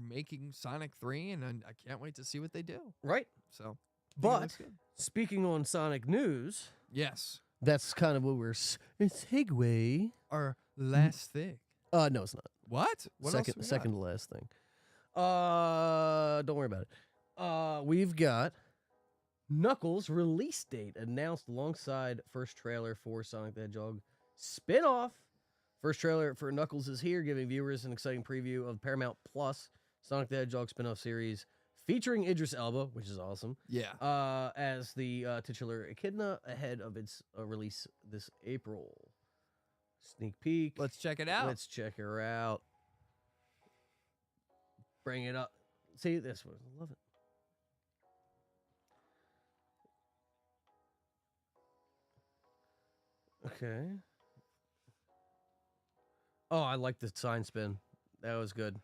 making Sonic 3, and I can't wait to see what they do. Right. So, I think it But looks good. speaking on Sonic news, Yes. that's kind of what we're segue. Our last thing. No, it's not. What? What else we got? Second to last thing. Don't worry about it. We've got Knuckles release date announced alongside first trailer for Sonic the Hedgehog spin-off. First trailer for Knuckles is here, giving viewers an exciting preview of Paramount Plus Sonic the Hedgehog spin-off series featuring Idris Elba, which is awesome. Yeah. As the titular echidna ahead of its release this April. Sneak peek. Let's check it out. Let's check her out. Bring it up. See this one. I love it. Okay. Oh, I like the sign spin. That was good.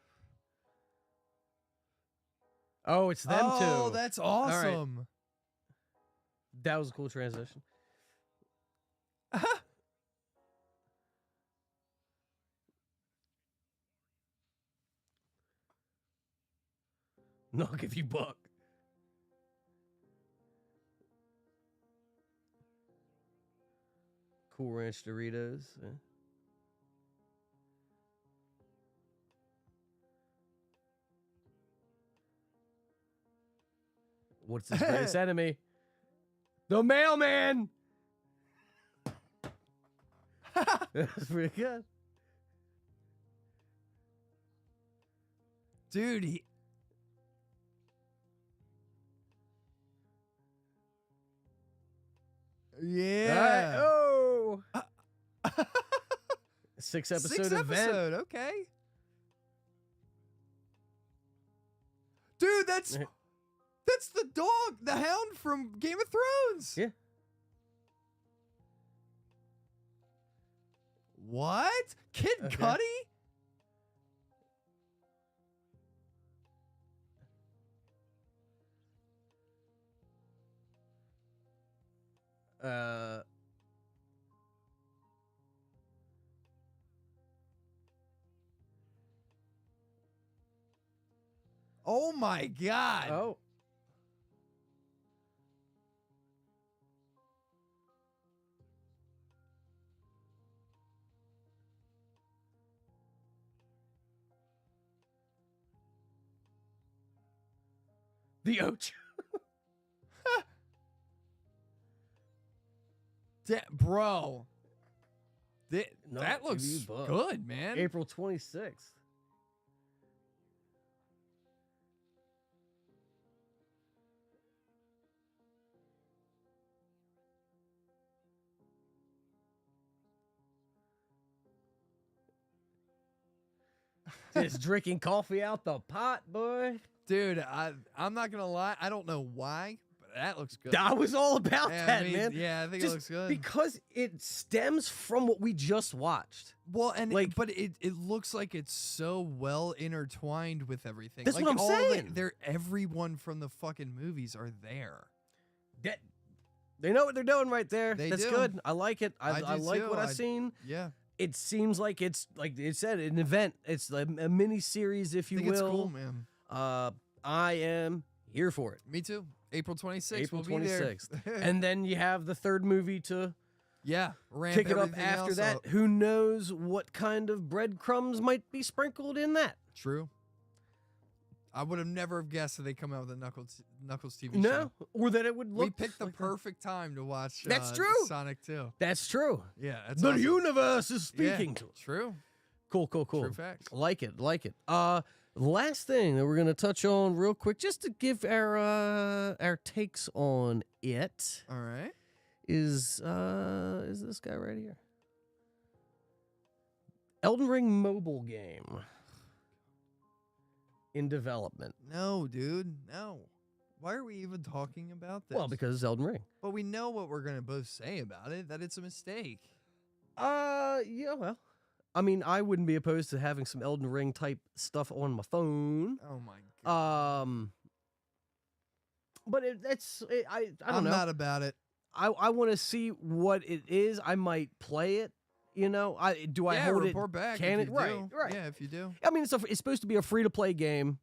Oh, it's them two. Oh, that's awesome. That was a cool transition. No, I'll give you buck. Cool Ranch Doritos. Yeah. What's his greatest enemy? The mailman! That's pretty good. Dude, he... Yeah. Oh! Six episode Sixth event. episode, okay. Dude, that's the dog, the hound from Game of Thrones. Yeah. What? Kid Okay. Cudi? Oh my God. Oh. The Ocho. Bro. No, That looks you bug. good, man. April 26th. Just drinking coffee out the pot, boy. Dude, I'm not going to lie. I don't know why, but that looks good. I was all about Yeah, that, I mean, man. yeah, I think Just it looks good. because it stems from what we just watched. Well, and like- but it looks like it's so well intertwined with everything. That's like what I'm all saying. Everyone from the fucking movies are there. That they know what they're doing right there. They That's do. good. I like it. I do like too. what I've seen. Yeah. It seems like it's like it said, an event. It's a mini series, if you I think will. it's cool, man. I am here for it. Me too. April 26th. April we'll be there. 26th. And then you have the third movie to yeah, ramp kick it up everything after else that. up. Who knows what kind of breadcrumbs might be sprinkled in that? True. I would have never have guessed that they come out with a Knuckles TV No, show. or that it would look. We picked the like that. perfect time to watch. That's true. Sonic 2. That's true. Yeah, that's The awesome. universe is Yeah, speaking to us. True. Cool. True facts. Like it. Last thing that we're gonna touch on real quick, just to give our takes on it, All right. is this guy right here. Elden Ring mobile game in development. No, dude. No. Why are we even talking about this? Well, because it's Elden Ring. But we know what we're gonna both say about it. That it's a mistake. Yeah, well, I mean, I wouldn't be opposed to having some Elden Ring type stuff on my phone. Oh my god. But I don't I'm know. not about it. I want to see what it is. I might play it. You know, I hold report it? back. Can if it? you Right, do. right. Yeah, if you do. I mean, it's supposed to be a free to play game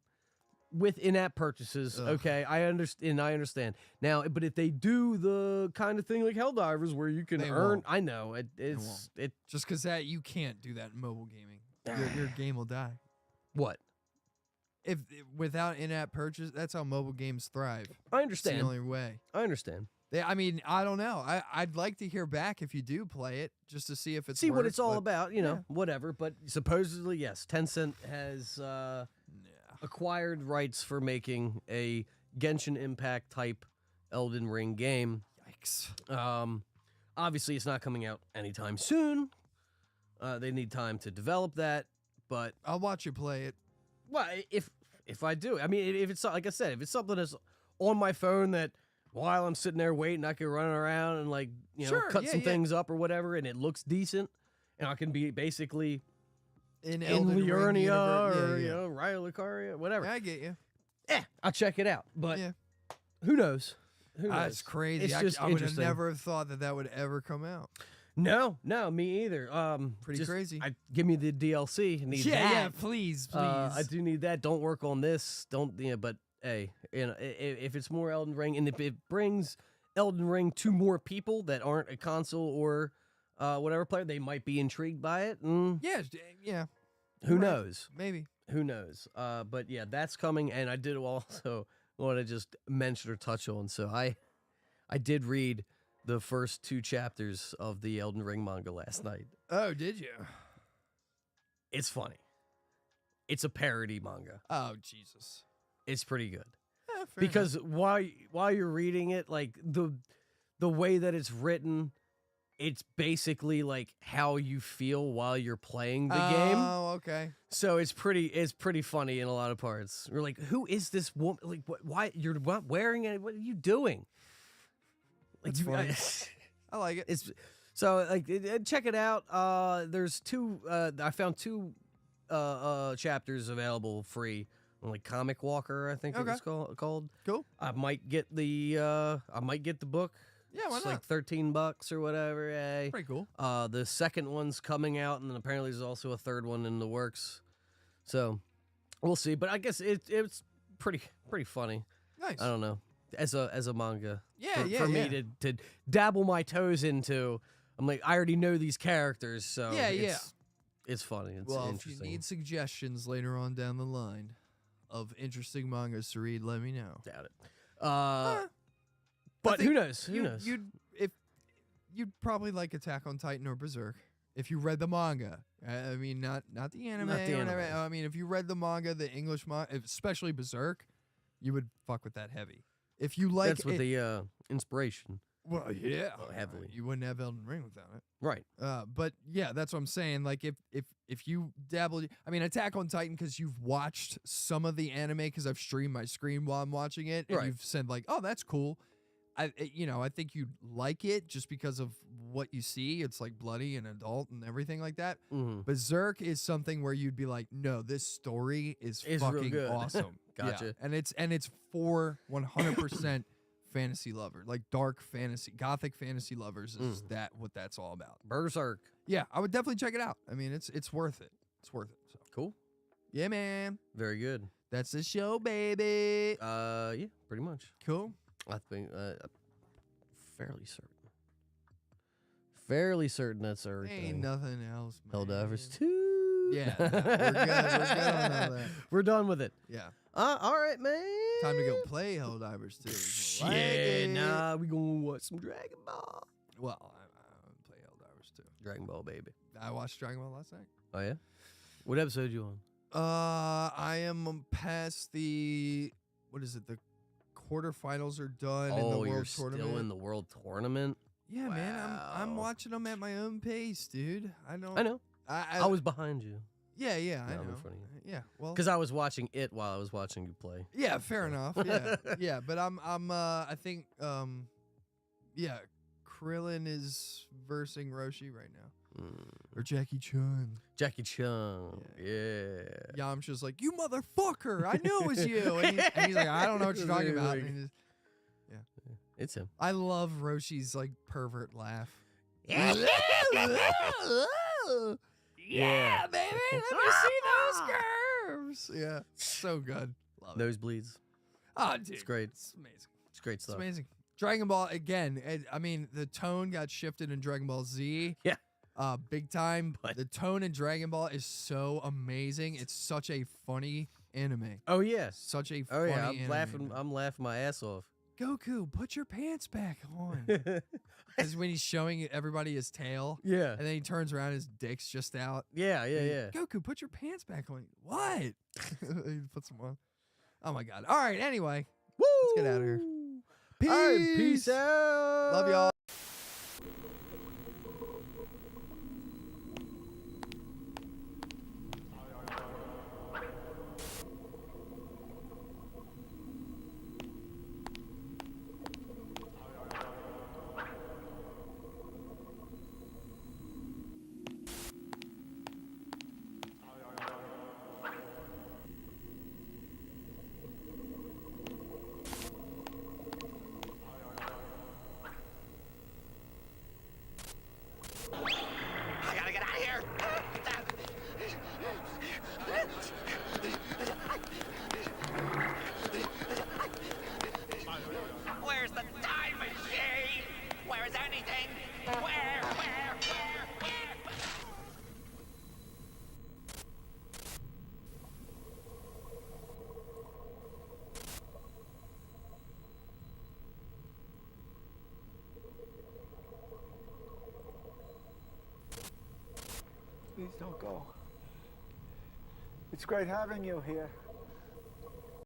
with in-app purchases. Ugh. Okay, I understand now. But if they do the kind of thing like Helldivers where you can They earn, won't. I know won't. it. Just because that you can't do that in mobile gaming. Your game will die. What? If without in-app purchase, that's how mobile games thrive. I It's the understand. only way. I understand. I mean, I don't know. I'd like to hear back if you do play it, just to see if it's See what worth, it's all but about, you know, yeah. whatever. But supposedly, yes, Tencent has acquired rights for making a Genshin Impact type Elden Ring game. Yikes. Obviously, it's not coming out anytime soon. They need time to develop that. But I'll watch you play it. well, if I do, I mean, if it's like I said, if it's something that's on my phone that while I'm sitting there waiting, I can run around and Sure, cut yeah, some yeah. things up or whatever, and it looks decent, and I can be basically In in Elden Ring Liurnia universe. or Yeah, yeah. Raya Lucaria, whatever. Yeah, I get you. I'll check it out. But Yeah. who knows? Who knows? That's crazy. It's I just would have interesting. never have thought that would ever come out. No, me either. Pretty crazy. Give me the DLC. Need Yeah, that. please, please. I do need that. Don't work on this. Don't. But hey, if it's more Elden Ring, and if it brings Elden Ring to more people that aren't a console or whatever player, they might be intrigued by it. Yeah. Who Right. knows? Maybe. Who knows? But yeah, that's coming, and I did also want to just mention or touch on. So I did read the first 2 chapters of the Elden Ring manga last night. Oh, did you? It's funny. It's a parody manga. Oh, Jesus. It's pretty good. Yeah, fair Because while you're reading it, like the way that it's written, it's basically like how you feel while you're playing the game. Oh, okay. So it's pretty funny in a lot of parts. We're like, who is this woman? Like, why you're not wearing it? What are you doing? Like, That's funny. I like it. It's So like, check it out. There's two. I found two chapters available free on like Comic Walker, I think it's called. Cool. I might get the book. Yeah, why It's not? like $13 or whatever. Hey. Pretty cool. The second one's coming out, and then apparently there's also a third one in the works. So we'll see. But I guess it's pretty funny. Nice. I don't know. As a manga. Yeah, for me to dabble my toes into. I'm like, I already know these characters, so it's funny. It's well, interesting. if you need suggestions later on down the line of interesting mangas to read, let me know. Doubt it. But who knows? Who knows? You'd probably like Attack on Titan or Berserk if you read the manga. I mean, not the anime. Not the or whatever. anime. I mean, if you read the manga, the English manga, especially Berserk, you would fuck with that heavy. If you like, That's with the inspiration. Well, yeah, heavily. You wouldn't have Elden Ring without it, right? But yeah, that's what I'm saying. Like, if you dabble, I mean, Attack on Titan because you've watched some of the anime because I've streamed my screen while I'm watching it, and you've said like, oh, that's cool. I think you'd like it just because of what you see. It's like bloody and adult and everything like that. Mm-hmm. Berserk is something where you'd be like, no, this story is real fucking good. awesome. Gotcha. Yeah. And it's for 100% fantasy lover, like dark fantasy, gothic fantasy lovers is what that's all about. Berserk. Yeah, I would definitely check it out. I mean, it's worth it. It's worth it. So cool. Yeah, man. Very good. That's the show, baby. Yeah, pretty much. Cool. I think fairly certain that's everything. Ain't nothing else, man. Helldivers 2. Yeah, we're good. We're good on all that. We're done with it. Yeah. All right, man. Time to go play Helldivers 2. Yeah, nah, we gonna watch some Dragon Ball. Well, I play Helldivers 2. Dragon Ball, baby. I watched Dragon Ball last night. Oh yeah. What episode you on? I am past the what is it? The quarterfinals are done in the world you're tournament. still in the world tournament? Yeah, man. I'm watching them at my own pace, dude. I know. I was behind you. Yeah, I No, know. I'm in front of you. Yeah, well, Because I was watching it while I was watching you play. yeah, fair enough. Yeah, yeah, but I think, Krillin is versing Roshi right now, or Jackie Chun. Jackie Chun. Yeah. Yamcha's like, you motherfucker! I knew it was you, and he's like, I don't know what you're talking about. And he just, It's him. I love Roshi's like pervert laugh. Yeah, baby, let me see those curves. Yeah, so good. Love it. Nosebleeds. Oh, dude, It's great. It's amazing. It's great It's stuff. amazing. Dragon Ball again. I mean, the tone got shifted in Dragon Ball Z. Yeah. Big time. But- The tone in Dragon Ball is so amazing. It's such a funny anime. Oh yeah. Such a Oh funny yeah. anime. I'm laughing my ass off. Goku, put your pants back on. Because when he's showing everybody his tail, Yeah. and then he turns around, his dick's just out. Yeah. And, Goku, put your pants back on. What? He puts them on. Oh my god. All right. Anyway, Woo! let's get out of here. Peace. All right, peace out. Love y'all. Where's the time machine? Where is anything? Where? Please don't go. It's great having you here.